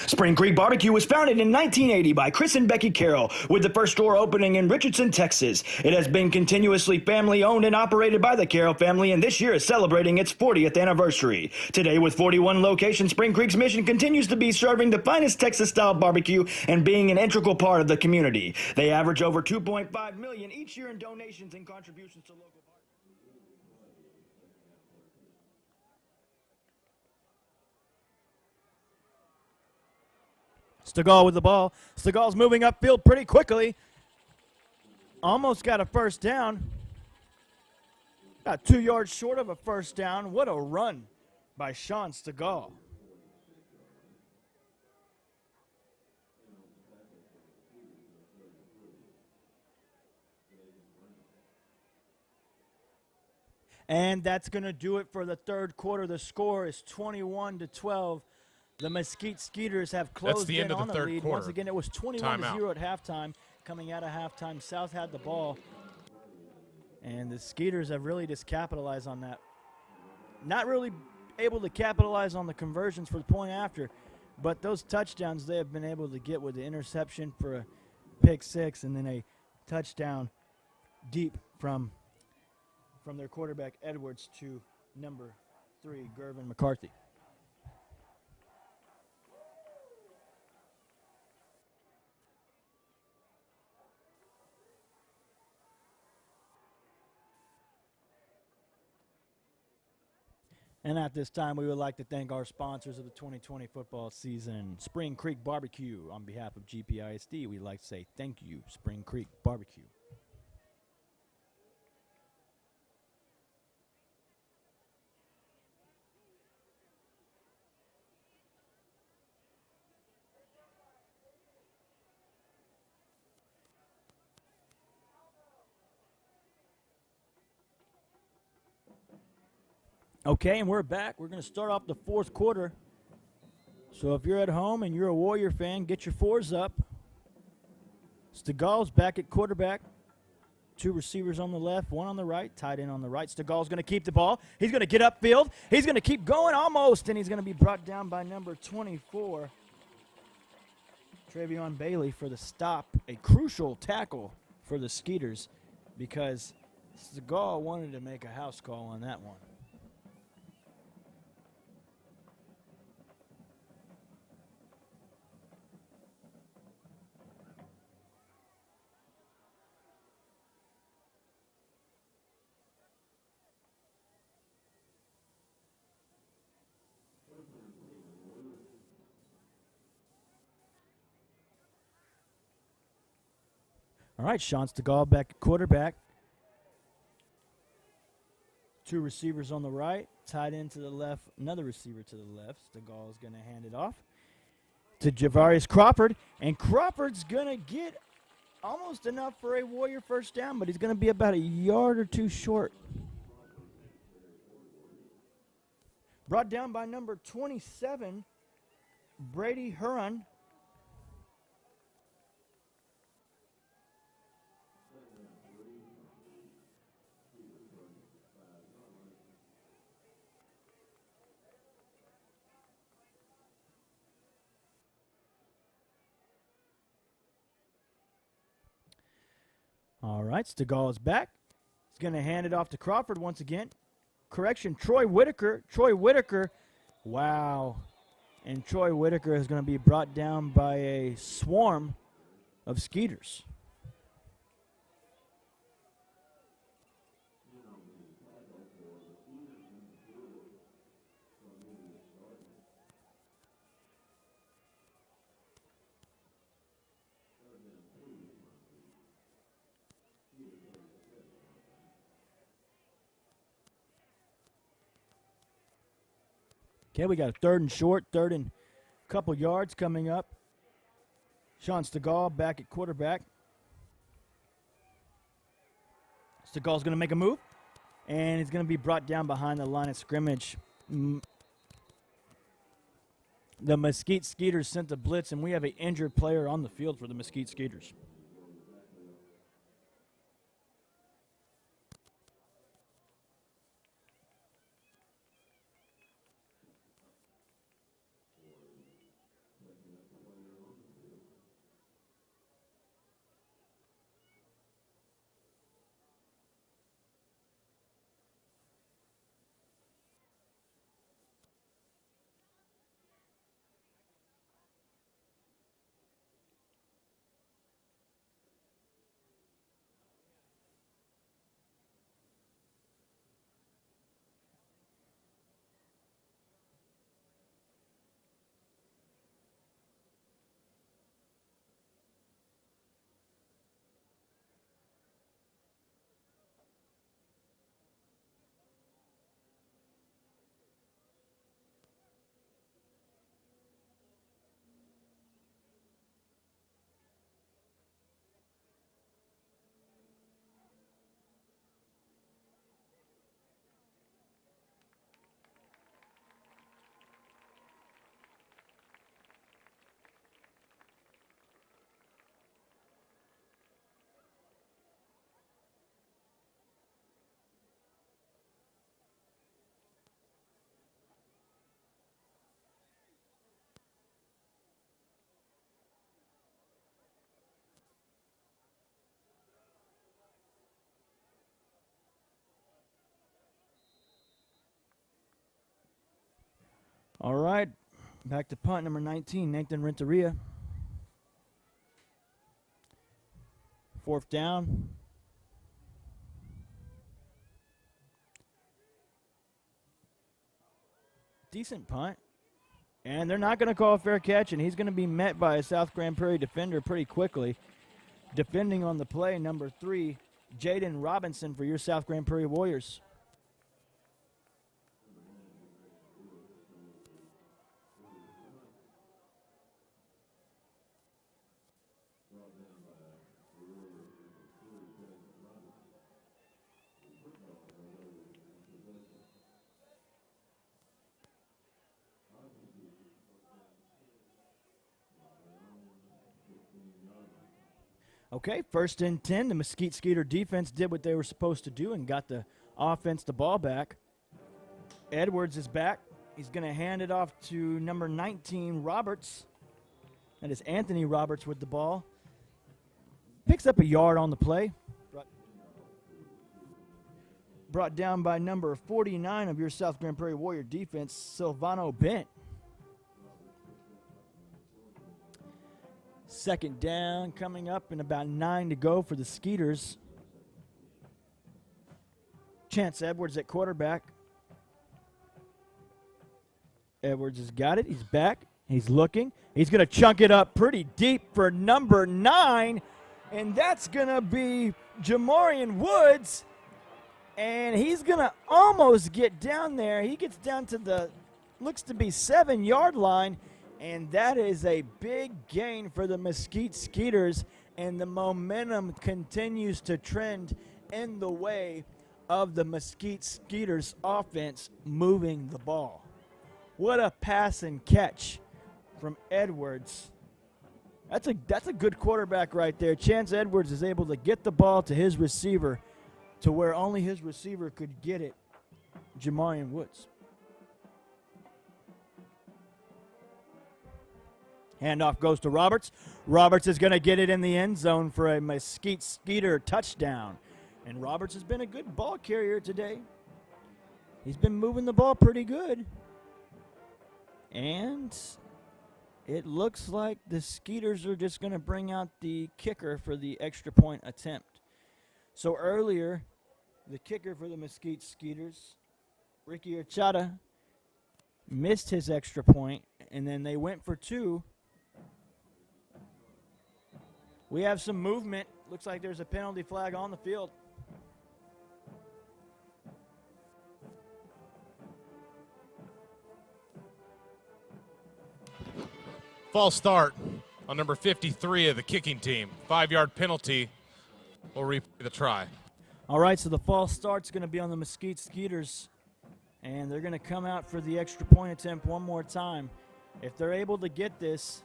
Spring Creek Barbecue was founded in 1980 by Chris and Becky Carroll, with the first store opening in Richardson, Texas. It has been continuously family-owned and operated by the Carroll family, and this year is celebrating its 40th anniversary. Today, with 41 locations, Spring Creek's mission continues to be serving the finest Texas-style barbecue and being an integral part of the community. They average over $2.5 million each year in donations and contributions to local partners. Stegall with the ball. Stegall's moving upfield pretty quickly. Almost got a first down. About 2 yards short of a first down. What a run by Sean Stegall. And that's going to do it for the third quarter. The score is 21-12. The Mesquite Skeeters have closed the end in of the on the third lead. quarter. Once again, it was 21-0 at halftime. Coming out of halftime, South had the ball. And the Skeeters have really just capitalized on that. Not really able to capitalize on the conversions for the point after, but those touchdowns they have been able to get with the interception for a pick six and then a touchdown deep from their quarterback Edwards to number 3, Gervin McCarthy. And at this time, we would like to thank our sponsors of the 2020 football season, Spring Creek Barbecue. On behalf of GPISD, we'd like to say thank you, Spring Creek Barbecue. Okay, and we're back. We're going to start off the fourth quarter. So if you're at home and you're a Warrior fan, get your fours up. Stegall's back at quarterback. 2 receivers on the left, 1 on the right, tight end on the right. Stegall's going to keep the ball. He's going to get upfield. He's going to keep going almost, and he's going to be brought down by number 24, Travion Bailey, for the stop. A crucial tackle for the Skeeters because Stegall wanted to make a house call on that one. All right, Sean Stegall back at quarterback. 2 receivers on the right, tight end to the left, another receiver to the left. Stegall is going to hand it off to Javarius Crawford, and Crawford's going to get almost enough for a Warrior first down, but he's going to be about a yard or 2 short. Brought down by number 27, Brady Herron. All right, Stegall is back. He's going to hand it off to Crawford once again. Correction, Troy Whitaker. Wow. And Troy Whitaker is going to be brought down by a swarm of Skeeters. Okay, we got a 3rd and short, 3rd and couple yards coming up. Sean Stegall back at quarterback. Stegall's going to make a move, and he's going to be brought down behind the line of scrimmage. The Mesquite Skeeters sent the blitz, and we have an injured player on the field for the Mesquite Skeeters. All right, back to punt number 19, Nathan Renteria. 4th down. Decent punt. And they're not going to call a fair catch, and he's going to be met by a South Grand Prairie defender pretty quickly. Defending on the play, number 3, Jaden Robinson for your South Grand Prairie Warriors. Okay, 1st and 10. The Mesquite Skeeter defense did what they were supposed to do and got the offense the ball back. Edwards is back. He's going to hand it off to number 19, Roberts. That is Anthony Roberts with the ball. Picks up a yard on the play. Brought down by number 49 of your South Grand Prairie Warrior defense, Silvano Bent. 2nd down coming up and about 9 to go for the Skeeters. Chance Edwards at quarterback. Edwards has got it. He's back. He's looking. He's going to chunk it up pretty deep for number 9. And that's going to be Jamarian Woods. And he's going to almost get down there. He gets down to the, looks to be 7-yard line. And that is a big gain for the Mesquite Skeeters, and the momentum continues to trend in the way of the Mesquite Skeeters offense moving the ball. What a pass and catch from Edwards. That's a good quarterback right there. Chance Edwards is able to get the ball to his receiver to where only his receiver could get it, Jamarian Woods. Handoff goes to Roberts. Roberts is going to get it in the end zone for a Mesquite Skeeter touchdown. And Roberts has been a good ball carrier today. He's been moving the ball pretty good. And it looks like the Skeeters are just going to bring out the kicker for the extra point attempt. So earlier, the kicker for the Mesquite Skeeters, Ricky Ochada, missed his extra point, and then they went for 2. We have some movement. Looks like there's a penalty flag on the field. False start on number 53 of the kicking team. 5-yard penalty will replay the try. All right, so the false start's going to be on the Mesquite Skeeters, and they're going to come out for the extra point attempt one more time. If they're able to get this,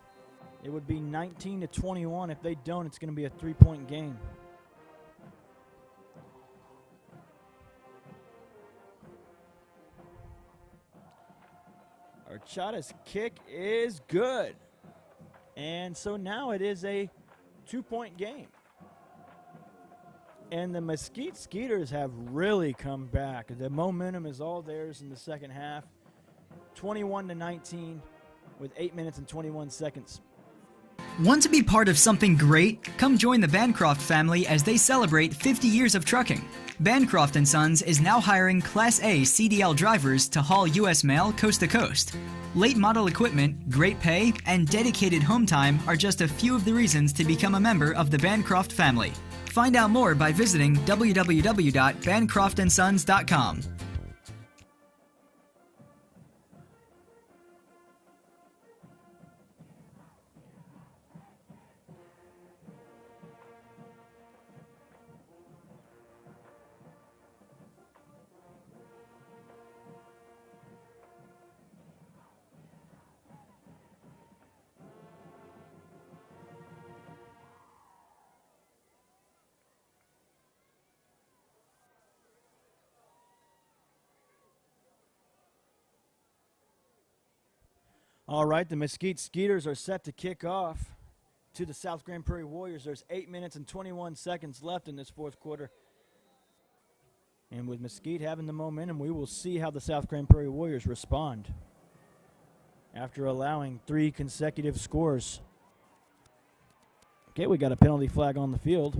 it would be 19-21. If they don't, it's going to be a 3-point game. Archada's kick is good. And so now it is a 2-point game. And the Mesquite Skeeters have really come back. The momentum is all theirs in the second half. 21-19 with 8 minutes and 21 seconds. Want to be part of something great? Come join the Bancroft family as they celebrate 50 years of trucking. Bancroft & Sons is now hiring Class A CDL drivers to haul U.S. mail coast to coast. Late model equipment, great pay, and dedicated home time are just a few of the reasons to become a member of the Bancroft family. Find out more by visiting www.bancroftandsons.com. All right, the Mesquite Skeeters are set to kick off to the South Grand Prairie Warriors. There's 8 minutes and 21 seconds left in this fourth quarter. And with Mesquite having the momentum, we will see how the South Grand Prairie Warriors respond after allowing 3 consecutive scores. Okay, we got a penalty flag on the field.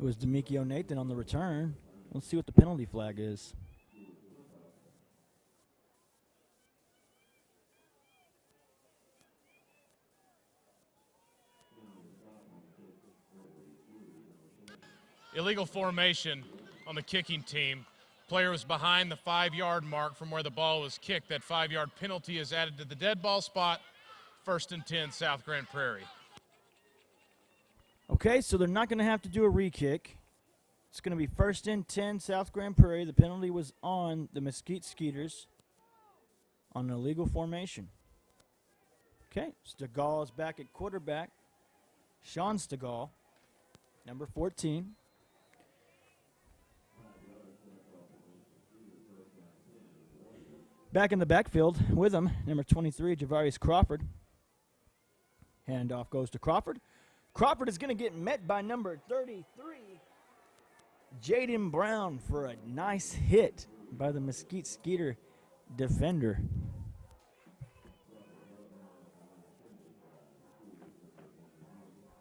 It was Demikio Nathan on the return. Let's see what the penalty flag is. Illegal formation on the kicking team. Player was behind the 5-yard mark from where the ball was kicked. That 5-yard penalty is added to the dead ball spot. 1st and 10, South Grand Prairie. Okay, so they're not going to have to do a re-kick. It's going to be 1st and 10, South Grand Prairie. The penalty was on the Mesquite Skeeters on an illegal formation. Okay, Stegall is back at quarterback. Sean Stegall, number 14. Back in the backfield with him, number 23, Javarius Crawford. Handoff goes to Crawford. Crawford is going to get met by number 33, Jaden Brown, for a nice hit by the Mesquite Skeeter defender.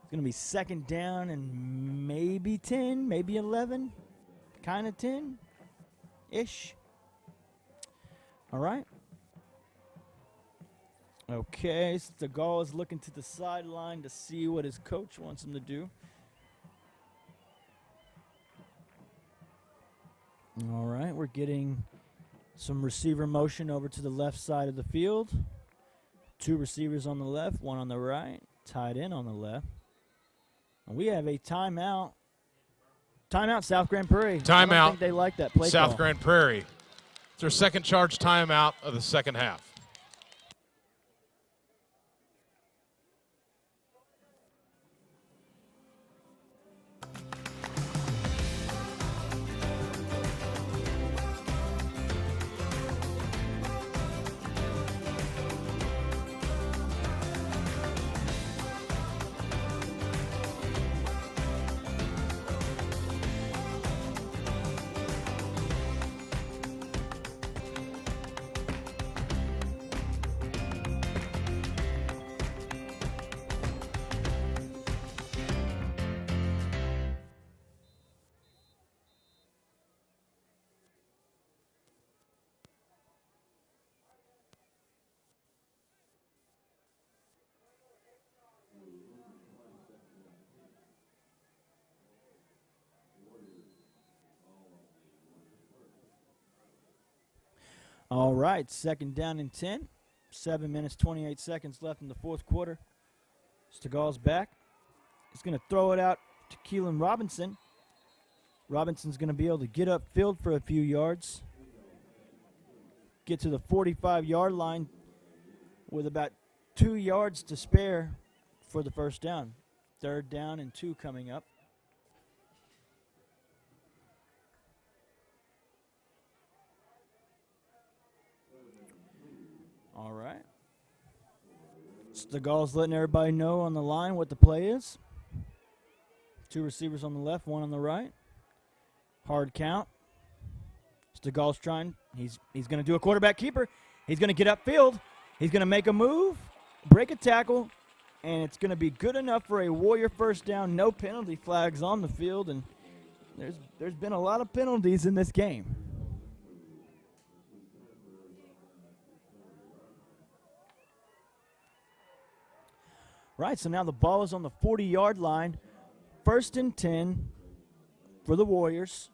It's going to be 2nd down and maybe 10, maybe 11, kind of 10-ish. All right. Okay, Stegall is looking to the sideline to see what his coach wants him to do. All right, we're getting some receiver motion over to the left side of the field. 2 receivers on the left, 1 on the right, tight end on the left. And we have a timeout. Timeout, South Grand Prairie. Timeout. I don't think they like that play South call. Grand Prairie. It's their second charge timeout of the second half. All right, second down and 10. 7 minutes, 28 seconds left in the fourth quarter. Stegall's back. He's going to throw it out to Keelan Robinson. Robinson's going to be able to get upfield for a few yards. Get to the 45-yard line with about 2 yards to spare for the first down. Third down and 2 coming up. All right. Stegall's letting everybody know on the line what the play is. 2 receivers on the left, 1 on the right. Hard count. Stegall's trying. He's going to do a quarterback keeper. He's going to get upfield. He's going to make a move, break a tackle, and it's going to be good enough for a Warrior first down. No penalty flags on the field, and there's been a lot of penalties in this game. Right, so now the ball is on the 40-yard line. First and 10 for the Warriors.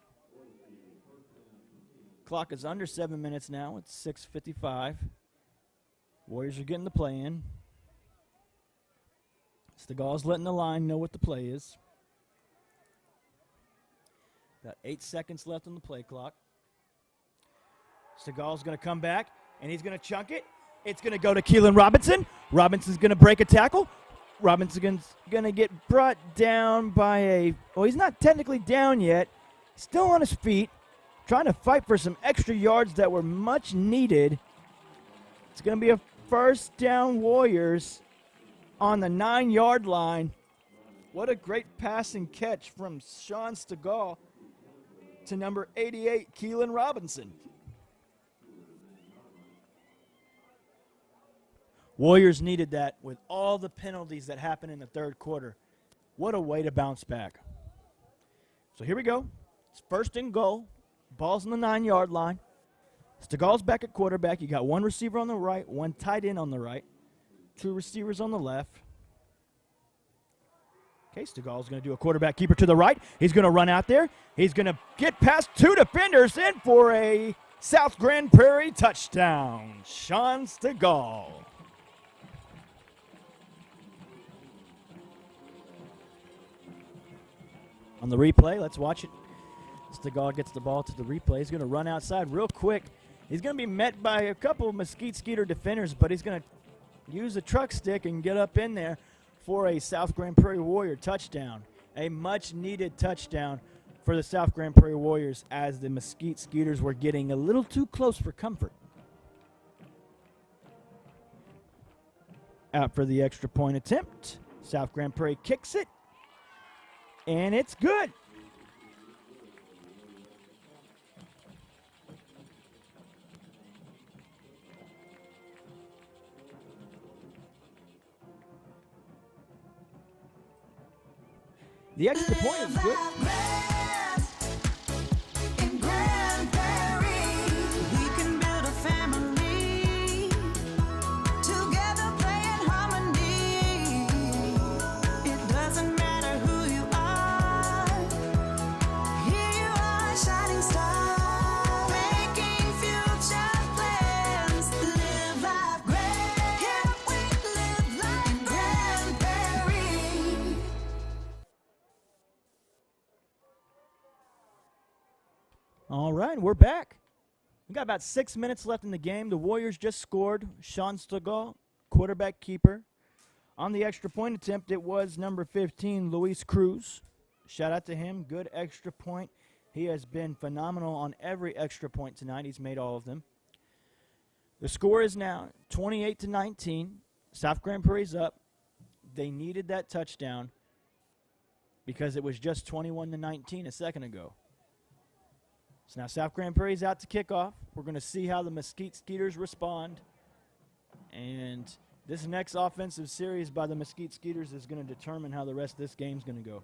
Clock is under 7 minutes now. It's 6:55. Warriors are getting the play in. Stegall's letting the line know what the play is. About 8 seconds left on the play clock. Stegall's going to come back, and he's going to chunk it. It's going to go to Keelan Robinson. Robinson's going to break a tackle. Robinson's going to get brought down by he's not technically down yet. Still on his feet, trying to fight for some extra yards that were much needed. It's going to be a first down Warriors on the 9-yard line. What a great pass and catch from Sean Stegall to number 88, Keelan Robinson. Warriors needed that with all the penalties that happened in the third quarter. What a way to bounce back. So here we go. It's first and goal. Ball's on the 9-yard line. Stegall's back at quarterback. You got 1 receiver on the right, 1 tight end on the right, 2 receivers on the left. Okay, Stegall's going to do a quarterback keeper to the right. He's going to run out there. He's going to get past 2 defenders in for a South Grand Prairie touchdown. Sean Stegall. On the replay, let's watch it. Stegall gets the ball to the replay. He's going to run outside real quick. He's going to be met by a couple of Mesquite Skeeter defenders, but he's going to use a truck stick and get up in there for a South Grand Prairie Warrior touchdown. A much-needed touchdown for the South Grand Prairie Warriors as the Mesquite Skeeters were getting a little too close for comfort. Out for the extra point attempt. South Grand Prairie kicks it. And it's good. The extra point is good. In Grand Prairie, we can build a family together, play in harmony. It doesn't matter who you are. Here you are, shining star, making future plans. Live life grand. Here we live like Grand Prairie. All right, we're back. We got about 6 minutes left in the game. The Warriors just scored. Sean Stegall, quarterback keeper. On the extra point attempt, it was number 15, Luis Cruz. Shout out to him. Good extra point. He has been phenomenal on every extra point tonight. He's made all of them. The score is now 28-19. South Grand Prairie's up. They needed that touchdown because it was just 21-19 a second ago. So now South Grand Prairie's out to kickoff. We're going to see how the Mesquite Skeeters respond. And this next offensive series by the Mesquite Skeeters is going to determine how the rest of this game's going to go.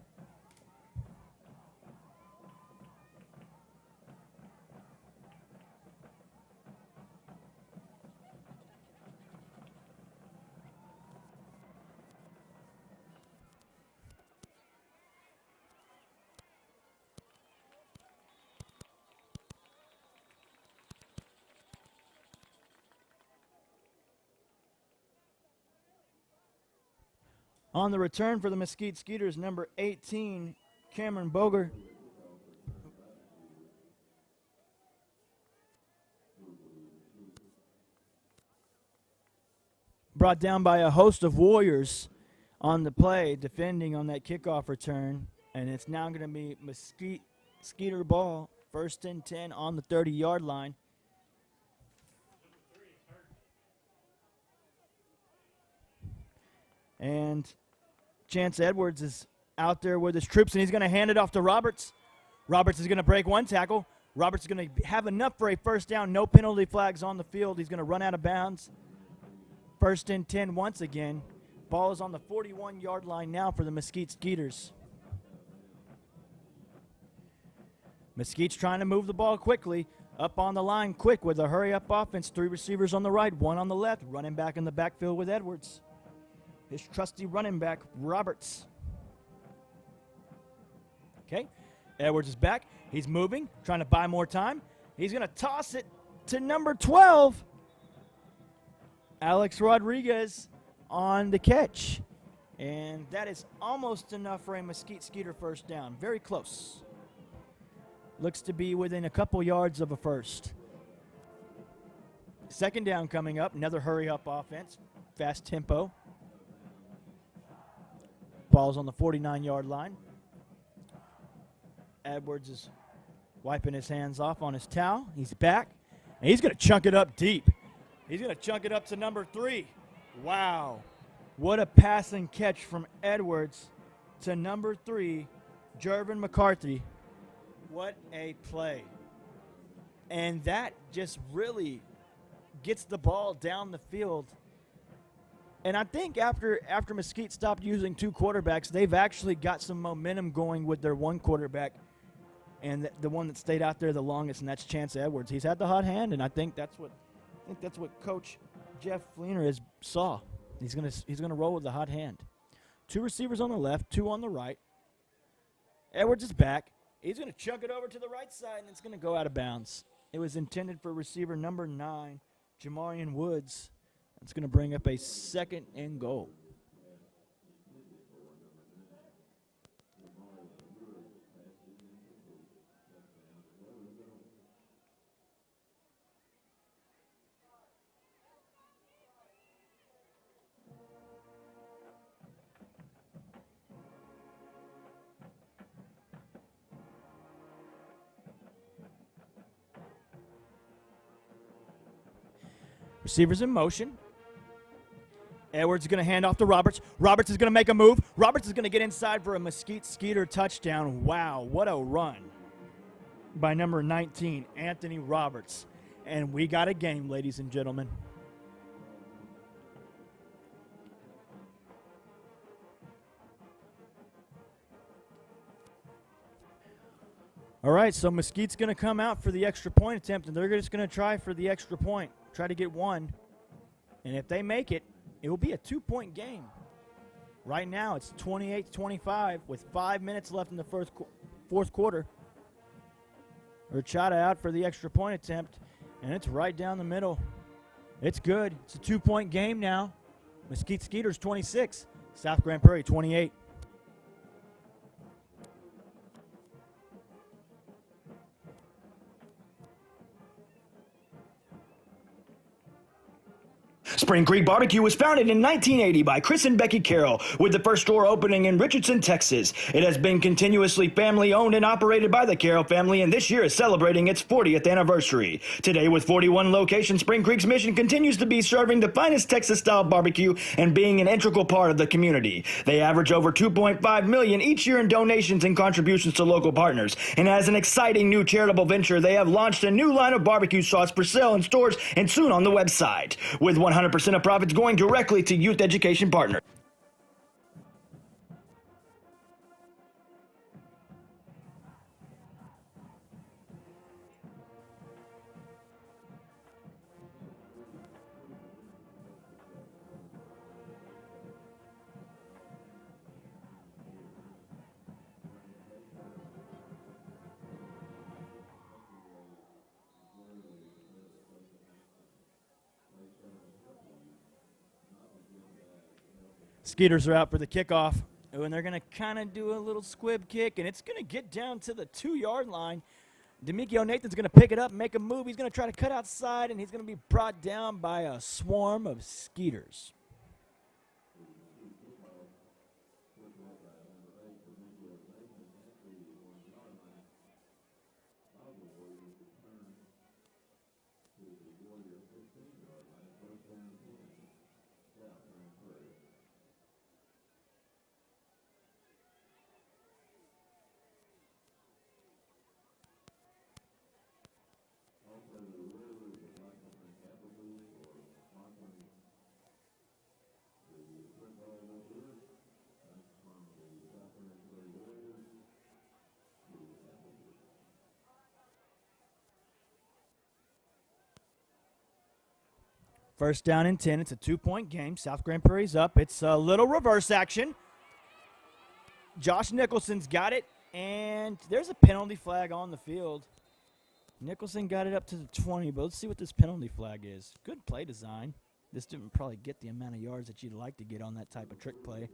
On the return for the Mesquite Skeeters, number 18, Cameron Boger. Brought down by a host of Warriors on the play, defending on that kickoff return. And it's now going to be Mesquite Skeeter ball, 1st and 10 on the 30-yard line. And Chance Edwards is out there with his troops, and he's going to hand it off to Roberts. Roberts is going to break one tackle. Roberts is going to have enough for a first down. No penalty flags on the field. He's going to run out of bounds. 1st and 10 once again. Ball is on the 41-yard line now for the Mesquite Skeeters. Mesquite's trying to move the ball quickly. Up on the line quick with a hurry-up offense. 3 receivers on the right, 1 on the left. Running back in the backfield with Edwards. His trusty running back, Roberts. Okay, Edwards is back. He's moving, trying to buy more time. He's going to toss it to number 12. Alex Rodriguez on the catch. And that is almost enough for a Mesquite Skeeter first down. Very close. Looks to be within a couple yards of a first. 2nd down coming up. Another hurry-up offense. Fast tempo. Ball's on the 49-yard line. Edwards is wiping his hands off on his towel. He's back, and he's going to chunk it up deep. He's going to chunk it up to number 3. Wow. What a passing catch from Edwards to number 3, Jervin McCarthy. What a play. And that just really gets the ball down the field. And I think after Mesquite stopped using 2 quarterbacks, they've actually got some momentum going with their 1 quarterback, and the one that stayed out there the longest, and that's Chance Edwards. He's had the hot hand, and I think that's what Coach Jeff Fleener saw. He's gonna roll with the hot hand. 2 receivers on the left, 2 on the right. Edwards is back. He's gonna chunk it over to the right side, and it's gonna go out of bounds. It was intended for receiver number 9, Jamarian Woods. It's going to bring up a 2nd and goal. Receivers in motion. Edwards is going to hand off to Roberts. Roberts is going to make a move. Roberts is going to get inside for a Mesquite Skeeter touchdown. Wow, what a run by number 19, Anthony Roberts. And we got a game, ladies and gentlemen. All right, so Mesquite's going to come out for the extra point attempt, and they're just going to try for the extra point, try to get 1. And if they make it, it will be a 2-point game. Right now, it's 28-25 with 5 minutes left in the fourth quarter. Urchata out for the extra point attempt, and it's right down the middle. It's good. It's a 2-point game now. Mesquite Skeeters 26, South Grand Prairie 28. Spring Creek Barbecue was founded in 1980 by Chris and Becky Carroll, with the first store opening in Richardson, Texas. It has been continuously family-owned and operated by the Carroll family, and this year is celebrating its 40th anniversary. Today, with 41 locations, Spring Creek's mission continues to be serving the finest Texas-style barbecue and being an integral part of the community. They average over $2.5 million each year in donations and contributions to local partners. And as an exciting new charitable venture, they have launched a new line of barbecue sauce for sale in stores and soon on the website, with 100% of profits going directly to youth education partners. Skeeters are out for the kickoff. Oh, and they're going to kind of do a little squib kick, and it's going to get down to the 2-yard line. Demikio Nathan's going to pick it up, make a move. He's going to try to cut outside, and he's going to be brought down by a swarm of Skeeters. First down and 10. It's a 2-point game. South Grand Prairie's up. It's a little reverse action. Josh Nicholson's got it, and there's a penalty flag on the field. Nicholson got it up to the 20, but let's see what this penalty flag is. Good play design. This didn't probably get the amount of yards that you'd like to get on that type of trick play.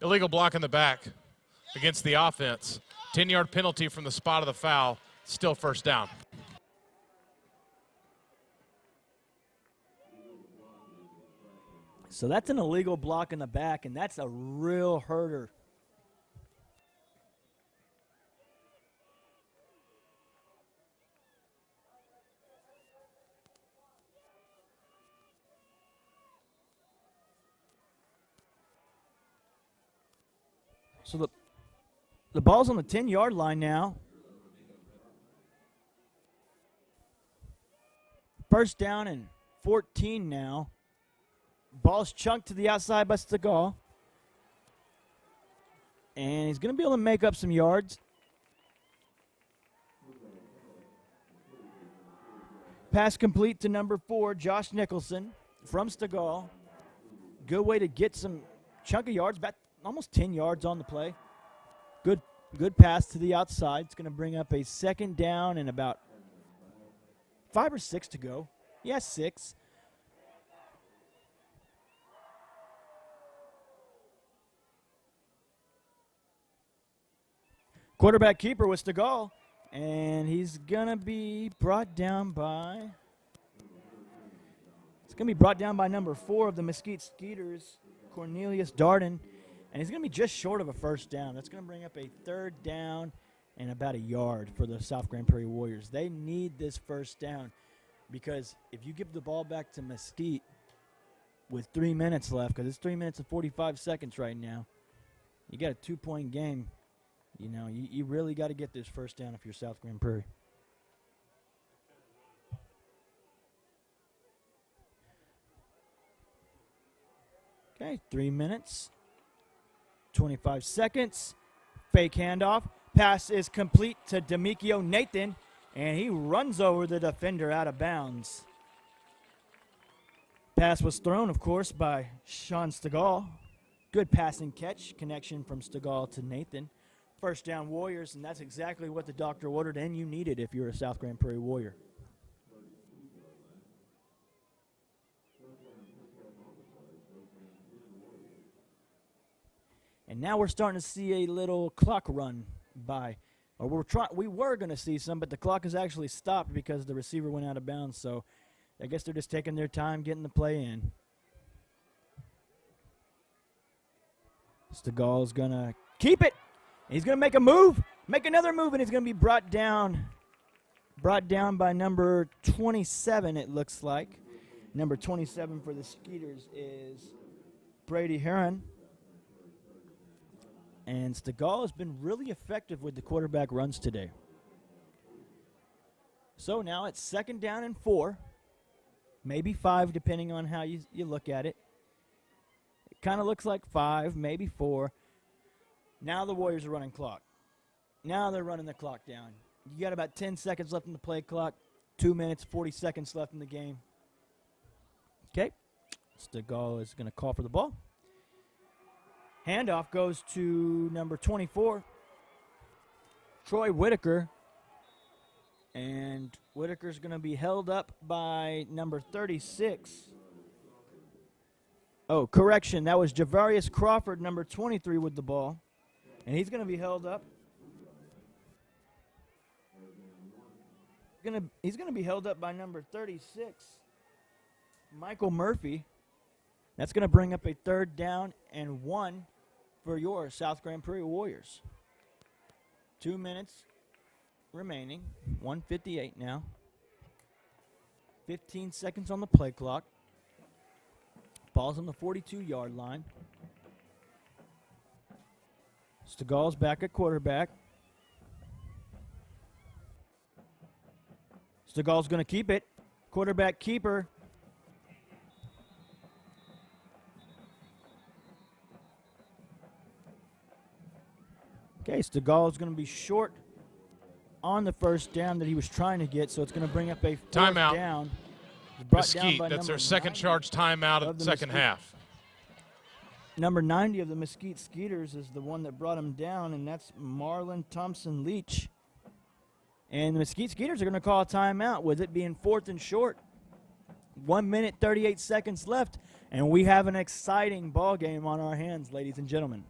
Illegal block in the back against the offense. 10-yard penalty from the spot of the foul. Still first down. So that's an illegal block in the back, and that's a real herder. So the ball's on the 10-yard line now. First down and 14 now. Ball's chunked to the outside by Stegall. And he's going to be able to make up some yards. Pass complete to number 4, Josh Nicholson from Stegall. Good way to get some chunk of yards, about almost 10 yards on the play. Good pass to the outside. It's going to bring up a second down and about 5 or 6 to go. Yes, 6. Quarterback keeper with Stegall, and he's going to be brought down by number 4 of the Mesquite Skeeters, Cornelius Darden. And he's going to be just short of a first down. That's going to bring up a third down and about a yard for the South Grand Prairie Warriors. They need this first down because if you give the ball back to Mesquite with 3 minutes left, because it's 3 minutes and 45 seconds right now, you got a 2-point game. You know, you really got to get this first down if you're South Grand Prairie. Okay, 3 minutes. 25 seconds. Fake handoff. Pass is complete to Demikio Nathan, and he runs over the defender out of bounds. Pass was thrown, of course, by Sean Stegall. Good passing catch, connection from Stegall to Nathan. First down Warriors, and that's exactly what the doctor ordered and you needed if you're a South Grand Prairie Warrior. And now we're starting to see a little clock run by. Or we were going to see some, but the clock has actually stopped because the receiver went out of bounds. So I guess they're just taking their time getting the play in. Stegall's going to keep it. He's going to make a move, make another move, and he's going to be brought down by number 27, it looks like. Number 27 for the Skeeters is Brady Herron. And Stegall has been really effective with the quarterback runs today. So now it's second down and 4, maybe 5 depending on how you look at it. It kind of looks like 5, maybe 4. Now the Warriors are running clock. Now they're running the clock down. You got about 10 seconds left in the play clock, 2 minutes, 40 seconds left in the game. Okay. Stegall is going to call for the ball. Handoff goes to number 24, Troy Whitaker. And Whitaker's going to be held up by number 36. Oh, correction. That was Javarius Crawford, number 23, with the ball. And he's going to be held up. He's going to be held up by number 36, Michael Murphy. That's going to bring up a 3rd down and 1 for your South Grand Prairie Warriors. 2 minutes remaining. 1:58 now. 15 seconds on the play clock. Ball's on the 42-yard line. Stegall's back at quarterback. Stegall's going to keep it. Quarterback keeper. Okay, Stegall is going to be short on the 1st down that he was trying to get, so it's going to bring up a 4th timeout. down. Mesquite, that's their second charge timeout of the second half. Number 90 of the Mesquite Skeeters is the one that brought him down, and that's Marlon Thompson Leach. And the Mesquite Skeeters are going to call a timeout with it being 4th and short. 1 minute, 38 seconds left, and we have an exciting ball game on our hands, ladies and gentlemen.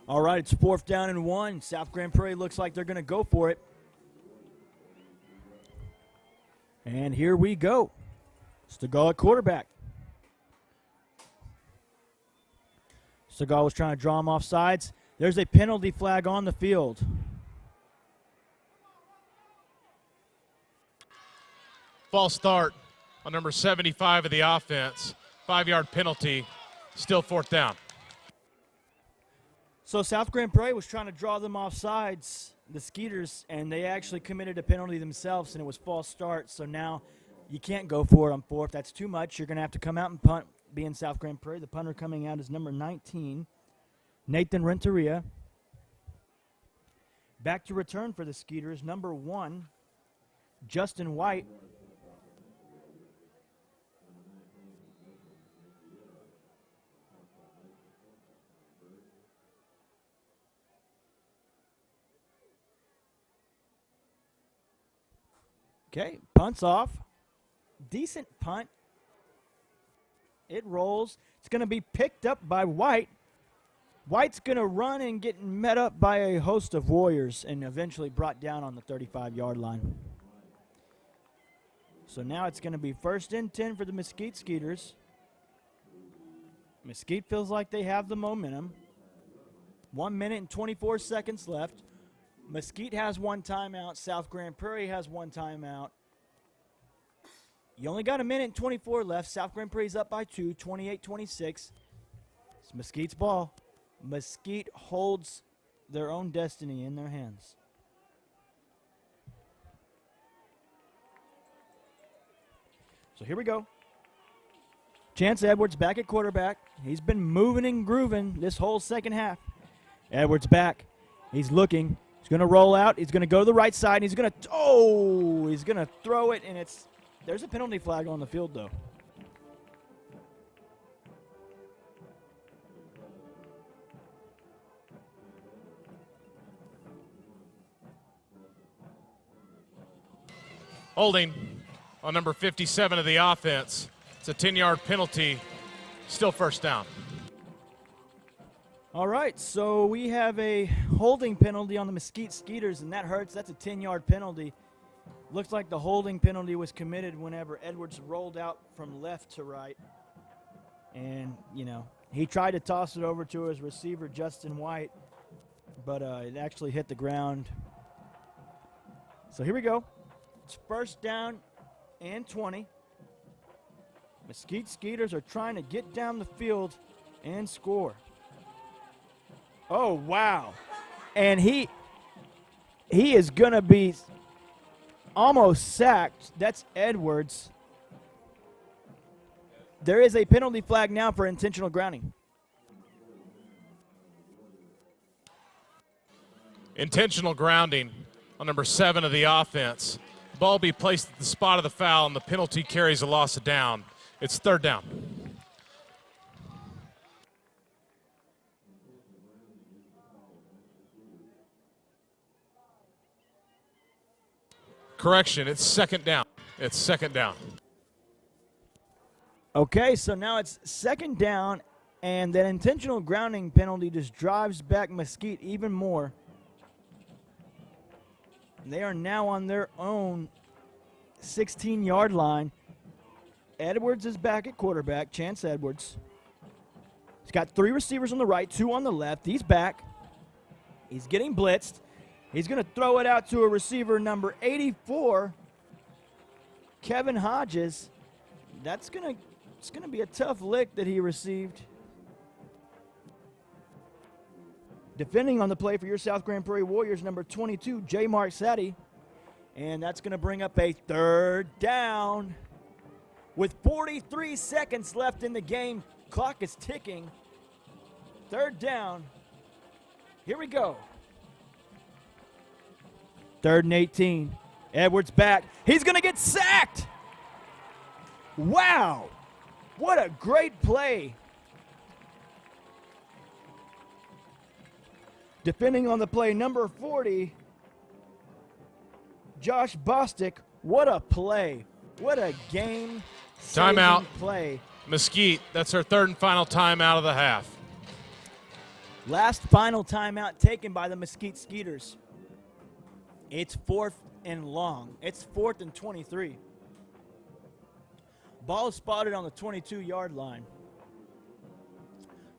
All right, it's 4th down and 1. South Grand Prairie looks like they're going to go for it. And here we go. Stegall at quarterback. Stegall was trying to draw him off sides. There's a penalty flag on the field. False start on number 75 of the offense. 5-yard penalty. Still 4th down. So South Grand Prairie was trying to draw them off sides, the Skeeters, and they actually committed a penalty themselves, and it was false start. So now you can't go for it on 4th. That's too much. You're going to have to come out and punt, being South Grand Prairie. The punter coming out is number 19, Nathan Renteria. Back to return for the Skeeters, number 1, Justin White. Okay, punts off. Decent punt. It rolls. It's going to be picked up by White. White's going to run and get met up by a host of Warriors and eventually brought down on the 35-yard line. So now it's going to be 1st and 10 for the Mesquite Skeeters. Mesquite feels like they have the momentum. 1 minute and 24 seconds left. Mesquite has 1 timeout. South Grand Prairie has 1 timeout. You only got 1 minute and 24 left. South Grand Prairie's up by 2, 28-26. It's Mesquite's ball. Mesquite holds their own destiny in their hands. So here we go. Chance Edwards back at quarterback. He's been moving and grooving this whole second half. Edwards back. He's looking. He's going to roll out. He's going to go to the right side. And he's going to throw it, and there's a penalty flag on the field, though. Holding on number 57 of the offense. It's a 10-yard penalty. Still 1st down. All right, so we have a holding penalty on the Mesquite Skeeters, and that hurts. That's a 10-yard penalty. Looks like the holding penalty was committed whenever Edwards rolled out from left to right. And, He tried to toss it over to his receiver, Justin White, but it actually hit the ground. So here we go. It's first down and 20. Mesquite Skeeters are trying to get down the field and score. Oh, wow. And he is going to be almost sacked. That's Edwards. There is a penalty flag now for intentional grounding. Intentional grounding on number 7 of the offense. The ball will be placed at the spot of the foul, and the penalty carries a loss of down. It's third down. Correction, it's second down. It's second down. Okay, so now it's second down, and that intentional grounding penalty just drives back Mesquite even more. They are now on their own 16-yard line. Edwards is back at quarterback, Chance Edwards. He's got 3 receivers on the right, 2 on the left. He's back. He's getting blitzed. He's going to throw it out to a receiver number 84, Kevin Hodges. It's going to be a tough lick that he received. Defending on the play for your South Grand Prairie Warriors, number 22, J. Mark Sadie. And that's going to bring up a third down. With 43 seconds left in the game, clock is ticking. Third down. Here we go. 3rd and 18. Edwards back. He's going to get sacked. Wow. What a great play. Defending on the play, number 40, Josh Bostic. What a play. What a game. Timeout. Play. Mesquite, that's our 3rd and final timeout of the half. Last final timeout taken by the Mesquite Skeeters. It's 4th and long. It's 4th and 23. Ball spotted on the 22-yard line.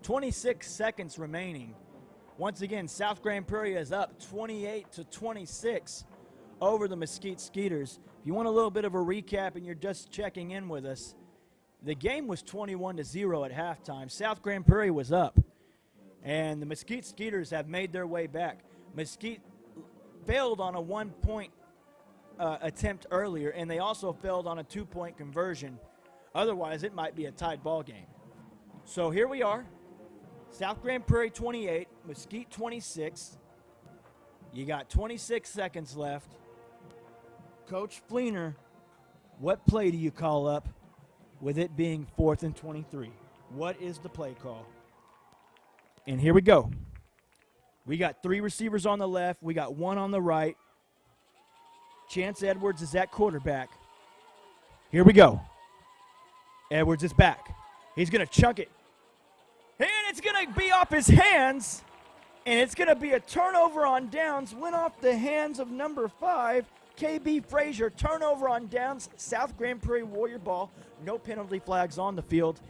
26 seconds remaining. Once again, South Grand Prairie is up 28-26 over the Mesquite Skeeters. If you want a little bit of a recap and you're just checking in with us, the game was 21-0 at halftime. South Grand Prairie was up, and the Mesquite Skeeters have made their way back. Mesquite failed on a 1-point attempt earlier, and they also failed on a 2-point conversion. Otherwise, it might be a tied ball game. So here we are. South Grand Prairie 28, Mesquite 26. You got 26 seconds left. Coach Fleener, what play do you call up with it being 4th and 23? What is the play call? And here we go. We got 3 receivers on the left. We got 1 on the right. Chance Edwards is at quarterback. Here we go. Edwards is back. He's going to chunk it. And it's going to be off his hands. And it's going to be a turnover on downs. Went off the hands of number 5, KB Frazier. Turnover on downs. South Grand Prairie Warrior ball. No penalty flags on the field.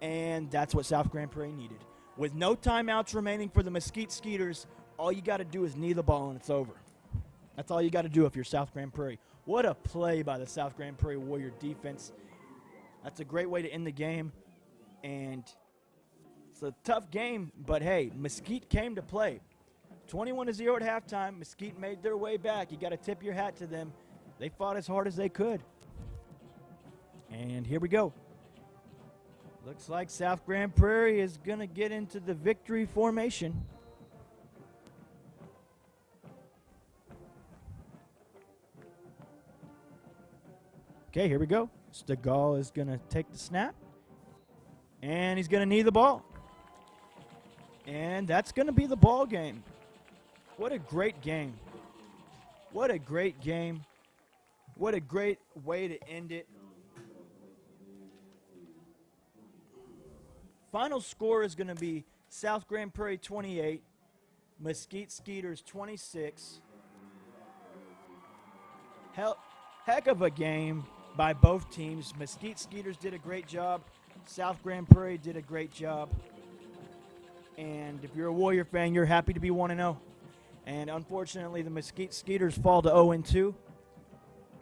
And that's what South Grand Prairie needed. With no timeouts remaining for the Mesquite Skeeters, all you got to do is knee the ball and it's over. That's all you got to do if you're South Grand Prairie. What a play by the South Grand Prairie Warrior defense. That's a great way to end the game. And it's a tough game, but hey, Mesquite came to play. 21-0 at halftime. Mesquite made their way back. You got to tip your hat to them. They fought as hard as they could. And here we go. Looks like South Grand Prairie is going to get into the victory formation. Okay, here we go. Stegall is going to take the snap. And he's going to knee the ball. And that's going to be the ball game. What a great game. What a great game. What a great way to end it. Final score is going to be South Grand Prairie 28, Mesquite Skeeters 26. Heck of a game by both teams. Mesquite Skeeters did a great job. South Grand Prairie did a great job. And if you're a Warrior fan, you're happy to be 1-0. And unfortunately, the Mesquite Skeeters fall to 0-2.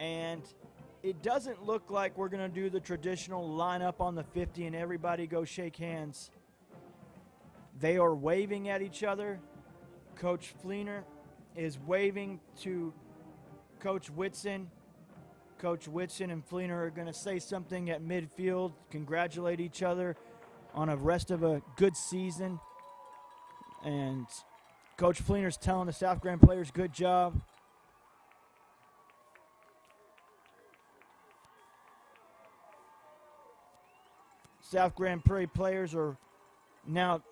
And it doesn't look like we're going to do the traditional lineup on the 50 and everybody go shake hands. They are waving at each other. Coach Fleener is waving to Coach Whitson. Coach Whitson and Fleener are going to say something at midfield, congratulate each other on a rest of a good season. And Coach Fleener's telling the South Grand players, good job. South Grand Prairie players are now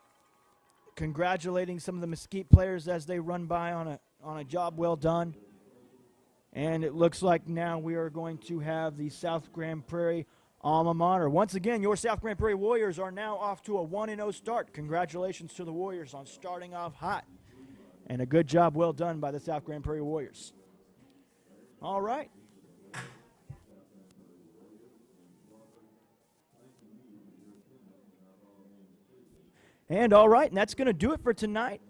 congratulating some of the Mesquite players as they run by on a job well done. And it looks like now we are going to have the South Grand Prairie alma mater. Once again, your South Grand Prairie Warriors are now off to a 1-0 start. Congratulations to the Warriors on starting off hot. And a good job well done by the South Grand Prairie Warriors. All right. And that's going to do it for tonight.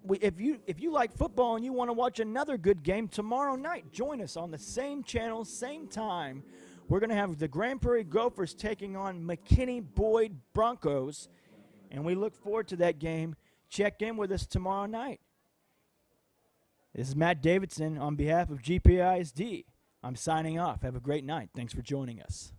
If you like football and you want to watch another good game tomorrow night, join us on the same channel, same time. We're going to have the Grand Prairie Gophers taking on McKinney-Boyd Broncos, and we look forward to that game. Check in with us tomorrow night. This is Matt Davidson on behalf of GPISD. I'm signing off. Have a great night. Thanks for joining us.